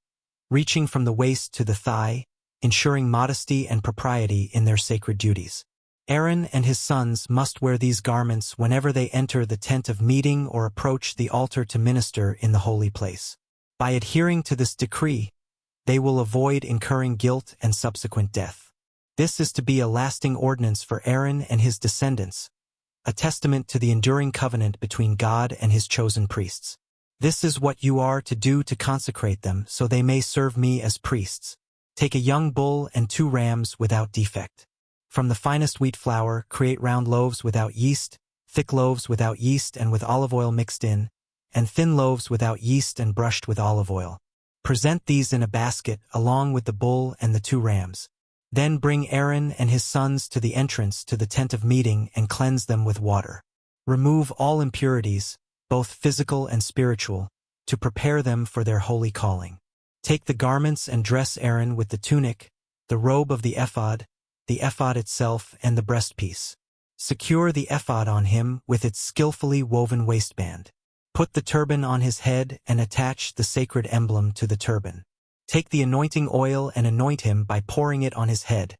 A: reaching from the waist to the thigh, ensuring modesty and propriety in their sacred duties. Aaron and his sons must wear these garments whenever they enter the tent of meeting or approach the altar to minister in the holy place. By adhering to this decree, they will avoid incurring guilt and subsequent death. This is to be a lasting ordinance for Aaron and his descendants, a testament to the enduring covenant between God and his chosen priests. This is what you are to do to consecrate them so they may serve me as priests. Take a young bull and 2 rams without defect. From the finest wheat flour, create round loaves without yeast, thick loaves without yeast and with olive oil mixed in, and thin loaves without yeast and brushed with olive oil. Present these in a basket along with the bull and the 2 rams. Then bring Aaron and his sons to the entrance to the tent of meeting and cleanse them with water. Remove all impurities, both physical and spiritual, to prepare them for their holy calling. Take the garments and dress Aaron with the tunic, the robe of the ephod itself, and the breastpiece. Secure the ephod on him with its skillfully woven waistband. Put the turban on his head and attach the sacred emblem to the turban. Take the anointing oil and anoint him by pouring it on his head,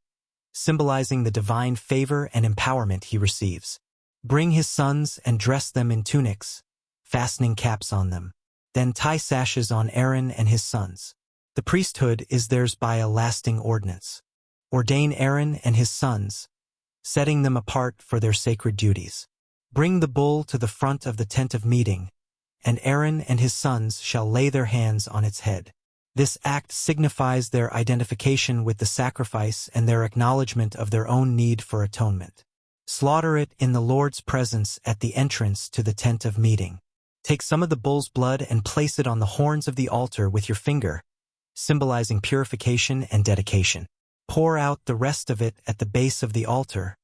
A: symbolizing the divine favor and empowerment he receives. Bring his sons and dress them in tunics, fastening caps on them. Then tie sashes on Aaron and his sons. The priesthood is theirs by a lasting ordinance. Ordain Aaron and his sons, setting them apart for their sacred duties. Bring the bull to the front of the tent of meeting, and Aaron and his sons shall lay their hands on its head. This act signifies their identification with the sacrifice and their acknowledgement of their own need for atonement. Slaughter it in the Lord's presence at the entrance to the tent of meeting. Take some of the bull's blood and place it on the horns of the altar with your finger, symbolizing purification and dedication. Pour out the rest of it at the base of the altar,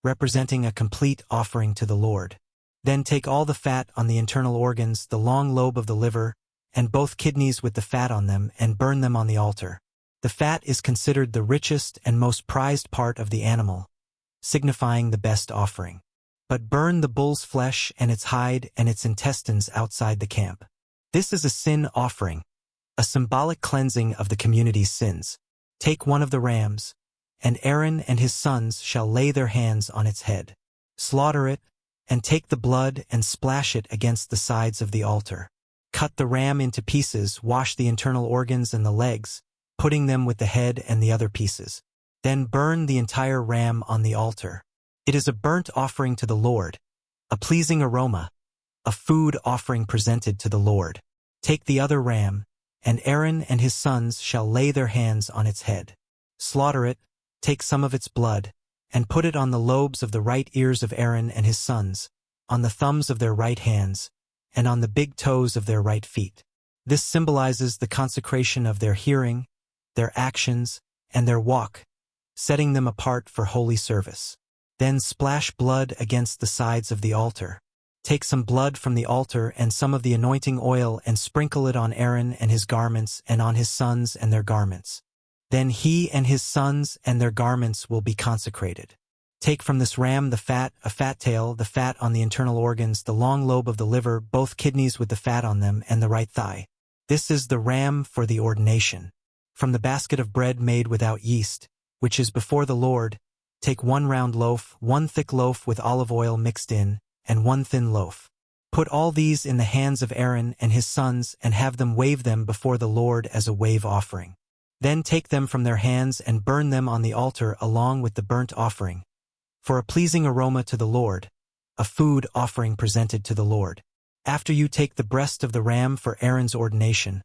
A: representing a complete offering to the Lord. Then take all the fat on the internal organs, the long lobe of the liver, and both kidneys with the fat on them, and burn them on the altar. The fat is considered the richest and most prized part of the animal, signifying the best offering. But burn the bull's flesh and its hide and its intestines outside the camp. This is a sin offering, a symbolic cleansing of the community's sins. Take one of the rams, and Aaron and his sons shall lay their hands on its head. Slaughter it, and take the blood and splash it against the sides of the altar. Cut the ram into pieces, wash the internal organs and the legs, putting them with the head and the other pieces. Then burn the entire ram on the altar. It is a burnt offering to the Lord, a pleasing aroma, a food offering presented to the Lord. Take the other ram, and Aaron and his sons shall lay their hands on its head. Slaughter it, take some of its blood, and put it on the lobes of the right ears of Aaron and his sons, on the thumbs of their right hands, and on the big toes of their right feet. This symbolizes the consecration of their hearing, their actions, and their walk, setting them apart for holy service. Then splash blood against the sides of the altar. Take some blood from the altar and some of the anointing oil and sprinkle it on Aaron and his garments and on his sons and their garments. Then he and his sons and their garments will be consecrated. Take from this ram the fat, a fat tail, the fat on the internal organs, the long lobe of the liver, both kidneys with the fat on them, and the right thigh. This is the ram for the ordination. From the basket of bread made without yeast, which is before the Lord, take 1 round loaf, 1 thick loaf with olive oil mixed in, and 1 thin loaf. Put all these in the hands of Aaron and his sons and have them wave them before the Lord as a wave offering. Then take them from their hands and burn them on the altar along with the burnt offering, for a pleasing aroma to the Lord, a food offering presented to the Lord. After you take the breast of the ram for Aaron's ordination,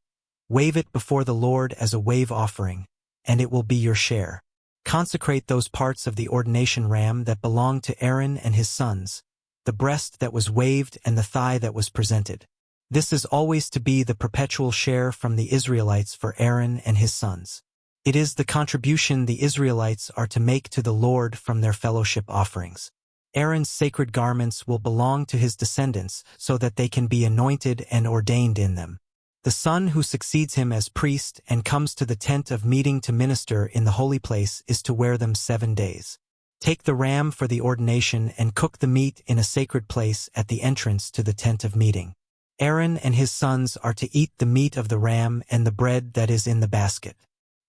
A: Wave it before the Lord as a wave offering, and it will be your share. Consecrate those parts of the ordination ram that belong to Aaron and his sons, the breast that was waved and the thigh that was presented. This is always to be the perpetual share from the Israelites for Aaron and his sons. It is the contribution the Israelites are to make to the Lord from their fellowship offerings. Aaron's sacred garments will belong to his descendants so that they can be anointed and ordained in them. The son who succeeds him as priest and comes to the tent of meeting to minister in the holy place is to wear them 7 days. Take the ram for the ordination and cook the meat in a sacred place at the entrance to the tent of meeting. Aaron and his sons are to eat the meat of the ram and the bread that is in the basket.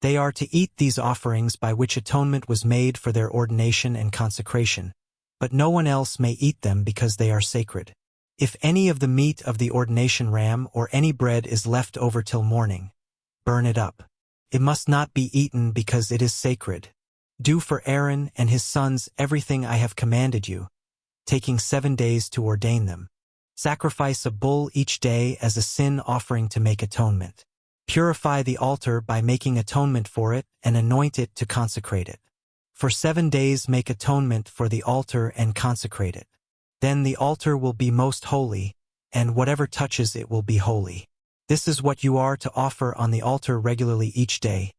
A: They are to eat these offerings by which atonement was made for their ordination and consecration, but no one else may eat them because they are sacred. If any of the meat of the ordination ram or any bread is left over till morning, burn it up. It must not be eaten because it is sacred. Do for Aaron and his sons everything I have commanded you, taking 7 days to ordain them. Sacrifice a bull each day as a sin offering to make atonement. Purify the altar by making atonement for it and anoint it to consecrate it. For 7 days make atonement for the altar and consecrate it. Then the altar will be most holy, and whatever touches it will be holy. This is what you are to offer on the altar regularly each day.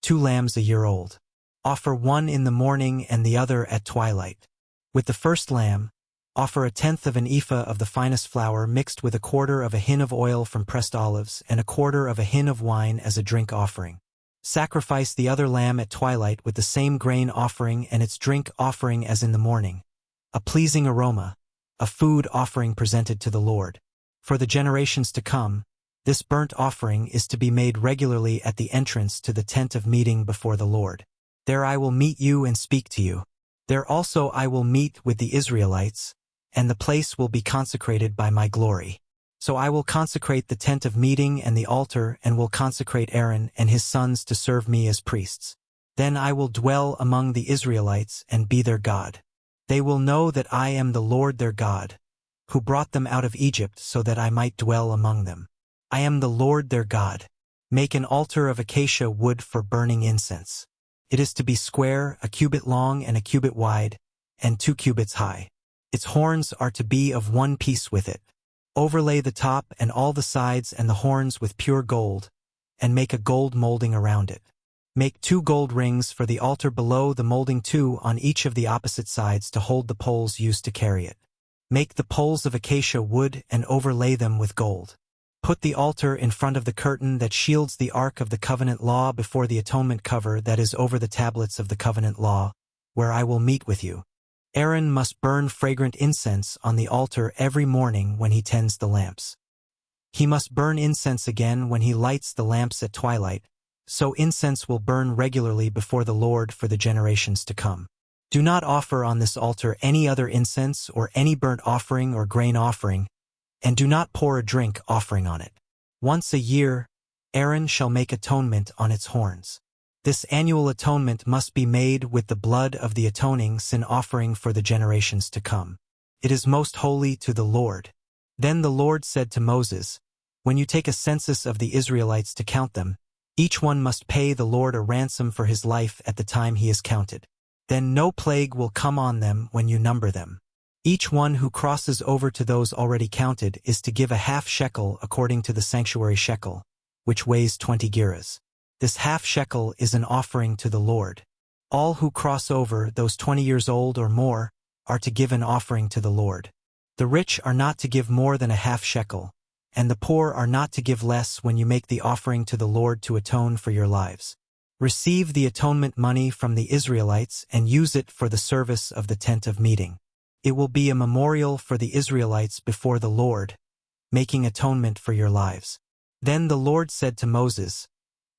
A: 2 lambs a year old. Offer one in the morning and the other at twilight. With the first lamb, offer 1/10 of an ephah of the finest flour mixed with 1/4 of a hin of oil from pressed olives and 1/4 of a hin of wine as a drink offering. Sacrifice the other lamb at twilight with the same grain offering and its drink offering as in the morning, a pleasing aroma, a food offering presented to the Lord. For the generations to come, this burnt offering is to be made regularly at the entrance to the tent of meeting before the Lord. There I will meet you and speak to you. There also I will meet with the Israelites, and the place will be consecrated by my glory. So I will consecrate the tent of meeting and the altar and will consecrate Aaron and his sons to serve me as priests. Then I will dwell among the Israelites and be their God. They will know that I am the Lord their God, who brought them out of Egypt so that I might dwell among them. I am the Lord their God. Make an altar of acacia wood for burning incense. It is to be square, 1 cubit long and 1 cubit wide, and 2 cubits high. Its horns are to be of one piece with it. Overlay the top and all the sides and the horns with pure gold, and make a gold molding around it. Make 2 gold rings for the altar below the molding, 2 on each of the opposite sides to hold the poles used to carry it. Make the poles of acacia wood and overlay them with gold. Put the altar in front of the curtain that shields the Ark of the Covenant Law before the atonement cover that is over the tablets of the covenant law, where I will meet with you. Aaron must burn fragrant incense on the altar every morning when he tends the lamps. He must burn incense again when he lights the lamps at twilight, so incense will burn regularly before the Lord for the generations to come. Do not offer on this altar any other incense or any burnt offering or grain offering, and do not pour a drink offering on it. Once a year, Aaron shall make atonement on its horns. This annual atonement must be made with the blood of the atoning sin offering for the generations to come. It is most holy to the Lord. Then the Lord said to Moses, when you take a census of the Israelites to count them, each one must pay the Lord a ransom for his life at the time he is counted. Then no plague will come on them when you number them. Each one who crosses over to those already counted is to give a half shekel according to the sanctuary shekel, which weighs 20 gerahs. This half shekel is an offering to the Lord. All who cross over, those 20 years old or more, are to give an offering to the Lord. The rich are not to give more than a half shekel, and the poor are not to give less when you make the offering to the Lord to atone for your lives. Receive the atonement money from the Israelites and use it for the service of the tent of meeting. It will be a memorial for the Israelites before the Lord, making atonement for your lives. Then the Lord said to Moses,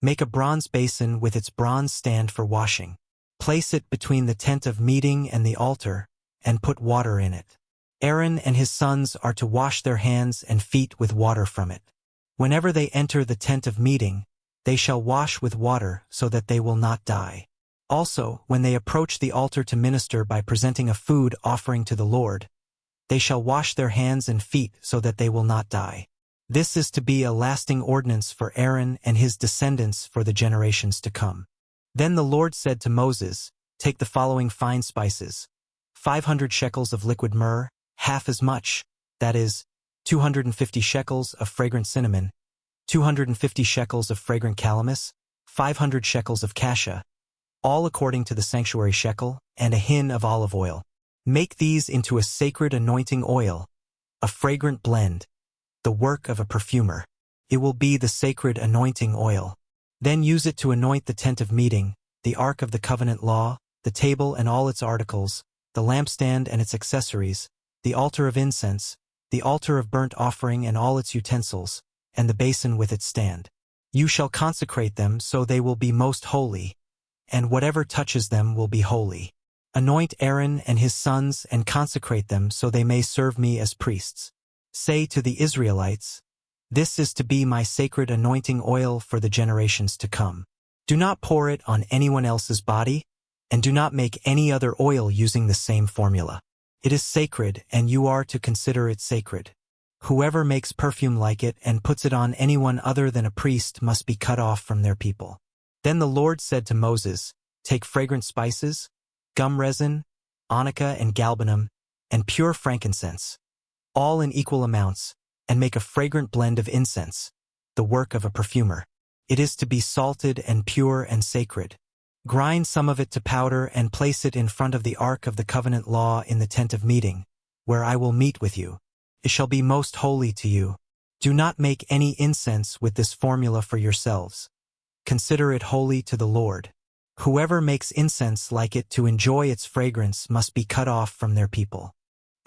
A: make a bronze basin with its bronze stand for washing. Place it between the tent of meeting and the altar, and put water in it. Aaron and his sons are to wash their hands and feet with water from it. Whenever they enter the tent of meeting, they shall wash with water so that they will not die. Also, when they approach the altar to minister by presenting a food offering to the Lord, they shall wash their hands and feet so that they will not die. This is to be a lasting ordinance for Aaron and his descendants for the generations to come. Then the Lord said to Moses, "Take the following fine spices: 500 shekels of liquid myrrh, half as much, that is, 250 shekels of fragrant cinnamon, 250 shekels of fragrant calamus, 500 shekels of cassia, all according to the sanctuary shekel, and a hin of olive oil. Make these into a sacred anointing oil, a fragrant blend, the work of a perfumer. It will be the sacred anointing oil. Then use it to anoint the tent of meeting, the ark of the covenant law, the table and all its articles, the lampstand and its accessories, the altar of incense, the altar of burnt offering and all its utensils, and the basin with its stand. You shall consecrate them so they will be most holy, and whatever touches them will be holy. Anoint Aaron and his sons and consecrate them so they may serve me as priests. Say to the Israelites, 'This is to be my sacred anointing oil for the generations to come. Do not pour it on anyone else's body, and do not make any other oil using the same formula. It is sacred, and you are to consider it sacred. Whoever makes perfume like it and puts it on anyone other than a priest must be cut off from their people.' Then the Lord said to Moses, 'Take fragrant spices, gum resin, onycha and galbanum, and pure frankincense, all in equal amounts, and make a fragrant blend of incense, the work of a perfumer. It is to be salted and pure and sacred. Grind some of it to powder and place it in front of the ark of the covenant law in the tent of meeting, where I will meet with you. It shall be most holy to you. Do not make any incense with this formula for yourselves. Consider it holy to the Lord. Whoever makes incense like it to enjoy its fragrance must be cut off from their people.'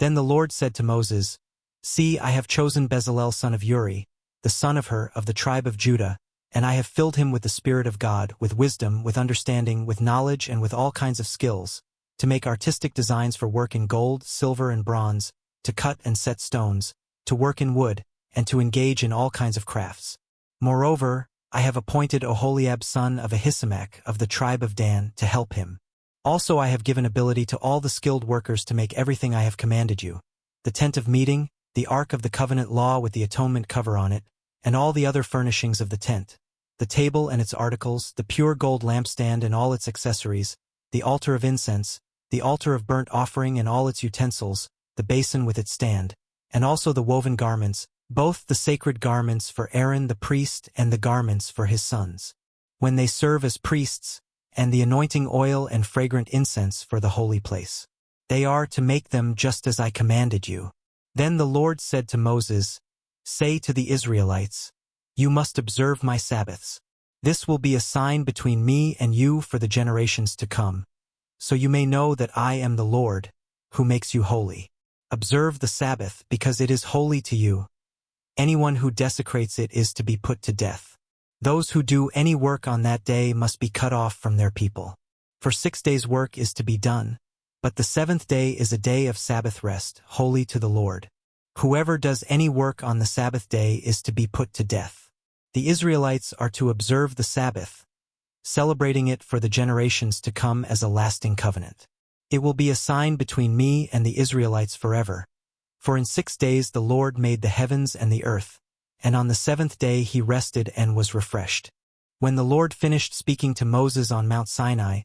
A: Then the Lord said to Moses, 'See, I have chosen Bezalel son of Uri, the son of Hur of the tribe of Judah, and I have filled him with the Spirit of God, with wisdom, with understanding, with knowledge, and with all kinds of skills, to make artistic designs for work in gold, silver, and bronze, to cut and set stones, to work in wood, and to engage in all kinds of crafts. Moreover, I have appointed Oholiab son of Ahisamach of the tribe of Dan to help him. Also I have given ability to all the skilled workers to make everything I have commanded you: the tent of meeting, the ark of the covenant law with the atonement cover on it, and all the other furnishings of the tent, the table and its articles, the pure gold lampstand and all its accessories, the altar of incense, the altar of burnt offering and all its utensils, the basin with its stand, and also the woven garments, both the sacred garments for Aaron the priest and the garments for his sons, when they serve as priests, and the anointing oil and fragrant incense for the holy place. They are to make them just as I commanded you.' Then the Lord said to Moses, 'Say to the Israelites, you must observe my Sabbaths. This will be a sign between me and you for the generations to come, so you may know that I am the Lord, who makes you holy. Observe the Sabbath because it is holy to you. Anyone who desecrates it is to be put to death. Those who do any work on that day must be cut off from their people. For 6 days' work is to be done, but the 7th day is a day of Sabbath rest, holy to the Lord. Whoever does any work on the Sabbath day is to be put to death. The Israelites are to observe the Sabbath, celebrating it for the generations to come as a lasting covenant. It will be a sign between me and the Israelites forever. For in 6 days the Lord made the heavens and the earth, and on the 7th day he rested and was refreshed. When the Lord finished speaking to Moses on Mount Sinai,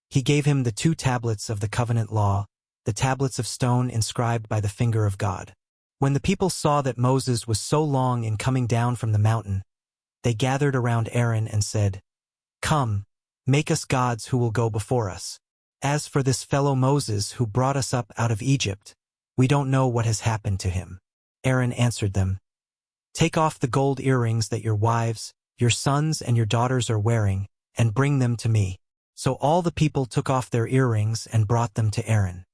A: he gave him the 2 tablets of the covenant law, the tablets of stone inscribed by the finger of God. When the people saw that Moses was so long in coming down from the mountain, they gathered around Aaron and said, "Come, make us gods who will go before us. As for this fellow Moses who brought us up out of Egypt, we don't know what has happened to him." Aaron answered them, "Take off the gold earrings that your wives, your sons and your daughters are wearing, and bring them to me." So all the people took off their earrings and brought them to Aaron.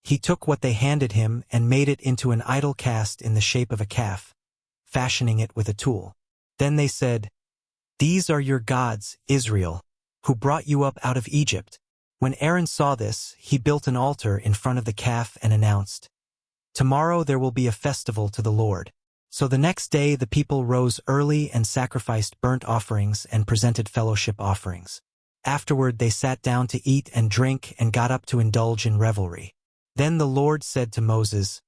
A: He took what they handed him and made it into an idol cast in the shape of a calf, fashioning it with a tool. Then they said, "These are your gods, Israel, who brought you up out of Egypt." When Aaron saw this, he built an altar in front of the calf and announced, "Tomorrow there will be a festival to the Lord." So the next day the people rose early and sacrificed burnt offerings and presented fellowship offerings. Afterward they sat down to eat and drink and got up to indulge in revelry. Then the Lord said to Moses,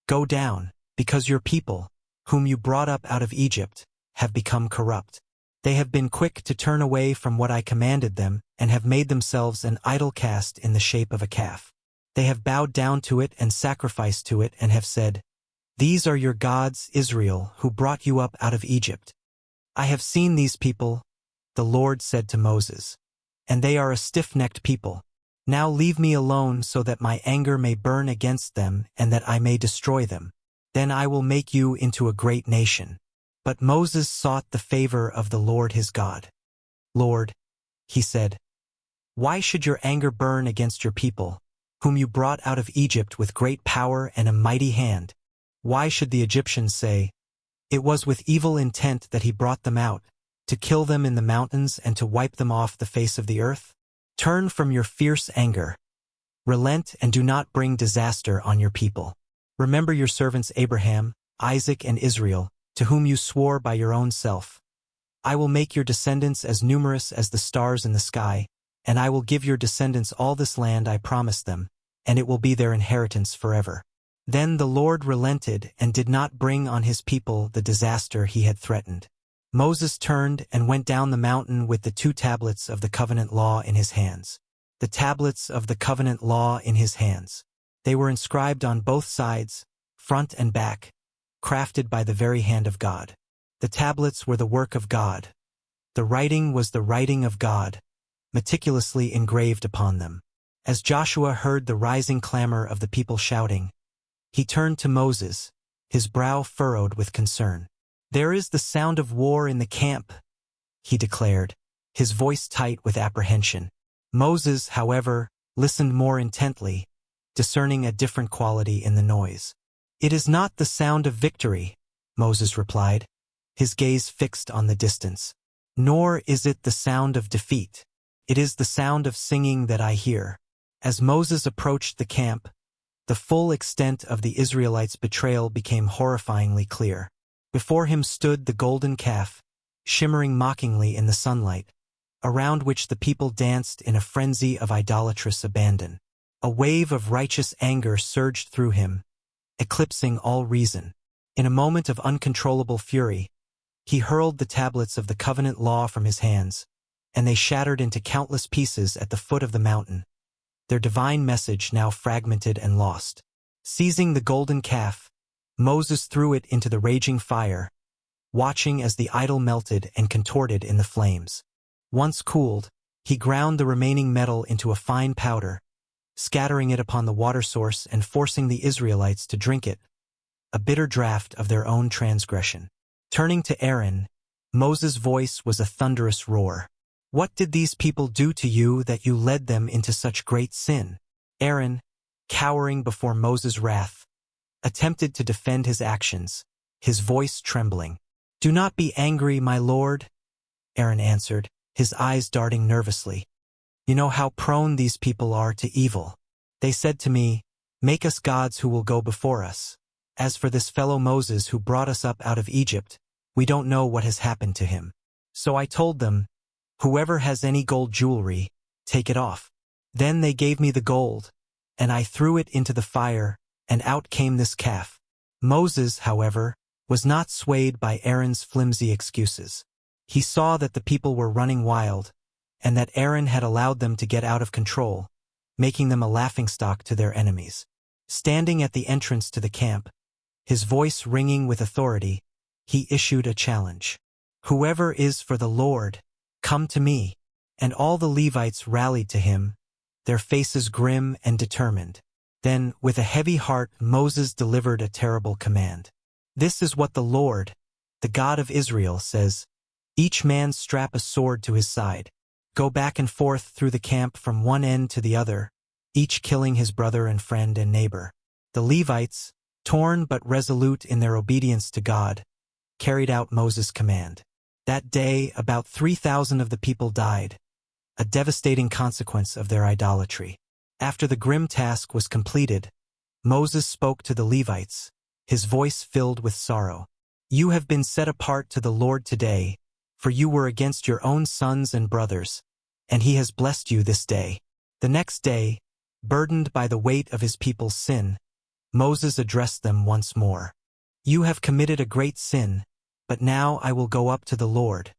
A: "Go down, because your people, whom you brought up out of Egypt, have become corrupt. They have been quick to turn away from what I commanded them, and have made themselves an idol cast in the shape of a calf. They have bowed down to it and sacrificed to it, and have said, "These are your gods, Israel, who brought you up out of Egypt." I have seen these people, the Lord said to Moses, and they are a stiff-necked people. Now leave me alone so that my anger may burn against them and that I may destroy them. Then I will make you into a great nation. But Moses sought the favor of the Lord his God. "Lord," he said, "why should your anger burn against your people, whom you brought out of Egypt with great power and a mighty hand? Why should the Egyptians say, 'It was with evil intent that he brought them out, to kill them in the mountains and to wipe them off the face of the earth'? Turn from your fierce anger. Relent and do not bring disaster on your people. Remember your servants Abraham, Isaac, and Israel, to whom you swore by your own self. I will make your descendants as numerous as the stars in the sky, and I will give your descendants all this land I promised them, and it will be their inheritance forever." Then the Lord relented and did not bring on his people the disaster he had threatened. Moses turned and went down the mountain with the 2 tablets of the covenant law in his hands. The tablets of the covenant law in his hands. They were inscribed on both sides, front and back, crafted by the very hand of God. The tablets were the work of God. The writing was the writing of God, meticulously engraved upon them. As Joshua heard the rising clamor of the people shouting, he turned to Moses, his brow furrowed with concern. "There is the sound of war in the camp," he declared, his voice tight with apprehension. Moses, however, listened more intently, discerning a different quality in the noise. "It is not the sound of victory," Moses replied, his gaze fixed on the distance. "Nor is it the sound of defeat. It is the sound of singing that I hear." As Moses approached the camp, the full extent of the Israelites' betrayal became horrifyingly clear. Before him stood the golden calf, shimmering mockingly in the sunlight, around which the people danced in a frenzy of idolatrous abandon. A wave of righteous anger surged through him, eclipsing all reason. In a moment of uncontrollable fury, he hurled the tablets of the covenant law from his hands, and they shattered into countless pieces at the foot of the mountain, their divine message now fragmented and lost. Seizing the golden calf, Moses threw it into the raging fire, watching as the idol melted and contorted in the flames. Once cooled, he ground the remaining metal into a fine powder, scattering it upon the water source and forcing the Israelites to drink it, a bitter draught of their own transgression. Turning to Aaron, Moses' voice was a thunderous roar. "What did these people do to you that you led them into such great sin?" Aaron, cowering before Moses' wrath, attempted to defend his actions, his voice trembling. "Do not be angry, my lord," Aaron answered, his eyes darting nervously. "You know how prone these people are to evil. They said to me, 'Make us gods who will go before us.' As for this fellow Moses who brought us up out of Egypt, we don't know what has happened to him. So I told them, 'Whoever has any gold jewelry, take it off.' Then they gave me the gold, and I threw it into the fire, and out came this calf." Moses, however, was not swayed by Aaron's flimsy excuses. He saw that the people were running wild, and that Aaron had allowed them to get out of control, making them a laughingstock to their enemies. Standing at the entrance to the camp, his voice ringing with authority, he issued a challenge. "Whoever is for the Lord, come to me." And all the Levites rallied to him, their faces grim and determined. Then, with a heavy heart, Moses delivered a terrible command. "This is what the Lord, the God of Israel, says. Each man strap a sword to his side. Go back and forth through the camp from one end to the other, each killing his brother and friend and neighbor." The Levites, torn but resolute in their obedience to God, carried out Moses' command. That day, about 3,000 of the people died, a devastating consequence of their idolatry. After the grim task was completed, Moses spoke to the Levites, his voice filled with sorrow. "You have been set apart to the Lord today, for you were against your own sons and brothers, and he has blessed you this day." The next day, burdened by the weight of his people's sin, Moses addressed them once more. You have committed a great sin, but now I will go up to the Lord.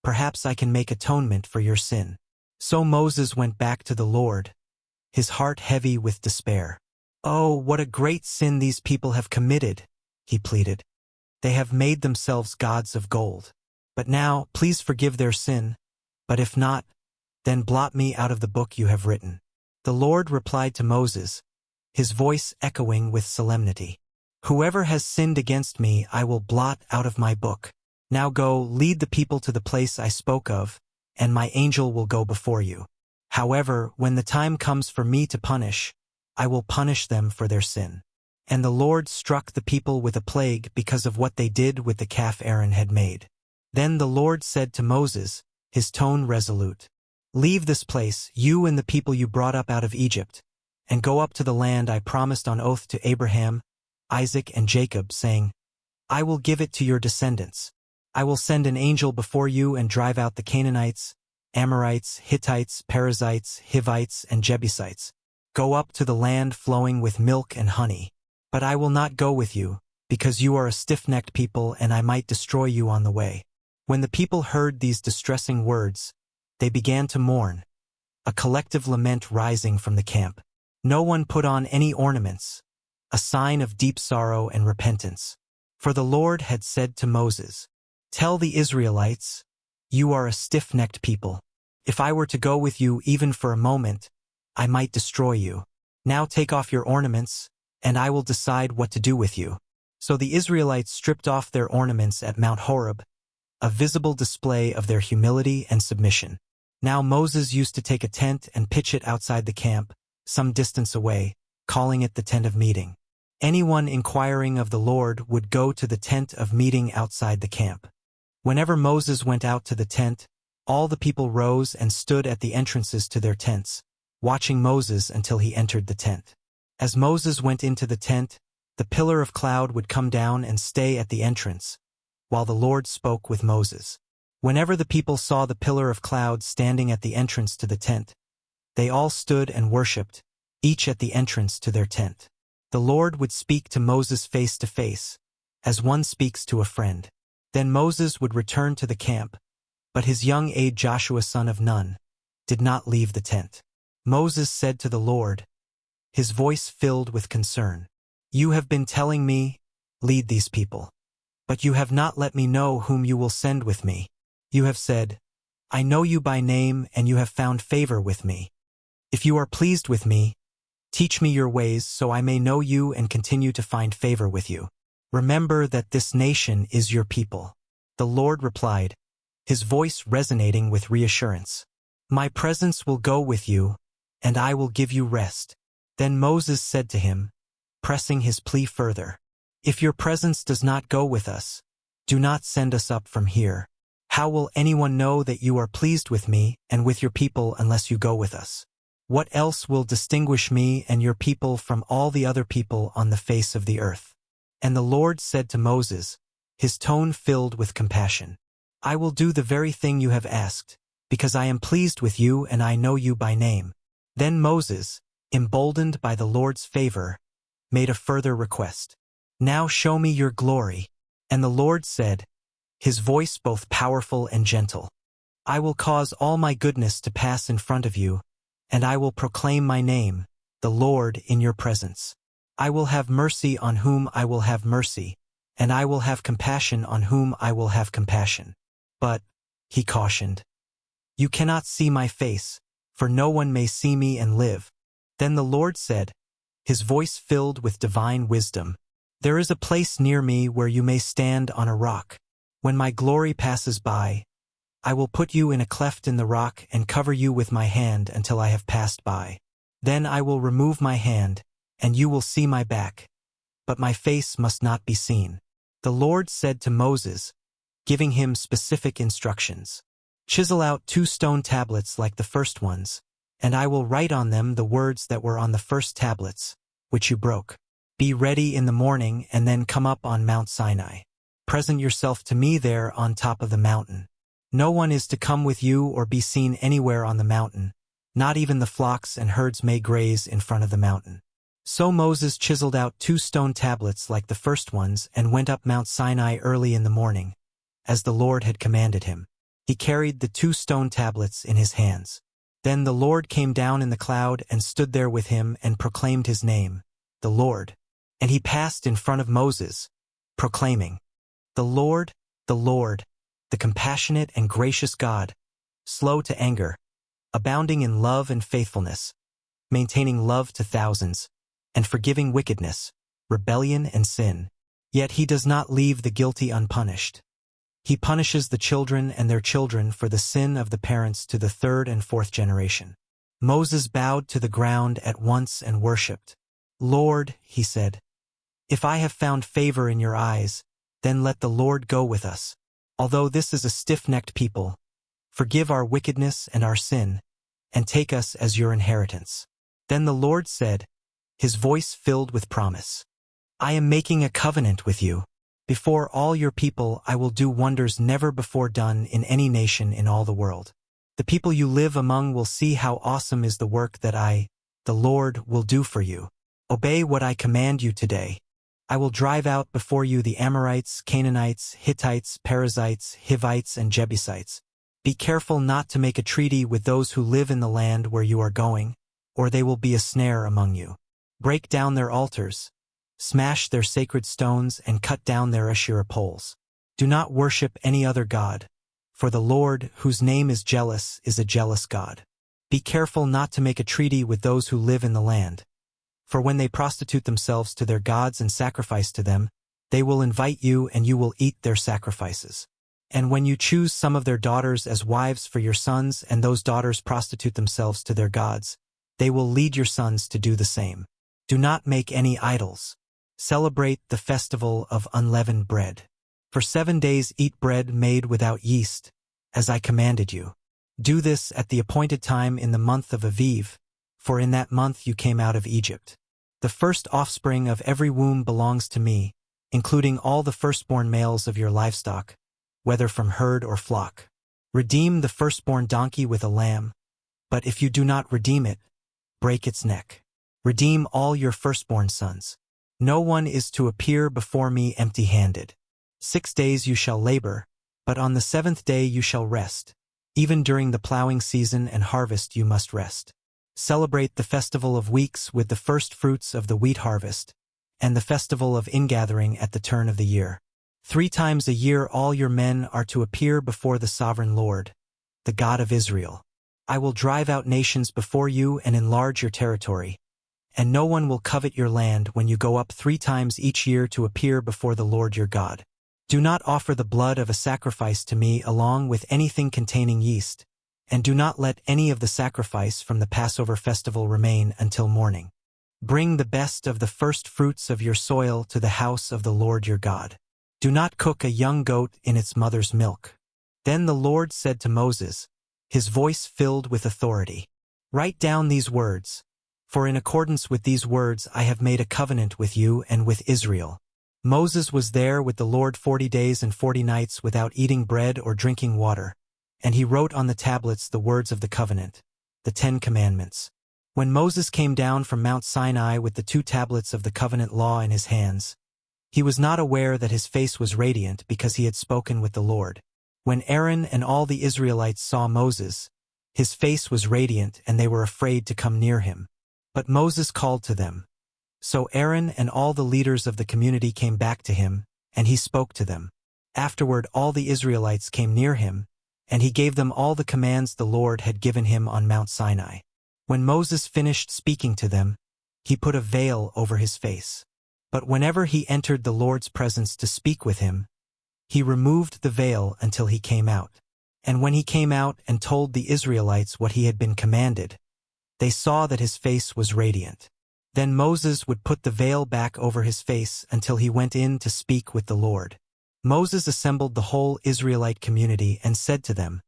A: Perhaps I can make atonement for your sin." So Moses went back to the Lord, his heart heavy with despair. "Oh, what a great sin these people have committed," he pleaded. "They have made themselves gods of gold. But now, please forgive their sin, but if not, then blot me out of the book you have written." The Lord replied to Moses, his voice echoing with solemnity, "Whoever has sinned against me I will blot out of my book. Now go, lead the people to the place I spoke of, and my angel will go before you. However, when the time comes for me to punish, I will punish them for their sin." And the Lord struck the people with a plague because of what they did with the calf Aaron had made. Then the Lord said to Moses, his tone resolute, "Leave this place, you and the people you brought up out of Egypt, and go up to the land I promised on oath to Abraham, Isaac, and Jacob, saying, 'I will give it to your descendants.' I will send an angel before you and drive out the Canaanites, Amorites, Hittites, Perizzites, Hivites, and Jebusites. Go up to the land flowing with milk and honey. But I will not go with you, because you are a stiff-necked people and I might destroy you on the way." When the people heard these distressing words, they began to mourn, a collective lament rising from the camp. No one put on any ornaments, a sign of deep sorrow and repentance. For the Lord had said to Moses, "Tell the Israelites, you are a stiff-necked people. If I were to go with you even for a moment, I might destroy you. Now take off your ornaments, and I will decide what to do with you." So the Israelites stripped off their ornaments at Mount Horeb, a visible display of their humility and submission. Now Moses used to take a tent and pitch it outside the camp, some distance away, calling it the tent of meeting. Anyone inquiring of the Lord would go to the tent of meeting outside the camp. Whenever Moses went out to the tent, all the people rose and stood at the entrances to their tents, watching Moses until he entered the tent. As Moses went into the tent, the pillar of cloud would come down and stay at the entrance, while the Lord spoke with Moses. Whenever the people saw the pillar of cloud standing at the entrance to the tent, they all stood and worshipped, each at the entrance to their tent. The Lord would speak to Moses face to face, as one speaks to a friend. Then Moses would return to the camp, but his young aide Joshua son of Nun did not leave the tent. Moses said to the Lord, his voice filled with concern, "You have been telling me, 'Lead these people,' but you have not let me know whom you will send with me. You have said, 'I know you by name and you have found favor with me.' If you are pleased with me, teach me your ways so I may know you and continue to find favor with you. Remember that this nation is your people." The Lord replied, his voice resonating with reassurance, "My presence will go with you, and I will give you rest." Then Moses said to him, pressing his plea further, "If your presence does not go with us, do not send us up from here. How will anyone know that you are pleased with me and with your people unless you go with us? What else will distinguish me and your people from all the other people on the face of the earth?" And the Lord said to Moses, his tone filled with compassion, "I will do the very thing you have asked, because I am pleased with you and I know you by name." Then Moses, emboldened by the Lord's favor, made a further request. "Now show me your glory." And the Lord said, his voice both powerful and gentle, "I will cause all my goodness to pass in front of you, and I will proclaim my name, the Lord, in your presence. I will have mercy on whom I will have mercy, and I will have compassion on whom I will have compassion. But," he cautioned, "you cannot see my face, for no one may see me and live." Then the Lord said, his voice filled with divine wisdom, "There is a place near me where you may stand on a rock. When my glory passes by, I will put you in a cleft in the rock and cover you with my hand until I have passed by. Then I will remove my hand, and you will see my back, but my face must not be seen." The Lord said to Moses, giving him specific instructions, "Chisel out 2 stone tablets like the first ones, and I will write on them the words that were on the first tablets, which you broke. Be ready in the morning and then come up on Mount Sinai. Present yourself to me there on top of the mountain. No one is to come with you or be seen anywhere on the mountain, not even the flocks and herds may graze in front of the mountain. So Moses chiseled out 2 stone tablets like the first ones and went up Mount Sinai early in the morning, as the Lord had commanded him. He carried the 2 stone tablets in his hands. Then the Lord came down in the cloud and stood there with him and proclaimed his name, the Lord. And he passed in front of Moses, proclaiming, the Lord, the compassionate and gracious God, slow to anger, abounding in love and faithfulness, maintaining love to thousands, and forgiving wickedness, rebellion and sin. Yet he does not leave the guilty unpunished. He punishes the children and their children for the sin of the parents to the 3rd and 4th generation. Moses bowed to the ground at once and worshipped. Lord, he said, if I have found favor in your eyes, then let the Lord go with us. Although this is a stiff-necked people, forgive our wickedness and our sin, and take us as your inheritance. Then the Lord said, his voice filled with promise, I am making a covenant with you. Before all your people I will do wonders never before done in any nation in all the world. The people you live among will see how awesome is the work that I, the Lord, will do for you. Obey what I command you today. I will drive out before you the Amorites, Canaanites, Hittites, Perizzites, Hivites, and Jebusites. Be careful not to make a treaty with those who live in the land where you are going, or they will be a snare among you. Break down their altars, smash their sacred stones, and cut down their Asherah poles. Do not worship any other god, for the Lord, whose name is jealous, is a jealous God. Be careful not to make a treaty with those who live in the land, for when they prostitute themselves to their gods and sacrifice to them, they will invite you and you will eat their sacrifices. And when you choose some of their daughters as wives for your sons and those daughters prostitute themselves to their gods, they will lead your sons to do the same. Do not make any idols. Celebrate the festival of unleavened bread. For 7 days eat bread made without yeast, as I commanded you. Do this at the appointed time in the month of Aviv, for in that month you came out of Egypt. The first offspring of every womb belongs to me, including all the firstborn males of your livestock, whether from herd or flock. Redeem the firstborn donkey with a lamb, but if you do not redeem it, break its neck. Redeem all your firstborn sons. No one is to appear before me empty-handed. 6 days you shall labor, but on the 7th day you shall rest. Even during the plowing season and harvest you must rest. Celebrate the festival of weeks with the first fruits of the wheat harvest, and the festival of ingathering at the turn of the year. 3 times a year all your men are to appear before the sovereign Lord, the God of Israel. I will drive out nations before you and enlarge your territory, and no one will covet your land when you go up 3 times each year to appear before the Lord your God. Do not offer the blood of a sacrifice to me along with anything containing yeast, and do not let any of the sacrifice from the Passover festival remain until morning. Bring the best of the first fruits of your soil to the house of the Lord your God. Do not cook a young goat in its mother's milk. Then the Lord said to Moses, his voice filled with authority, write down these words, for in accordance with these words I have made a covenant with you and with Israel. Moses was there with the Lord 40 days and 40 nights without eating bread or drinking water, and he wrote on the tablets the words of the covenant, the 10 commandments. When Moses came down from Mount Sinai with the 2 tablets of the covenant law in his hands, he was not aware that his face was radiant because he had spoken with the Lord. When Aaron and all the Israelites saw Moses, his face was radiant and they were afraid to come near him. But Moses called to them. So Aaron and all the leaders of the community came back to him, and he spoke to them. Afterward all the Israelites came near him, and he gave them all the commands the Lord had given him on Mount Sinai. When Moses finished speaking to them, he put a veil over his face. But whenever he entered the Lord's presence to speak with him, he removed the veil until he came out. And when he came out and told the Israelites what he had been commanded, they saw that his face was radiant. Then Moses would put the veil back over his face until he went in to speak with the Lord. Moses assembled the whole Israelite community and said to them,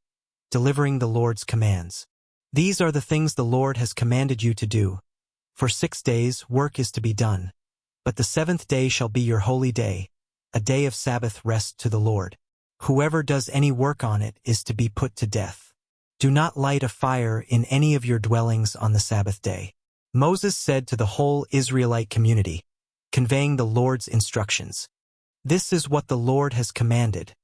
A: delivering the Lord's commands, these are the things the Lord has commanded you to do. For 6 days work is to be done, but the 7th day shall be your holy day, a day of Sabbath rest to the Lord. Whoever does any work on it is to be put to death. Do not light a fire in any of your dwellings on the Sabbath day. Moses said to the whole Israelite community, conveying the Lord's instructions, "This is what the Lord has commanded.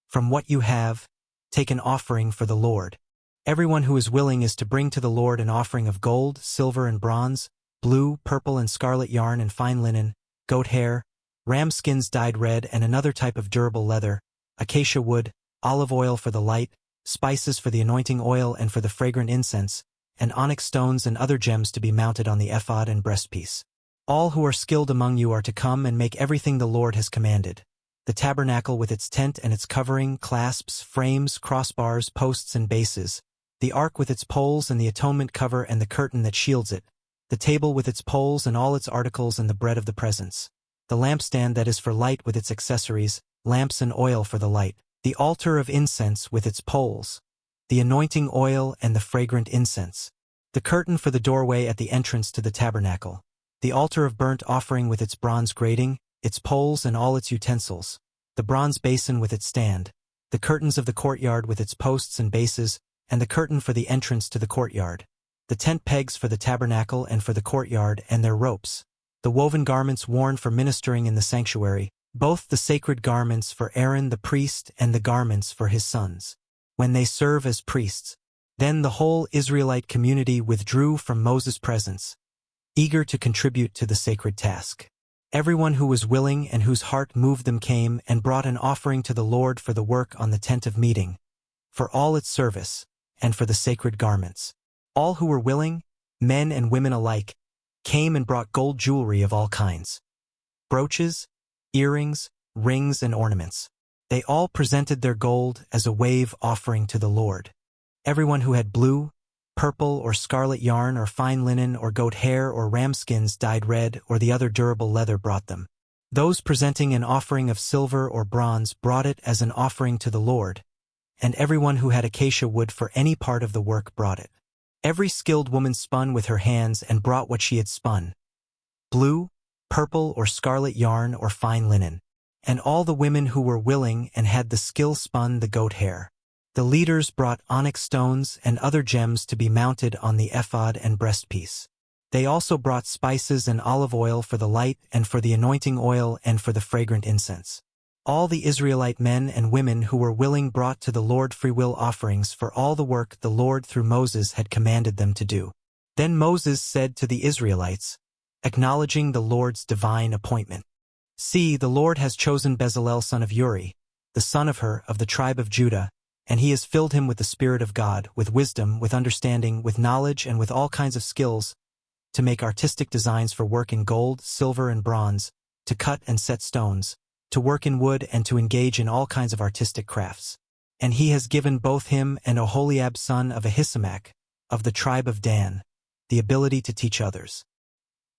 A: From what you have, take an offering for the Lord. Everyone who is willing is to bring to the Lord an offering of gold, silver and bronze, blue, purple and scarlet yarn and fine linen, goat hair, ram skins dyed red and another type of durable leather, acacia wood, olive oil for the light, spices for the anointing oil and for the fragrant incense, and onyx stones and other gems to be mounted on the ephod and breastpiece. All who are skilled among you are to come and make everything the Lord has commanded. The tabernacle with its tent and its covering, clasps, frames, crossbars, posts and bases, the ark with its poles and the atonement cover and the curtain that shields it, the table with its poles and all its articles and the bread of the presence, the lampstand that is for light with its accessories, lamps and oil for the light, the altar of incense with its poles, the anointing oil and the fragrant incense, the curtain for the doorway at the entrance to the tabernacle, the altar of burnt offering with its bronze grating, its poles and all its utensils, the bronze basin with its stand, the curtains of the courtyard with its posts and bases, and the curtain for the entrance to the courtyard, the tent pegs for the tabernacle and for the courtyard and their ropes, the woven garments worn for ministering in the sanctuary, both the sacred garments for Aaron the priest and the garments for his sons, when they serve as priests. Then the whole Israelite community withdrew from Moses' presence, eager to contribute to the sacred task. Everyone who was willing and whose heart moved them came and brought an offering to the Lord for the work on the tent of meeting, for all its service, and for the sacred garments. All who were willing, men and women alike, came and brought gold jewelry of all kinds, brooches, earrings, rings and ornaments. They all presented their gold as a wave offering to the Lord. Everyone who had blue, purple or scarlet yarn or fine linen or goat hair or ram skins dyed red or the other durable leather brought them. Those presenting an offering of silver or bronze brought it as an offering to the Lord, and everyone who had acacia wood for any part of the work brought it. Every skilled woman spun with her hands and brought what she had spun, blue, purple or scarlet yarn or fine linen, and all the women who were willing and had the skill spun the goat hair. The leaders brought onyx stones and other gems to be mounted on the ephod and breastpiece. They also brought spices and olive oil for the light and for the anointing oil and for the fragrant incense. All the Israelite men and women who were willing brought to the Lord freewill offerings for all the work the Lord through Moses had commanded them to do. Then Moses said to the Israelites, acknowledging the Lord's divine appointment, "See, the Lord has chosen Bezalel son of Uri, the son of Hur of the tribe of Judah, and he has filled him with the Spirit of God, with wisdom, with understanding, with knowledge, and with all kinds of skills, to make artistic designs for work in gold, silver, and bronze, to cut and set stones, to work in wood, and to engage in all kinds of artistic crafts. And he has given both him and Oholiab son of Ahisamach, of the tribe of Dan, the ability to teach others.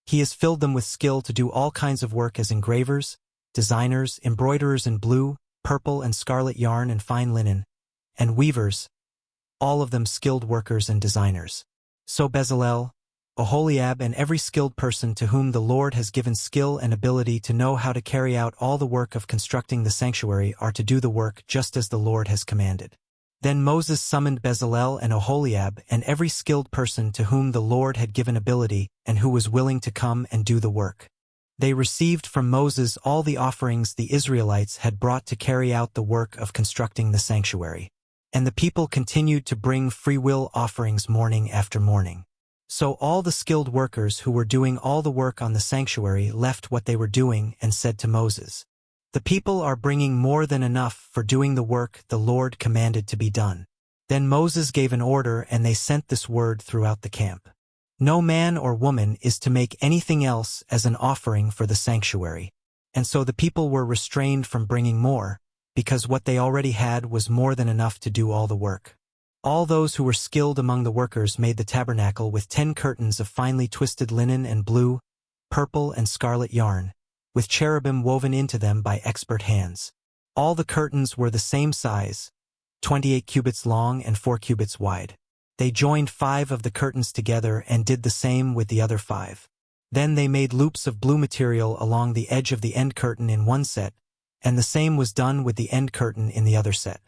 A: He has filled them with skill to do all kinds of work as engravers, designers, embroiderers in blue, purple, and scarlet yarn and fine linen, and weavers, all of them skilled workers and designers. So Bezalel, Oholiab, and every skilled person to whom the Lord has given skill and ability to know how to carry out all the work of constructing the sanctuary are to do the work just as the Lord has commanded. Then Moses summoned Bezalel and Oholiab and every skilled person to whom the Lord had given ability and who was willing to come and do the work. They received from Moses all the offerings the Israelites had brought to carry out the work of constructing the sanctuary. And the people continued to bring freewill offerings morning after morning. So all the skilled workers who were doing all the work on the sanctuary left what they were doing and said to Moses, "The people are bringing more than enough for doing the work the Lord commanded to be done." Then Moses gave an order and they sent this word throughout the camp. No man or woman is to make anything else as an offering for the sanctuary. And so the people were restrained from bringing more, because what they already had was more than enough to do all the work. All those who were skilled among the workers made the tabernacle with 10 curtains of finely twisted linen and blue, purple, and scarlet yarn, with cherubim woven into them by expert hands. All the curtains were the same size, 28 cubits long and 4 cubits wide. They joined 5 of the curtains together and did the same with the other 5. Then they made loops of blue material along the edge of the end curtain in one set, and the same was done with the end curtain in the other set.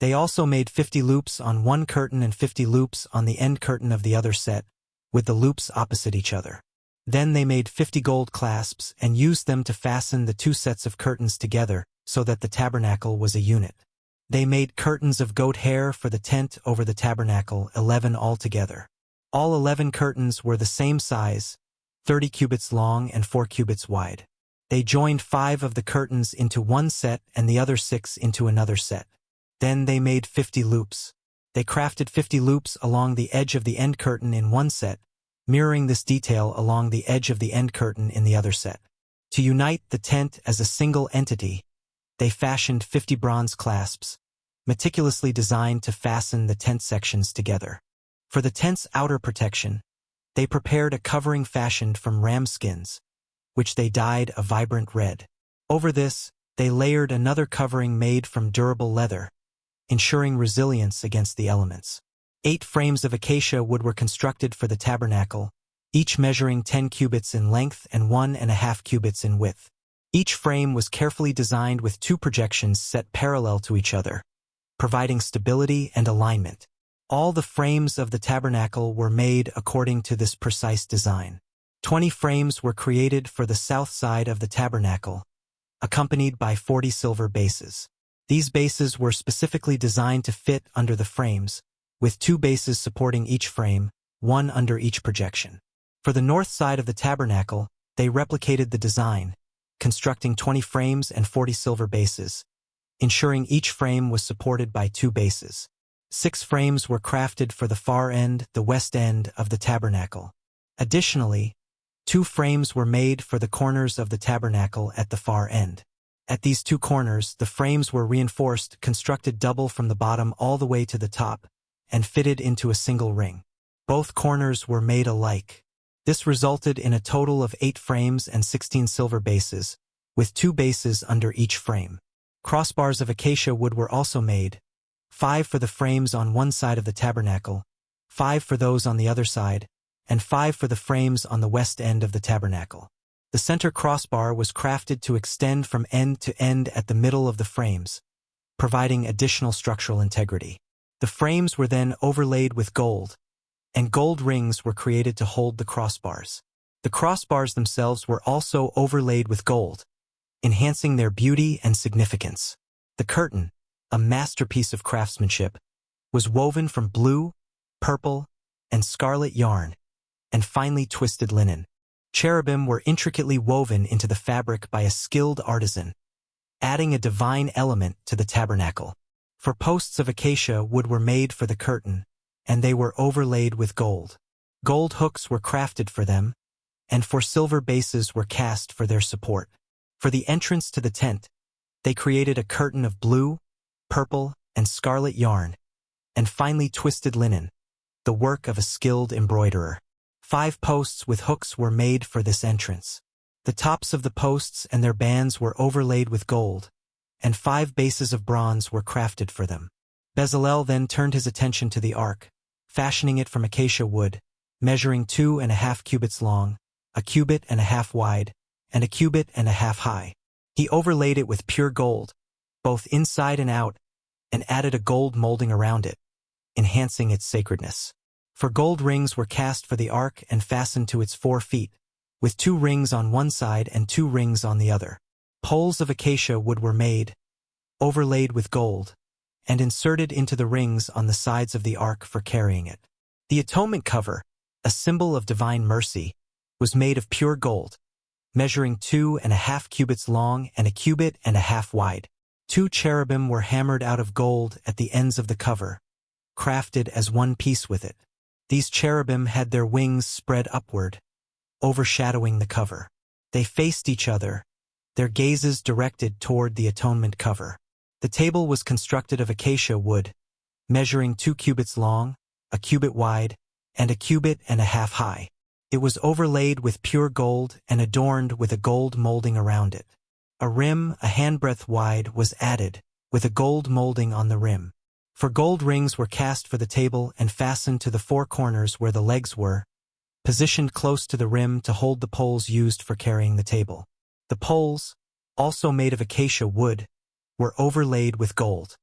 A: They also made 50 loops on one curtain and 50 loops on the end curtain of the other set, with the loops opposite each other. Then they made 50 gold clasps and used them to fasten the two sets of curtains together so that the tabernacle was a unit. They made curtains of goat hair for the tent over the tabernacle, 11 altogether. All 11 curtains were the same size, 30 cubits long and 4 cubits wide. They joined 5 of the curtains into one set and the other 6 into another set. Then they made 50 loops. They crafted 50 loops along the edge of the end curtain in one set, mirroring this detail along the edge of the end curtain in the other set. To unite the tent as a single entity, they fashioned 50 bronze clasps, meticulously designed to fasten the tent sections together. For the tent's outer protection, they prepared a covering fashioned from ram skins, which they dyed a vibrant red. Over this, they layered another covering made from durable leather, ensuring resilience against the elements. 8 frames of acacia wood were constructed for the tabernacle, each measuring 10 cubits in length and 1.5 cubits in width. Each frame was carefully designed with 2 projections set parallel to each other, providing stability and alignment. All the frames of the tabernacle were made according to this precise design. 20 frames were created for the south side of the tabernacle, accompanied by 40 silver bases. These bases were specifically designed to fit under the frames, with 2 bases supporting each frame, 1 under each projection. For the north side of the tabernacle, they replicated the design, constructing 20 frames and 40 silver bases, ensuring each frame was supported by 2 bases. 6 frames were crafted for the far end, the west end of the tabernacle. Additionally, 2 frames were made for the corners of the tabernacle at the far end. At these 2 corners, the frames were reinforced, constructed double from the bottom all the way to the top, and fitted into a single ring. Both corners were made alike. This resulted in a total of 8 frames and 16 silver bases, with 2 bases under each frame. Crossbars of acacia wood were also made, 5 for the frames on one side of the tabernacle, 5 for those on the other side, and 5 for the frames on the west end of the tabernacle. The center crossbar was crafted to extend from end to end at the middle of the frames, providing additional structural integrity. The frames were then overlaid with gold, and gold rings were created to hold the crossbars. The crossbars themselves were also overlaid with gold, enhancing their beauty and significance. The curtain, a masterpiece of craftsmanship, was woven from blue, purple, and scarlet yarn, and finely twisted linen. Cherubim were intricately woven into the fabric by a skilled artisan, adding a divine element to the tabernacle. For posts of acacia wood were made for the curtain, and they were overlaid with gold. Gold hooks were crafted for them, and for silver bases were cast for their support. For the entrance to the tent, they created a curtain of blue, purple, and scarlet yarn, and finely twisted linen, the work of a skilled embroiderer. 5 posts with hooks were made for this entrance. The tops of the posts and their bands were overlaid with gold, and 5 bases of bronze were crafted for them. Bezalel then turned his attention to the ark, fashioning it from acacia wood, measuring 2.5 cubits long, a cubit and a half wide, and a cubit and a half high. He overlaid it with pure gold, both inside and out, and added a gold molding around it, enhancing its sacredness. For gold rings were cast for the ark and fastened to its 4 feet, with 2 rings on one side and 2 rings on the other. Poles of acacia wood were made, overlaid with gold, and inserted into the rings on the sides of the ark for carrying it. The atonement cover, a symbol of divine mercy, was made of pure gold, measuring 2.5 cubits long and a cubit and a half wide. 2 cherubim were hammered out of gold at the ends of the cover, crafted as one piece with it. These cherubim had their wings spread upward, overshadowing the cover. They faced each other, their gazes directed toward the atonement cover. The table was constructed of acacia wood, measuring 2 cubits long, a cubit wide, and a cubit and a half high. It was overlaid with pure gold and adorned with a gold molding around it. A rim a handbreadth wide was added, with a gold molding on the rim. For gold rings were cast for the table and fastened to the 4 corners where the legs were, positioned close to the rim to hold the poles used for carrying the table. The poles, also made of acacia wood, were overlaid with gold.